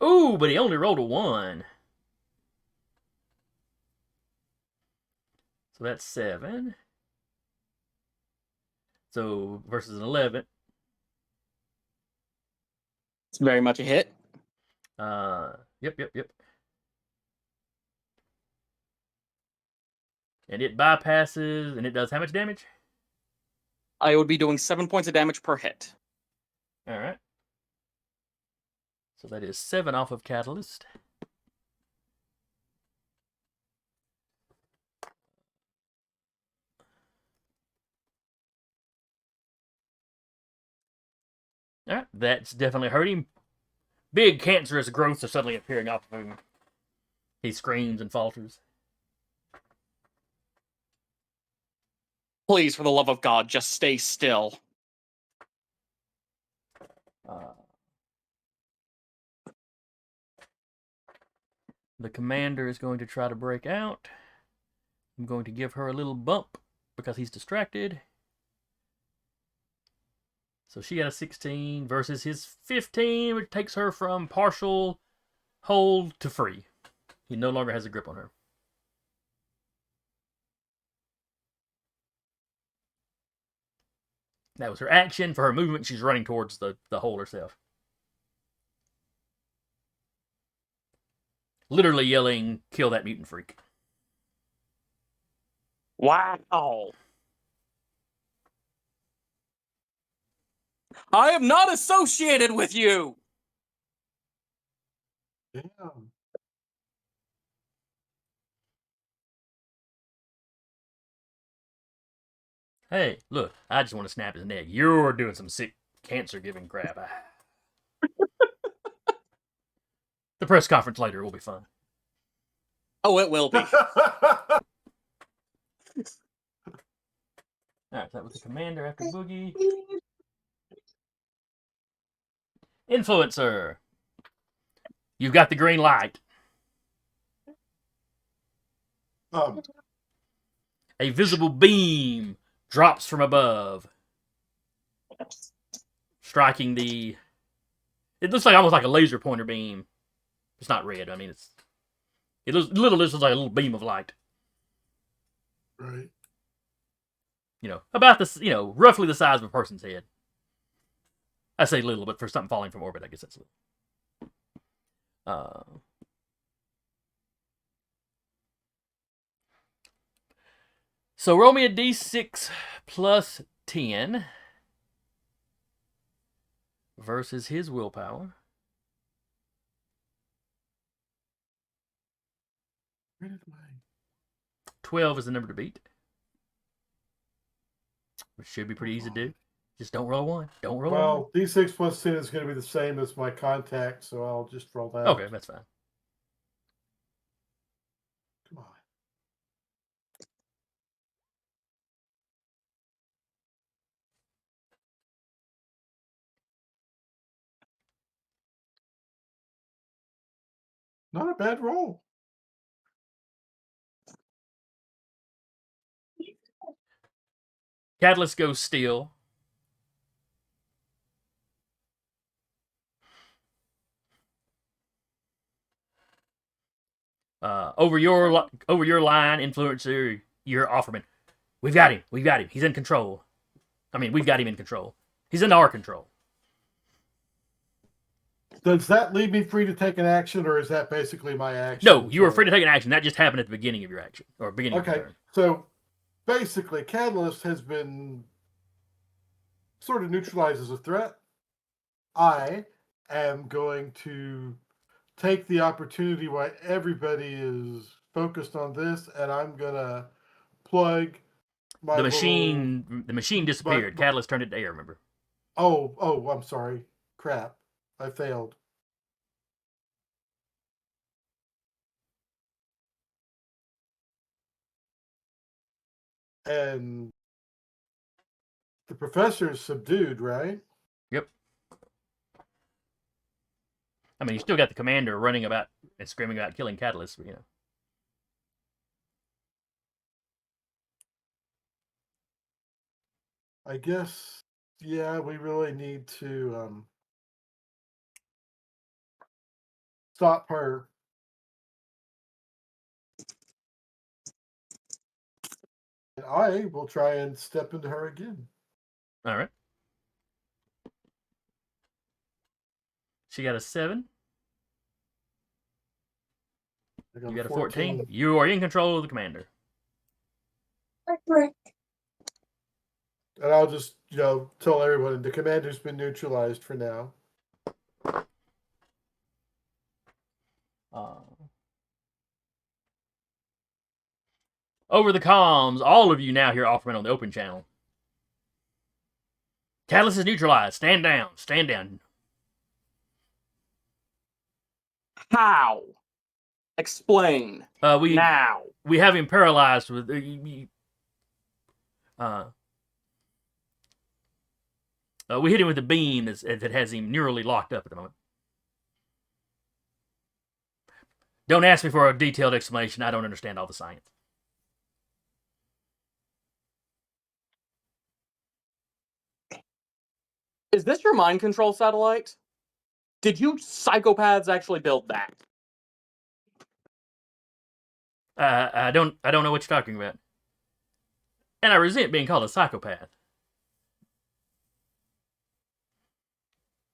Ooh, but he only rolled a 1. So that's 7. So versus an 11. It's very much a hit. Yep. And it bypasses, and it does how much damage? I would be doing 7 points of damage per hit. All right. So that is 7 off of Catalyst. All right, that's definitely hurting. Big cancerous growths are suddenly appearing off of him. He screams and falters. Please, for the love of God, just stay still. The commander is going to try to break out. I'm going to give her a little bump because he's distracted. So she got a 16 versus his 15, which takes her from partial hold to free. He no longer has a grip on her. That was her action. For her movement, she's running towards the hole herself. Literally yelling, "Kill that mutant freak." Wow. I am not associated with you! Damn. Hey, look, I just want to snap his neck. You're doing some sick cancer-giving crap. The press conference later will be fun. Oh, it will be. Alright, that was the commander after Boogie. Influencer. You've got the green light. A visible beam drops from above, striking the... It looks like almost like a laser pointer beam. It's not red. I mean, it looks like a little beam of light. Right. About this, roughly the size of a person's head. I say little, but for something falling from orbit, I guess that's little. So roll me a d6 plus 10 versus his willpower. Where did my... 12 is the number to beat. Which should be pretty easy to do. Just don't roll a 1. Don't roll a 1. Well, d6 plus 10 is going to be the same as my contact, so I'll just roll that. Okay, that's fine. Come on. Not a bad roll. Catalyst goes still. Over your line, influencer, your offerman. We've got him. He's in control. I mean, we've got him in control. He's in our control. Does that leave me free to take an action, or is that basically my action? No, you were free to take an action. That just happened at the beginning of your action, or beginning of your Okay, turn. so basically, Catalyst has been sort of neutralized as a threat. I am going to take the opportunity while everybody is focused on this, and I'm gonna plug my The machine disappeared. but- Catalyst turned it to air. Remember? Oh, I'm sorry. Crap, I failed. And the professor is subdued, right? Yep. I mean, you still got the commander running about and screaming about killing Catalyst. You know. I guess, yeah, we really need to stop her. And I will try and step into her again. All right. She got a 7. I You got a 14. You are in control of the commander. And I'll just, tell everyone the commander's been neutralized for now. Over the comms, all of you now hear Offerman on the open channel. Catalyst is neutralized. Stand down. Stand down. How? Explain. Now. We have him paralyzed with. We hit him with a beam that has him neurally locked up at the moment. Don't ask me for a detailed explanation. I don't understand all the science. Is this your mind control satellite? Did you psychopaths actually build that? I don't know what you're talking about. And I resent being called a psychopath.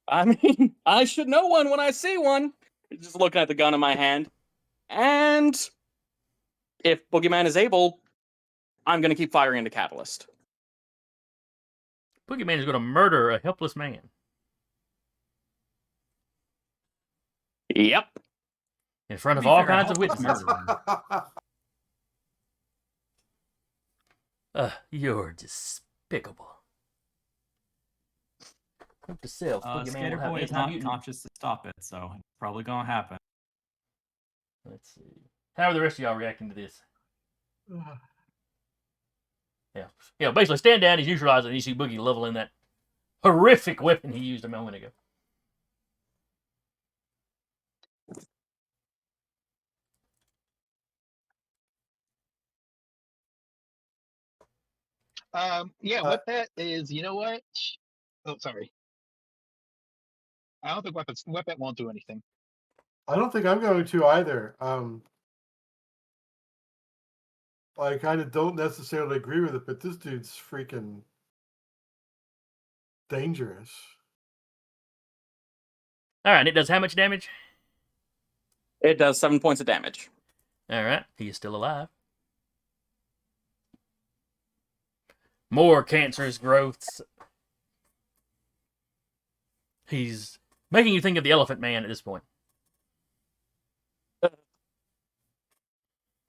I mean, I should know one when I see one. Just looking at the gun in my hand. And if Boogeyman is able, I'm going to keep firing into Catalyst. Boogeyman is going to murder a helpless man. Yep. In front of To be all fair, kinds of helpless witnesses. murderer. You're despicable. Note to self, Boogeyman Skater will have Boy is not anti-mutant. conscious to stop it, so it's probably gonna happen. Let's see. How are the rest of y'all reacting to this? Yeah. Basically, stand down, he's neutralized, and you see Boogie leveling that horrific weapon he used a moment ago. What that is, you know what? Oh, sorry. I don't think weapon won't do anything. I don't think I'm going to either. I kind of don't necessarily agree with it, but this dude's freaking dangerous. All right, it does how much damage? It does 7 points of damage. All right, he is still alive. More cancerous growths. He's making you think of the Elephant Man at this point.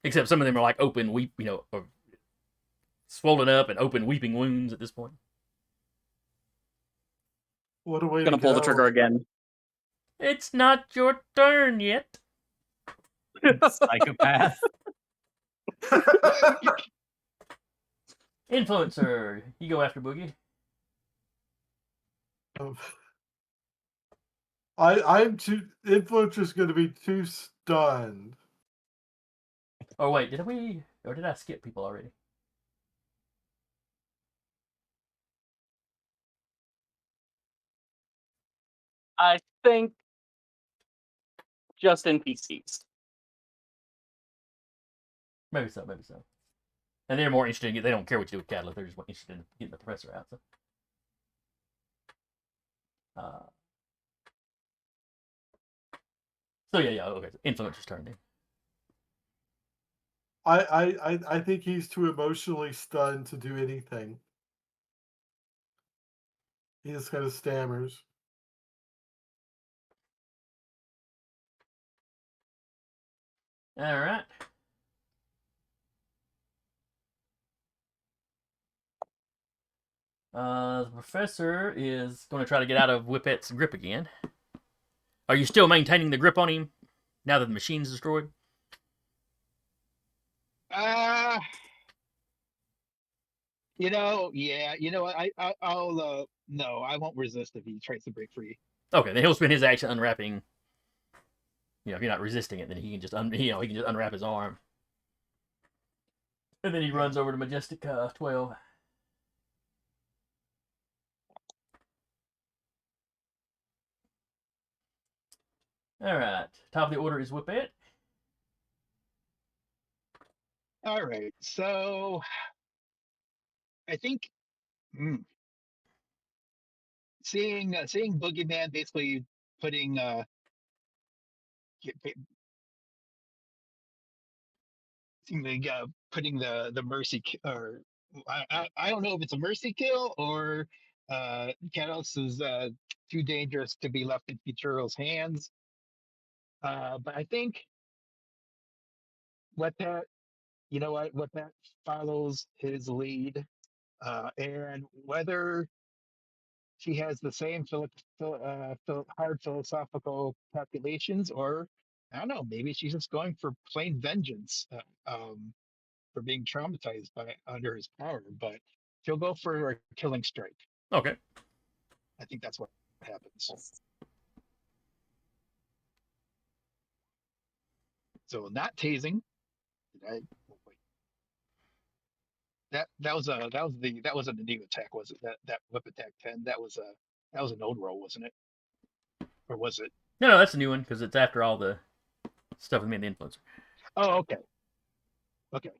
Except some of them are like open, or swollen up and open, weeping wounds at this point. What a way Gonna to pull the go. trigger again. It's not your turn yet. Psychopath. Influencer, you go after Boogie. I'm too. Influencer's going to be too stunned. Oh wait, did I skip people already? I think just NPCs. Maybe so, maybe so. And they're more interested in they don't care what you do with Catalyst, they're just interested in getting the professor out. So. Yeah, okay. So Influencer's turn then. I think he's too emotionally stunned to do anything. He just kind of stammers. All right. The professor is going to try to get out of Whippet's grip again. Are you still maintaining the grip on him now that the machine's destroyed? Yeah, I'll no, I won't resist if he tries to break free. Okay, then he'll spend his action unwrapping. If you're not resisting it, then he can just he can just unwrap his arm, and then he runs over to Majestic 12. All right, top of the order is Whippet. All right, so I think seeing Boogeyman basically putting putting the mercy or I don't know if it's a mercy kill or Kalos is too dangerous to be left in Futuro's hands. But I think what that what that follows his lead, and whether she has the same hard philosophical calculations, or I don't know, maybe she's just going for plain vengeance for being traumatized by under his power. But she'll go for a killing strike. Okay. I think that's what happens. So not tasing. I, wait. That wasn't a new attack, was it? That whip attack 10. That was an old roll, wasn't it? Or was it? No, that's a new one because it's after all the stuff with me and the Influencer. Oh, okay. Okay.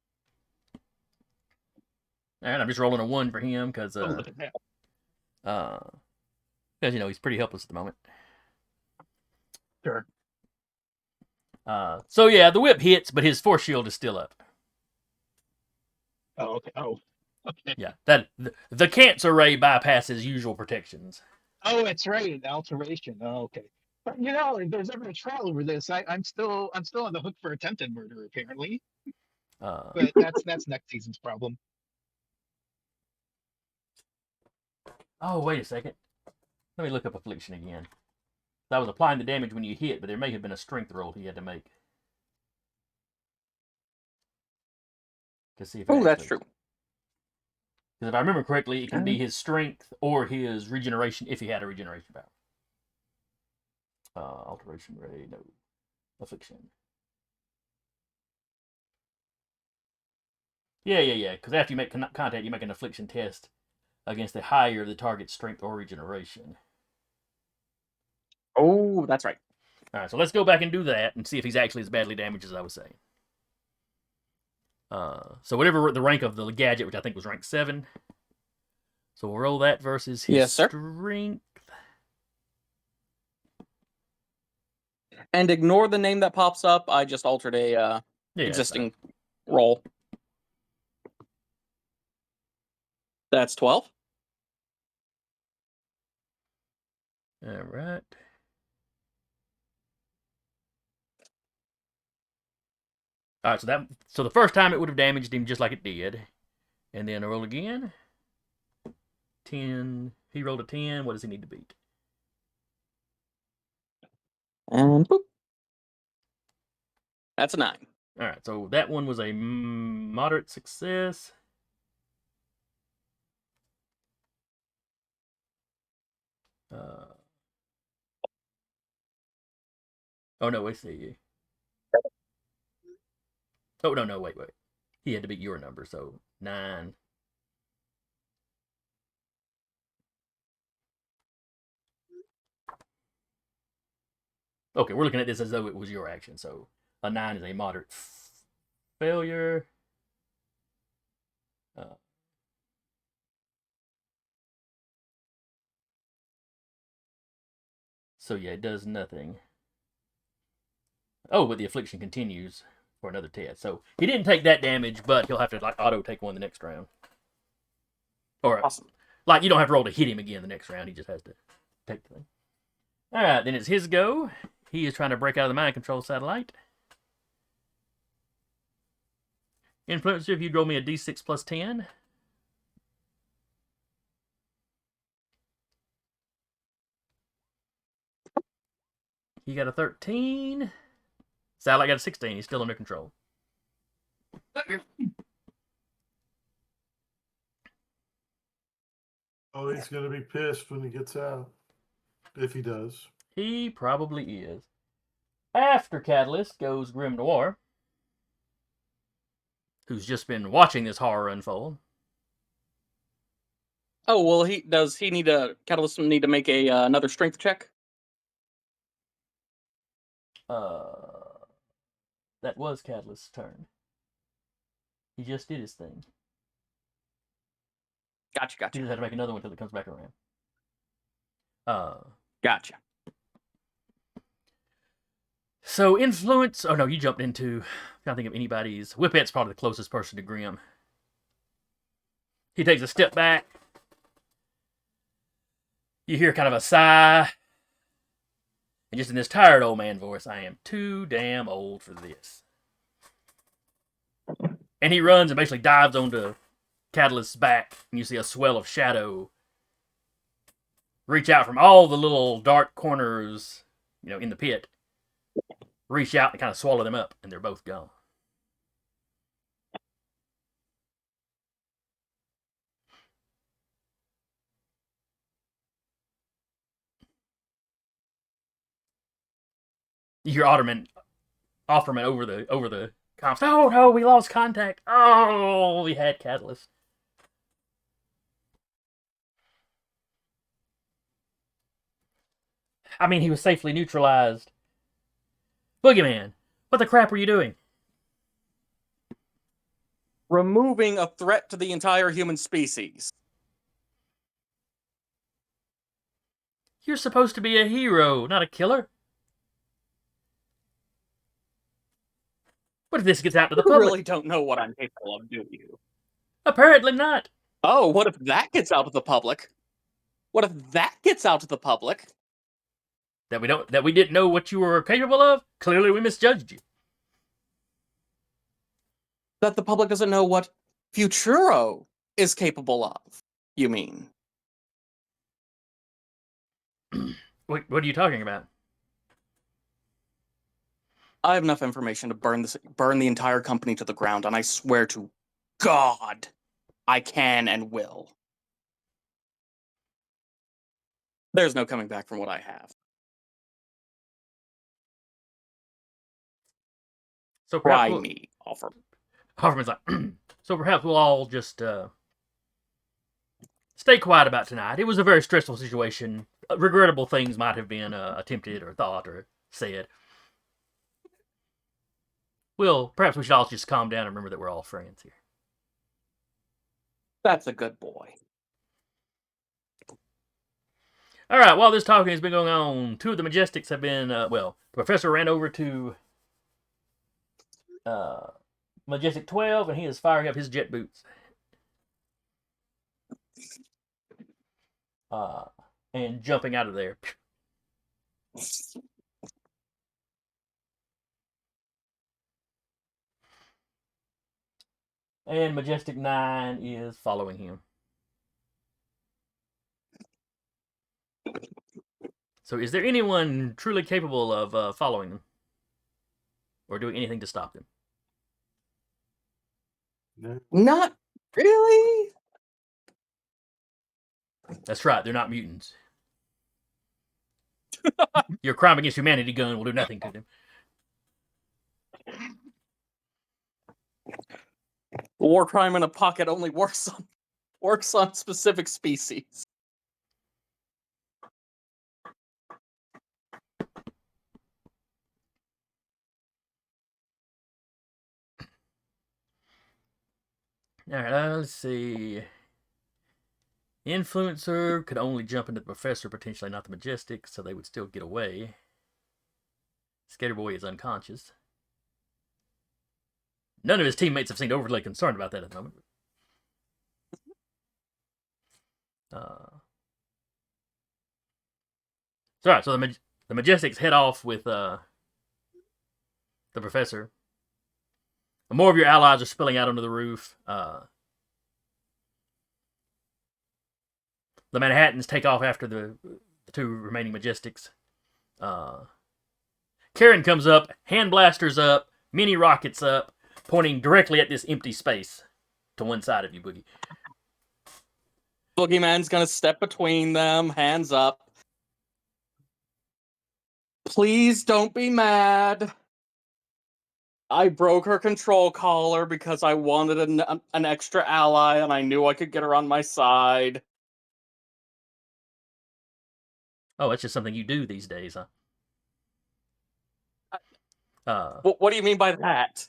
All right, I'm just rolling a 1 for him because Look at that. Because he's pretty helpless at the moment. Sure. So yeah, the whip hits, but his force shield is still up. Oh, okay. Oh, okay. Yeah, that the cancer ray bypasses usual protections. Oh, that's right. Alteration. Oh, okay. But if there's ever a trial over this, I'm still on the hook for attempted murder, apparently. But that's next season's problem. Oh, wait a second. Let me look up affliction again. I was applying the damage when you hit, but there may have been a strength roll he had to make. To see if Oh, that's true. Because if I remember correctly, it can be his strength or his regeneration if he had a regeneration power. Alteration ray, no. Affliction. Yeah. Because after you make contact, you make an affliction test against the higher the target's strength or regeneration. Oh, that's right. All right, so let's go back and do that and see if he's actually as badly damaged as I was saying. So whatever the rank of the gadget, which I think was rank 7. So we'll roll that versus his strength. And ignore the name that pops up. I just altered a existing roll. That's 12. All right. All right, so the first time it would have damaged him just like it did. And then I roll again. 10. He rolled a 10. What does he need to beat? And boop. That's a 9. All right, so that one was a moderate success. Oh no, wait, see. Oh no, wait. He had to beat your number, so 9. Okay, we're looking at this as though it was your action. So a 9 is a moderate failure. So yeah, it does nothing. Oh, but the affliction continues for another test. So he didn't take that damage, but he'll have to like auto take one the next round. Or Awesome. like you don't have to roll to hit him again the next round. He just has to take the thing. All right, then it's his go. He is trying to break out of the mind control satellite. Influencer, if you roll me a d6 plus 10. He got a 13. Satellite got a 16. He's still under control. Oh, he's gonna be pissed when he gets out. If he does. He probably is. After Catalyst goes Grim Noir, who's just been watching this horror unfold. Oh well, Catalyst need to make a another strength check? That was Catalyst's turn. He just did his thing. Gotcha. He just had to make another one until it comes back around. Gotcha. So influence. Oh no, you jumped into. I'm trying to think of anybody's. Whippet's probably the closest person to Grim. He takes a step back. You hear kind of a sigh. And just in this tired old man voice, I am too damn old for this. And he runs and basically dives onto Catalyst's back. And you see a swell of shadow reach out from all the little dark corners, in the pit. Reach out and kind of swallow them up, and they're both gone. You hear Offerman over the comms. Oh no, we lost contact. Oh, we had Catalyst. I mean, he was safely neutralized. Boogeyman, what the crap were you doing? Removing a threat to the entire human species. You're supposed to be a hero, not a killer. What if this gets out to the You public? really don't know what I'm capable of, do you? Apparently not. Oh, what if that gets out to the public? That we didn't know what you were capable of? Clearly we misjudged you. That the public doesn't know what Futuro is capable of, you mean? What are you talking about? I have enough information to burn the entire company to the ground, and I swear to God, I can and will. There's no coming back from what I have. So Try me, Offerman's like, so perhaps we'll all just stay quiet about tonight. It was a very stressful situation. Regrettable things might have been attempted or thought or said. Well, perhaps we should all just calm down and remember that we're all friends here. That's a good boy. All right, while this talking has been going on, 2 of the Majestics have been, the Professor ran over to Majestic 12, and he is firing up his jet boots. And jumping out of there. And Majestic 9 is following him. So is there anyone truly capable of following them? Or doing anything to stop them? No. Not really. That's right, they're not mutants. Your crime against humanity gun will do nothing to them. War crime in a pocket only works on specific species. All right, let's see. Influencer could only jump into the Professor, potentially not the Majestics, so they would still get away. Skater Boy is unconscious. None of his teammates have seemed overly concerned about that at the moment. So the Majestics head off with the Professor. More of your allies are spilling out onto the roof. The Manhattans take off after the two remaining Majestics. Karen comes up, hand blasters up, mini rockets up, pointing directly at this empty space to one side of you, Boogie. Boogeyman's gonna step between them, hands up. Please don't be mad. I broke her control collar because I wanted an extra ally, and I knew I could get her on my side. Oh, that's just something you do these days, huh? What do you mean by that?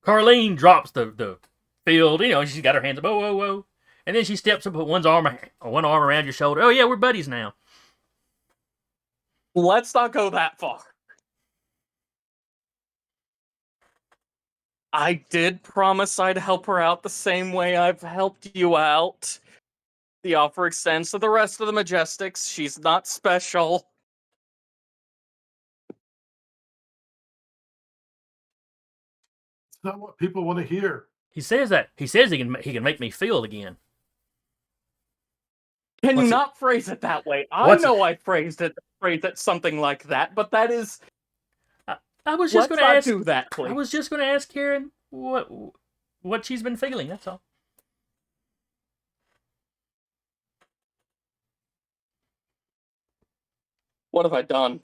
Carlene drops the field. She's got her hands up. Whoa, whoa, whoa. And then she steps up, put one arm around your shoulder. Oh, yeah, we're buddies now. Let's not go that far. I did promise I'd help her out the same way I've helped you out. The offer extends to the rest of the Majestics. She's not special. It's not what people want to hear. He says that. He says he can make me feel again. Can you What's it- not phrase it that way? I What's know I phrased it something like that, but that is. I was just Let's going to not ask. do that, please. I was just going to ask Karen what she's been feeling. That's all. What have I done?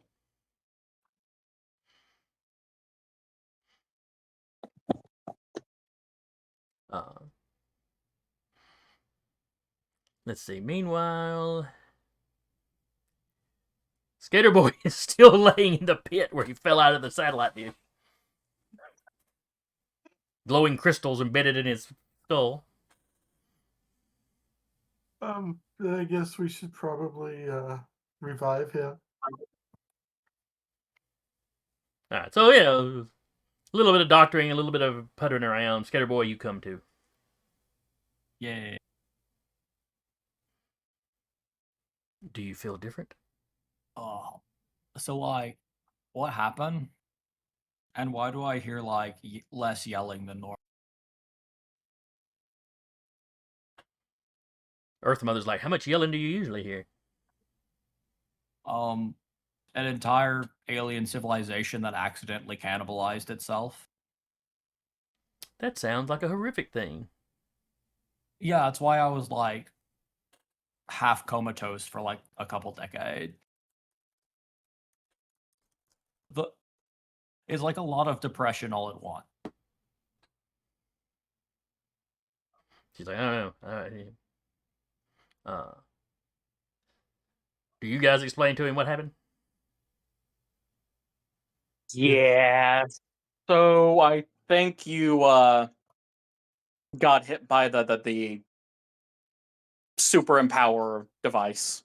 Let's see. Meanwhile, Skater Boy is still laying in the pit where he fell out of the satellite view. Glowing crystals embedded in his skull. I guess we should probably revive him. Alright, so a little bit of doctoring, a little bit of puttering around. Skater Boy, you come to. Yay. Do you feel different? Oh, so what happened? And why do I hear less yelling than normal? Earth Mother's like, how much yelling do you usually hear? An entire alien civilization that accidentally cannibalized itself. That sounds like a horrific thing. Yeah, that's why I was half comatose for a couple decades. It's a lot of depression all at once. She's like, I don't know. Do you guys explain to him what happened? Yeah. So I think you got hit by the super empower device.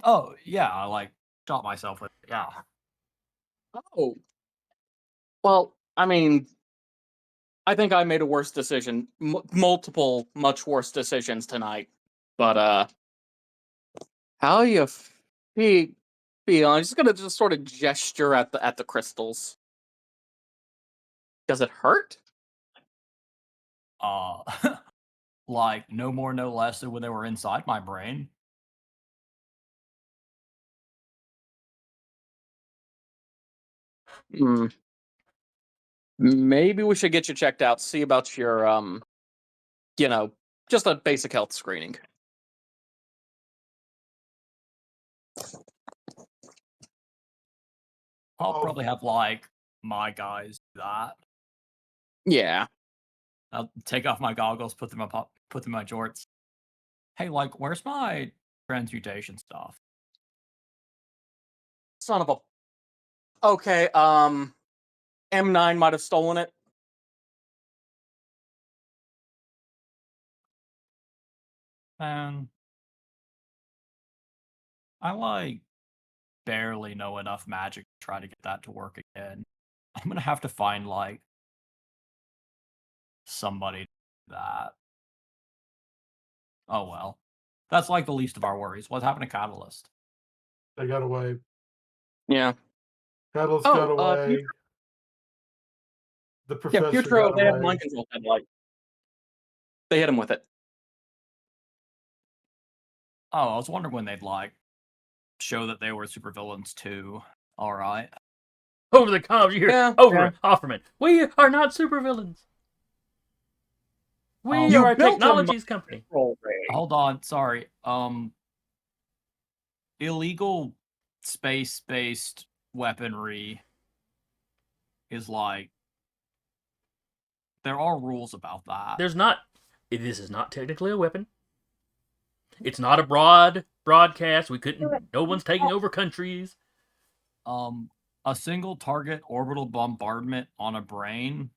Oh, yeah, I shot myself with it. Yeah. Oh. Well, I mean, I think I made a worse decision, multiple much worse decisions tonight. But how you feel? I'm just gonna sort of gesture at the crystals. Does it hurt? No more, no less than when they were inside my brain. Maybe we should get you checked out, see about your just a basic health screening. I'll Oh. probably have like my guys do that. Yeah. I'll take off my goggles, put them in my jorts. Hey, like, where's my transmutation stuff? Son of a. Okay. M9 might have stolen it. And I like barely know enough magic to try to get that to work again. I'm gonna have to find like somebody to do that. Oh well. That's like the least of our worries. What happened to Catalyst? They got away. Yeah. Catalyst Oh, got away. The Yeah, professor Futuro, got they have away. mind control satellite. They hit him with it. Oh, I was wondering when they'd like show that they were supervillains too. Alright. Over the comms, you hear Yeah, over yeah. it, Offerman. We are not supervillains. We You are a built a technologies company. Control ray. Hold on, sorry. Illegal space-based weaponry is like there are rules about that. There's not. This is not technically a weapon. It's not a broadcast. We couldn't. No one's taking over countries. A single target orbital bombardment on a brain,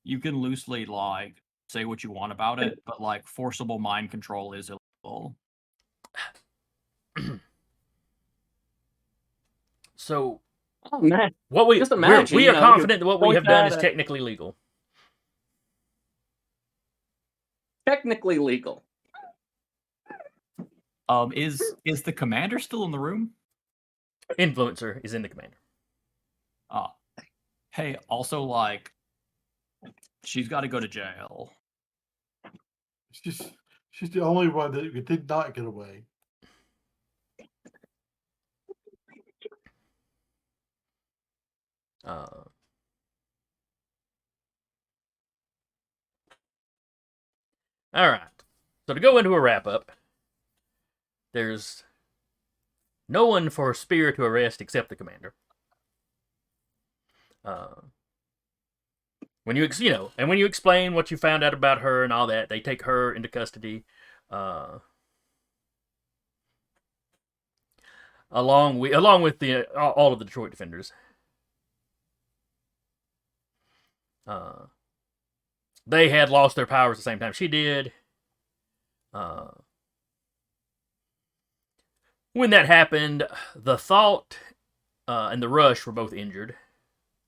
you can loosely like say what you want about it, but like forcible mind control is illegal. So Oh man, what we just imagine. we you are know, confident you that what we point have done that is at- technically legal. technically legal. Is the commander still in the room? Influencer is in the commander. Hey, also like she's got to go to jail. She's the only one that did not get away. All right. So to go into a wrap up, there's no one for Spear to arrest except the commander. When you and when you explain what you found out about her and all that, they take her into custody, along with the all of the Detroit defenders. They had lost their powers at the same time she did. When that happened, the Thought and the Rush were both injured.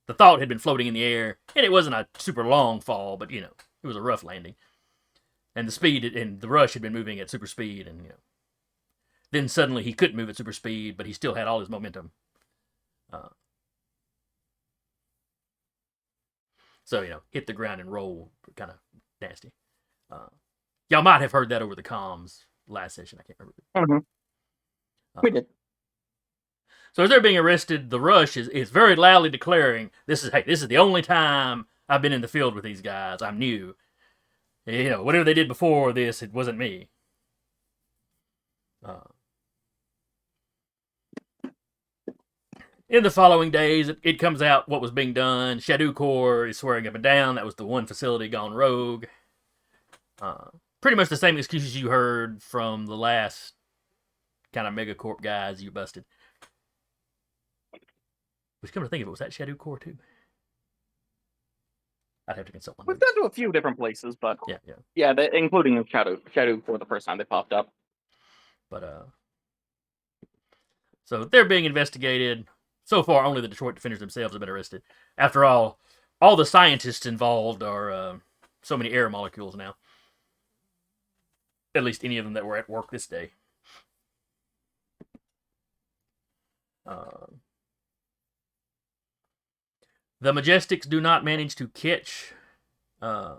The Thought had been floating in the air, and it wasn't a super long fall, but it was a rough landing. And the Rush had been moving at super speed, and then suddenly he couldn't move at super speed, but he still had all his momentum. So hit the ground and roll, kind of nasty. Y'all might have heard that over the comms last session. I can't remember. Mm-hmm. We did. So as they're being arrested, the Rush is very loudly declaring, this is the only time I've been in the field with these guys. I'm new. Whatever they did before this, it wasn't me. In the following days, it comes out what was being done. Shadow Corps is swearing up and down that was the one facility gone rogue. Pretty much the same excuses you heard from the last kind of megacorp guys you busted. Which, come to think of it, was that Shadow Corps too? I'd have to consult my We've notes. gone to a few different places, but yeah, including Shadow for the first time they popped up. But so they're being investigated. So far, only the Detroit defenders themselves have been arrested. After all the scientists involved are so many air molecules now. At least any of them that were at work this day. The Majestics do not manage to catch Mr.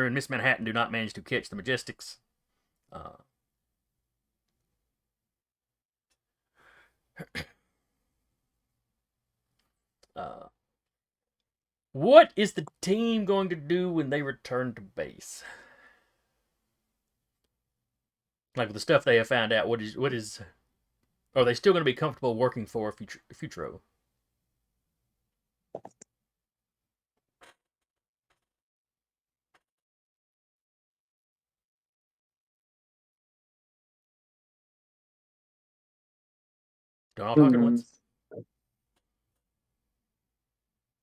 and Miss Manhattan do not manage to catch the Majestics. What is the team going to do when they return to base? Like with the stuff they have found out, what is? Are they still going to be comfortable working for Futuro? Don't all talk at once.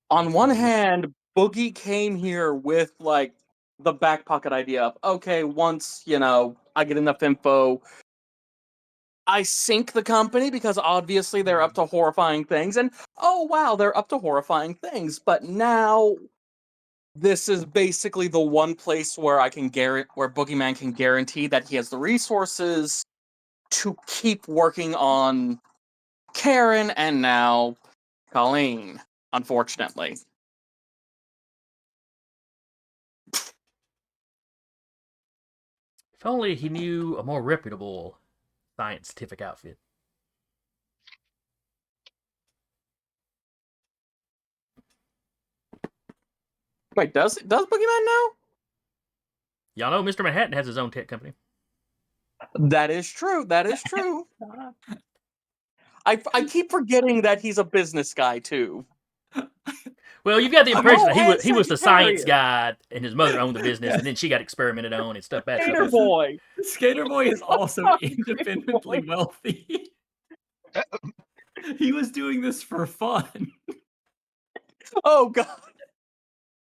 On one hand, Boogie came here with like the back pocket idea of, okay, once, I get enough info, I sink the company because obviously they're up to horrifying things, and oh wow, they're up to horrifying things. But now this is basically the one place where where Boogeyman can guarantee that he has the resources to keep working on Karen and now Colleen, unfortunately. If only he knew a more reputable scientific outfit. Wait, does Boogeyman know? Y'all know Mr. Manhattan has his own tech company. That is true. That is true. I keep forgetting that he's a business guy too. Well, you've got the impression that and he was the science Sagittarius. guy, and his mother owned the business, and then she got experimented on and stuff. Bad Skater stuff. Boy. Skater Boy is also independently wealthy. He was doing this for fun. Oh god.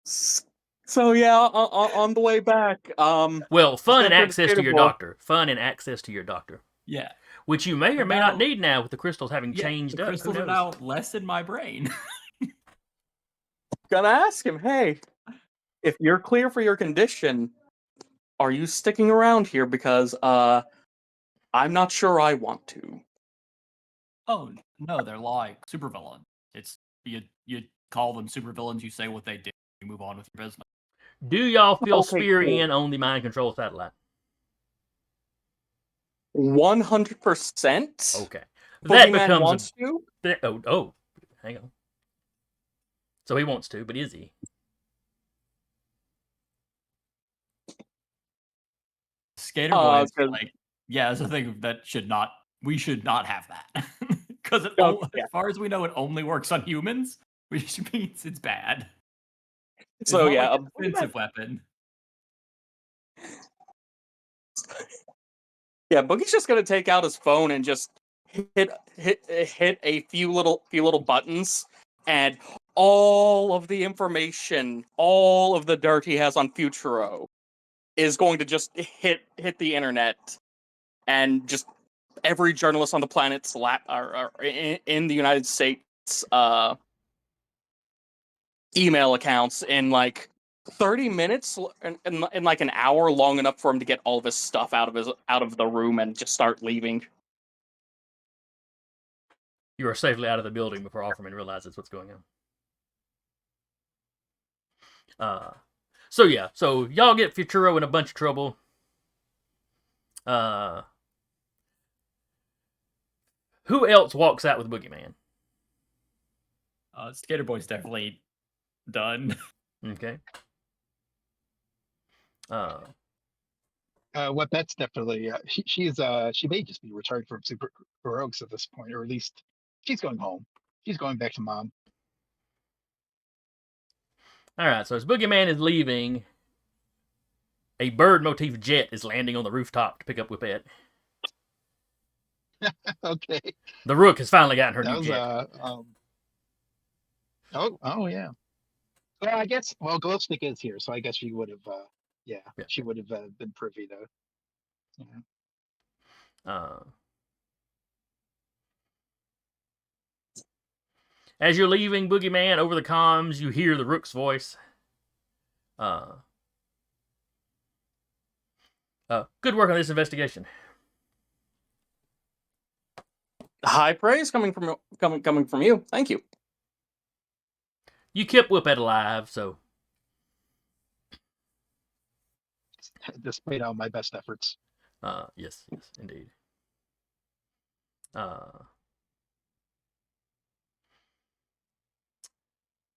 So yeah, on the way back, Well, fun and Skater access to your Boy. doctor. Fun and access to your doctor. Yeah. Which you may or may not Now- need now with the crystals having Yeah, changed the up. crystals Who are knows? now less in my brain. Gonna ask him, hey, if you're clear for your condition, are you sticking around here? Because I'm not sure I want to. Oh no, they're like supervillains. It's you call them supervillains, you say what they did, you move on with your business. Do y'all feel Okay, spear cool. in on the mind control satellite? 100%. Okay. That Boogeyman becomes wants to. oh, hang on. So he wants to, but is he? Skater Boy is 'Cause- like, yeah, that's the thing that we should not have that. Because yeah. as far as we know, it only works on humans, which means it's bad. It's So not yeah, like a defensive weapon. Yeah, Boogie's just gonna take out his phone and just hit a few little buttons, and all of the information, all of the dirt he has on Futuro, is going to just hit the internet, and just every journalist on the planet's lap or in the United States email accounts in like 30 minutes in like an hour, long enough for him to get all of his stuff out of the room and just start leaving. You are safely out of the building before Offerman realizes what's going on. So yeah, so y'all get Futuro in a bunch of trouble. Who else walks out with Boogeyman? Skater Boy's definitely done. Okay. What that's definitely she may just be retired from Super Heroics at this point, or at least she's going home. She's going back to mom. All right. So as Boogeyman is leaving, a bird motif jet is landing on the rooftop to pick up Whippet. Okay, The Rook has finally gotten her that new was jet. oh yeah. Well, I guess Glowstick is here, so I guess she would have yeah, she would have been privy to. Yeah. As you're leaving, Boogeyman, over the comms, you hear the Rook's voice. Good work on this investigation. High praise coming from you. Thank you. You kept Whippet alive, so Despite all my best efforts. yes, indeed.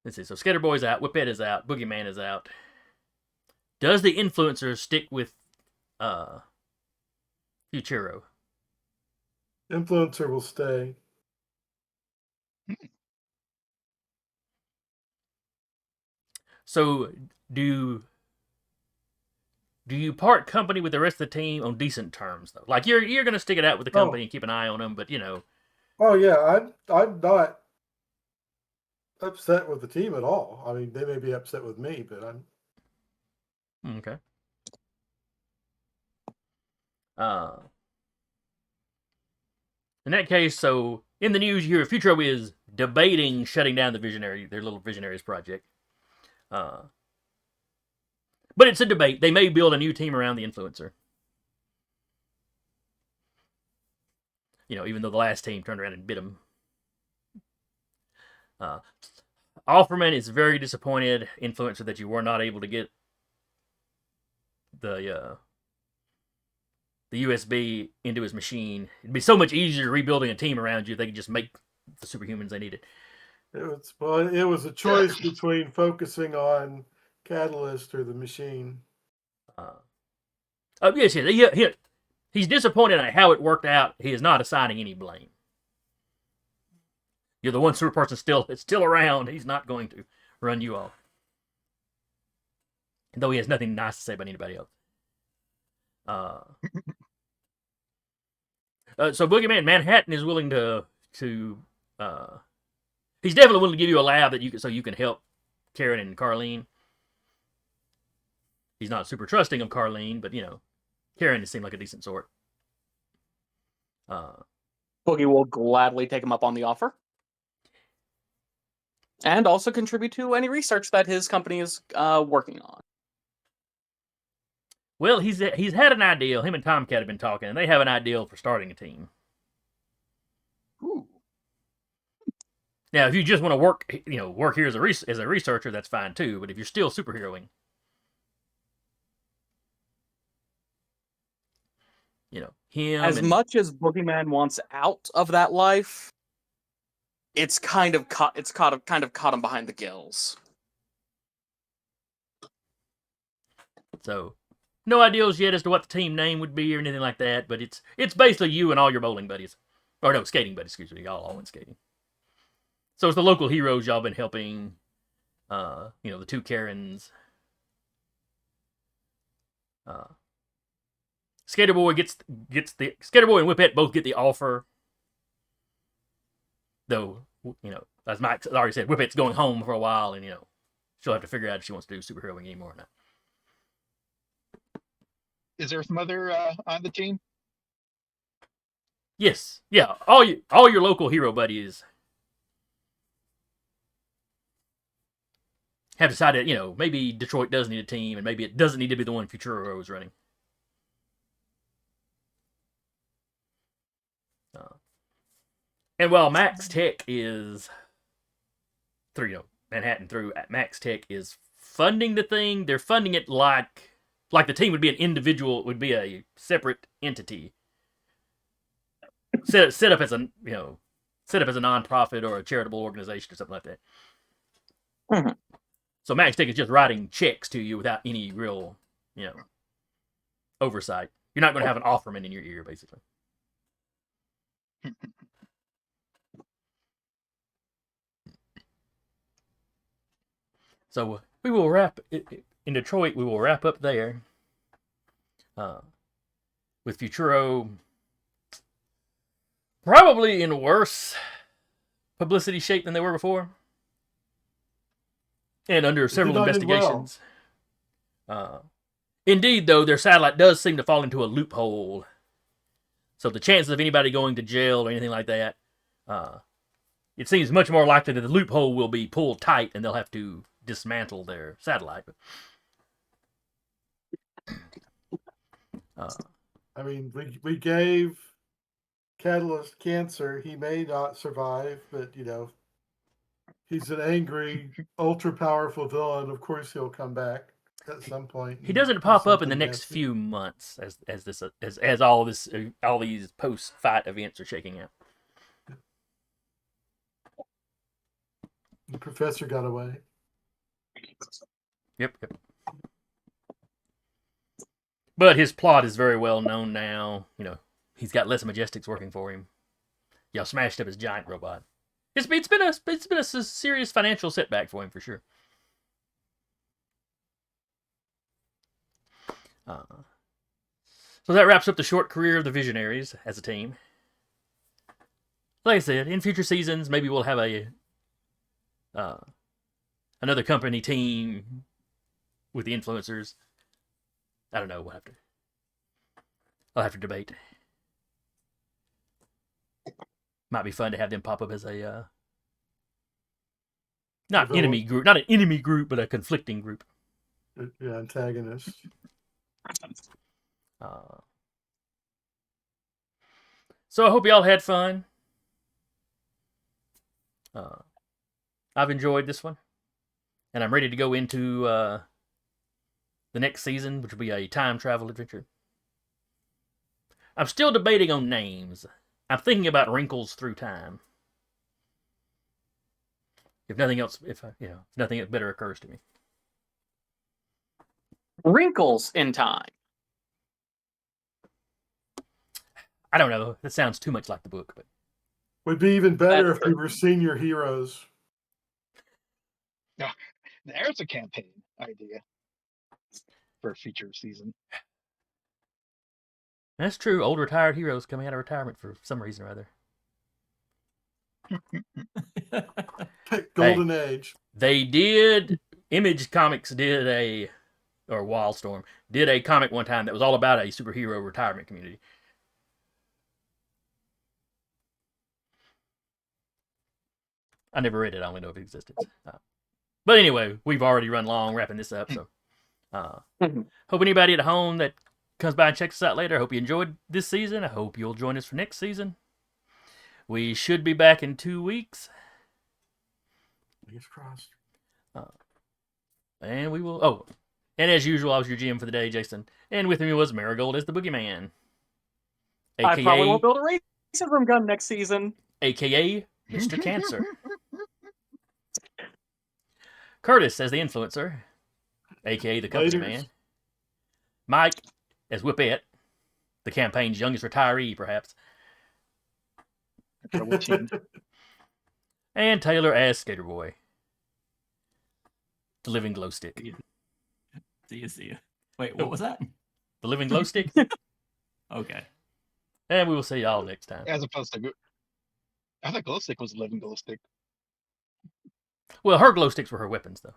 Let's see. So Skater Boy's out, Whippet is out, Boogeyman is out. Does the influencer stick with Futuro. Influencer will stay. So do you part company with the rest of the team on decent terms though? Like you're gonna stick it out with the company and keep an eye on them, but Oh yeah, I'm not upset with the team at all. I mean, they may be upset with me, but I'm okay. In that case, so in the news, you hear Futuro is debating shutting down their little Visionaries project. But it's a debate. They may build a new team around the influencer. Even though the last team turned around and bit him. Offerman is very disappointed, influencer, that you were not able to get the USB into his machine. It'd be so much easier rebuilding a team around you if they could just make the superhumans they needed. It was a choice between focusing on Catalyst or the machine. Yes, he's disappointed at how it worked out. He is not assigning any blame. You're the one super person still around. He's not going to run you off. Though he has nothing nice to say about anybody else. So Boogeyman Manhattan is willing to he's definitely willing to give you a lab that you can help Karen and Carlene. He's not super trusting of Carlene, but Karen seemed like a decent sort. Boogie will gladly take him up on the offer. And also contribute to any research that his company is working on. Well, he's had an ideal. Him and Tomcat have been talking, and they have an ideal for starting a team. Ooh. Now, if you just want to work here as a researcher, that's fine too. But if you're still superheroing, him. As much as Boogeyman wants out of that life, it's kind of caught him behind the gills. So, no ideals yet as to what the team name would be or anything like that. But it's basically you and all your bowling buddies, or no, skating buddies. Excuse me, y'all all went skating. So it's the local heroes y'all been helping. The two Karens. Skater Boy gets the Skater Boy and Whippet both get the offer. Though, as Mike already said, Whippet's going home for a while, and she'll have to figure out if she wants to do superheroing anymore or not. Is there some other on the team? Yes, yeah, all your local hero buddies have decided, maybe Detroit does need a team, and maybe it doesn't need to be the one Futuro is running. And while Max Tech is through, Manhattan through Max Tech is funding the thing, they're funding it like the team would be an individual, would be a separate entity. Set up as a nonprofit or a charitable organization or something like that. Mm-hmm. So Max Tech is just writing checks to you without any real, oversight. You're not going to have an offerman in your ear, basically. So we will wrap in Detroit. We will wrap up there with Futuro probably in worse publicity shape than they were before, and under several investigations. Indeed, though, their satellite does seem to fall into a loophole. So the chances of anybody going to jail or anything like that, it seems much more likely that the loophole will be pulled tight and they'll have to dismantle their satellite. I mean, we gave Catalyst cancer. He may not survive, but he's an angry, ultra powerful villain. Of course, he'll come back at some point. He doesn't pop up in the next few months as all these post-fight events are shaking out. The professor got away. Yep. But his plot is very well known now. You know, he's got less Majestics working for him. Y'all smashed up his giant robot. It's been a serious financial setback for him for sure. So that wraps up the short career of the Visionaries as a team. Like I said, in future seasons, maybe we'll have another company team with the influencers. I don't know. I'll have to debate. Might be fun to have them pop up as a not an enemy group, but a conflicting group. Yeah, antagonist. So I hope y'all had fun. I've enjoyed this one, and I'm ready to go into the next season, which will be a time travel adventure. I'm still debating on names. I'm thinking about Wrinkles Through Time. If nothing else, if nothing better occurs to me. Wrinkles in Time. I don't know. That sounds too much like the book, but Would be even better That's if we were senior heroes. There's a campaign idea for a future season. that's true. Old retired heroes coming out of retirement for some reason or other. Golden Age. They did. Image Comics did or Wildstorm did a comic one time that was all about a superhero retirement community. I never read it. I only know if it existed. But anyway, we've already run long wrapping this up. So hope anybody at home that comes by and checks us out later, I hope you enjoyed this season. I hope you'll join us for next season. We should be back in 2 weeks. Fingers crossed. And we will... Oh, and as usual, I was your GM for the day, Jason. And with me was Marigold as the Boogeyman. I probably won't build a racism gun next season. AKA Mr. Cancer. Curtis as the Influencer, aka the Company Man. Mike as Whippet, the campaign's youngest retiree, perhaps. And Taylor as Skater Boy, the living glow stick. See you. Wait, what was that? The living glow stick? Okay. And we will see y'all next time. As opposed to, I thought glow stick was a living glow stick. Well, her glow sticks were her weapons, though.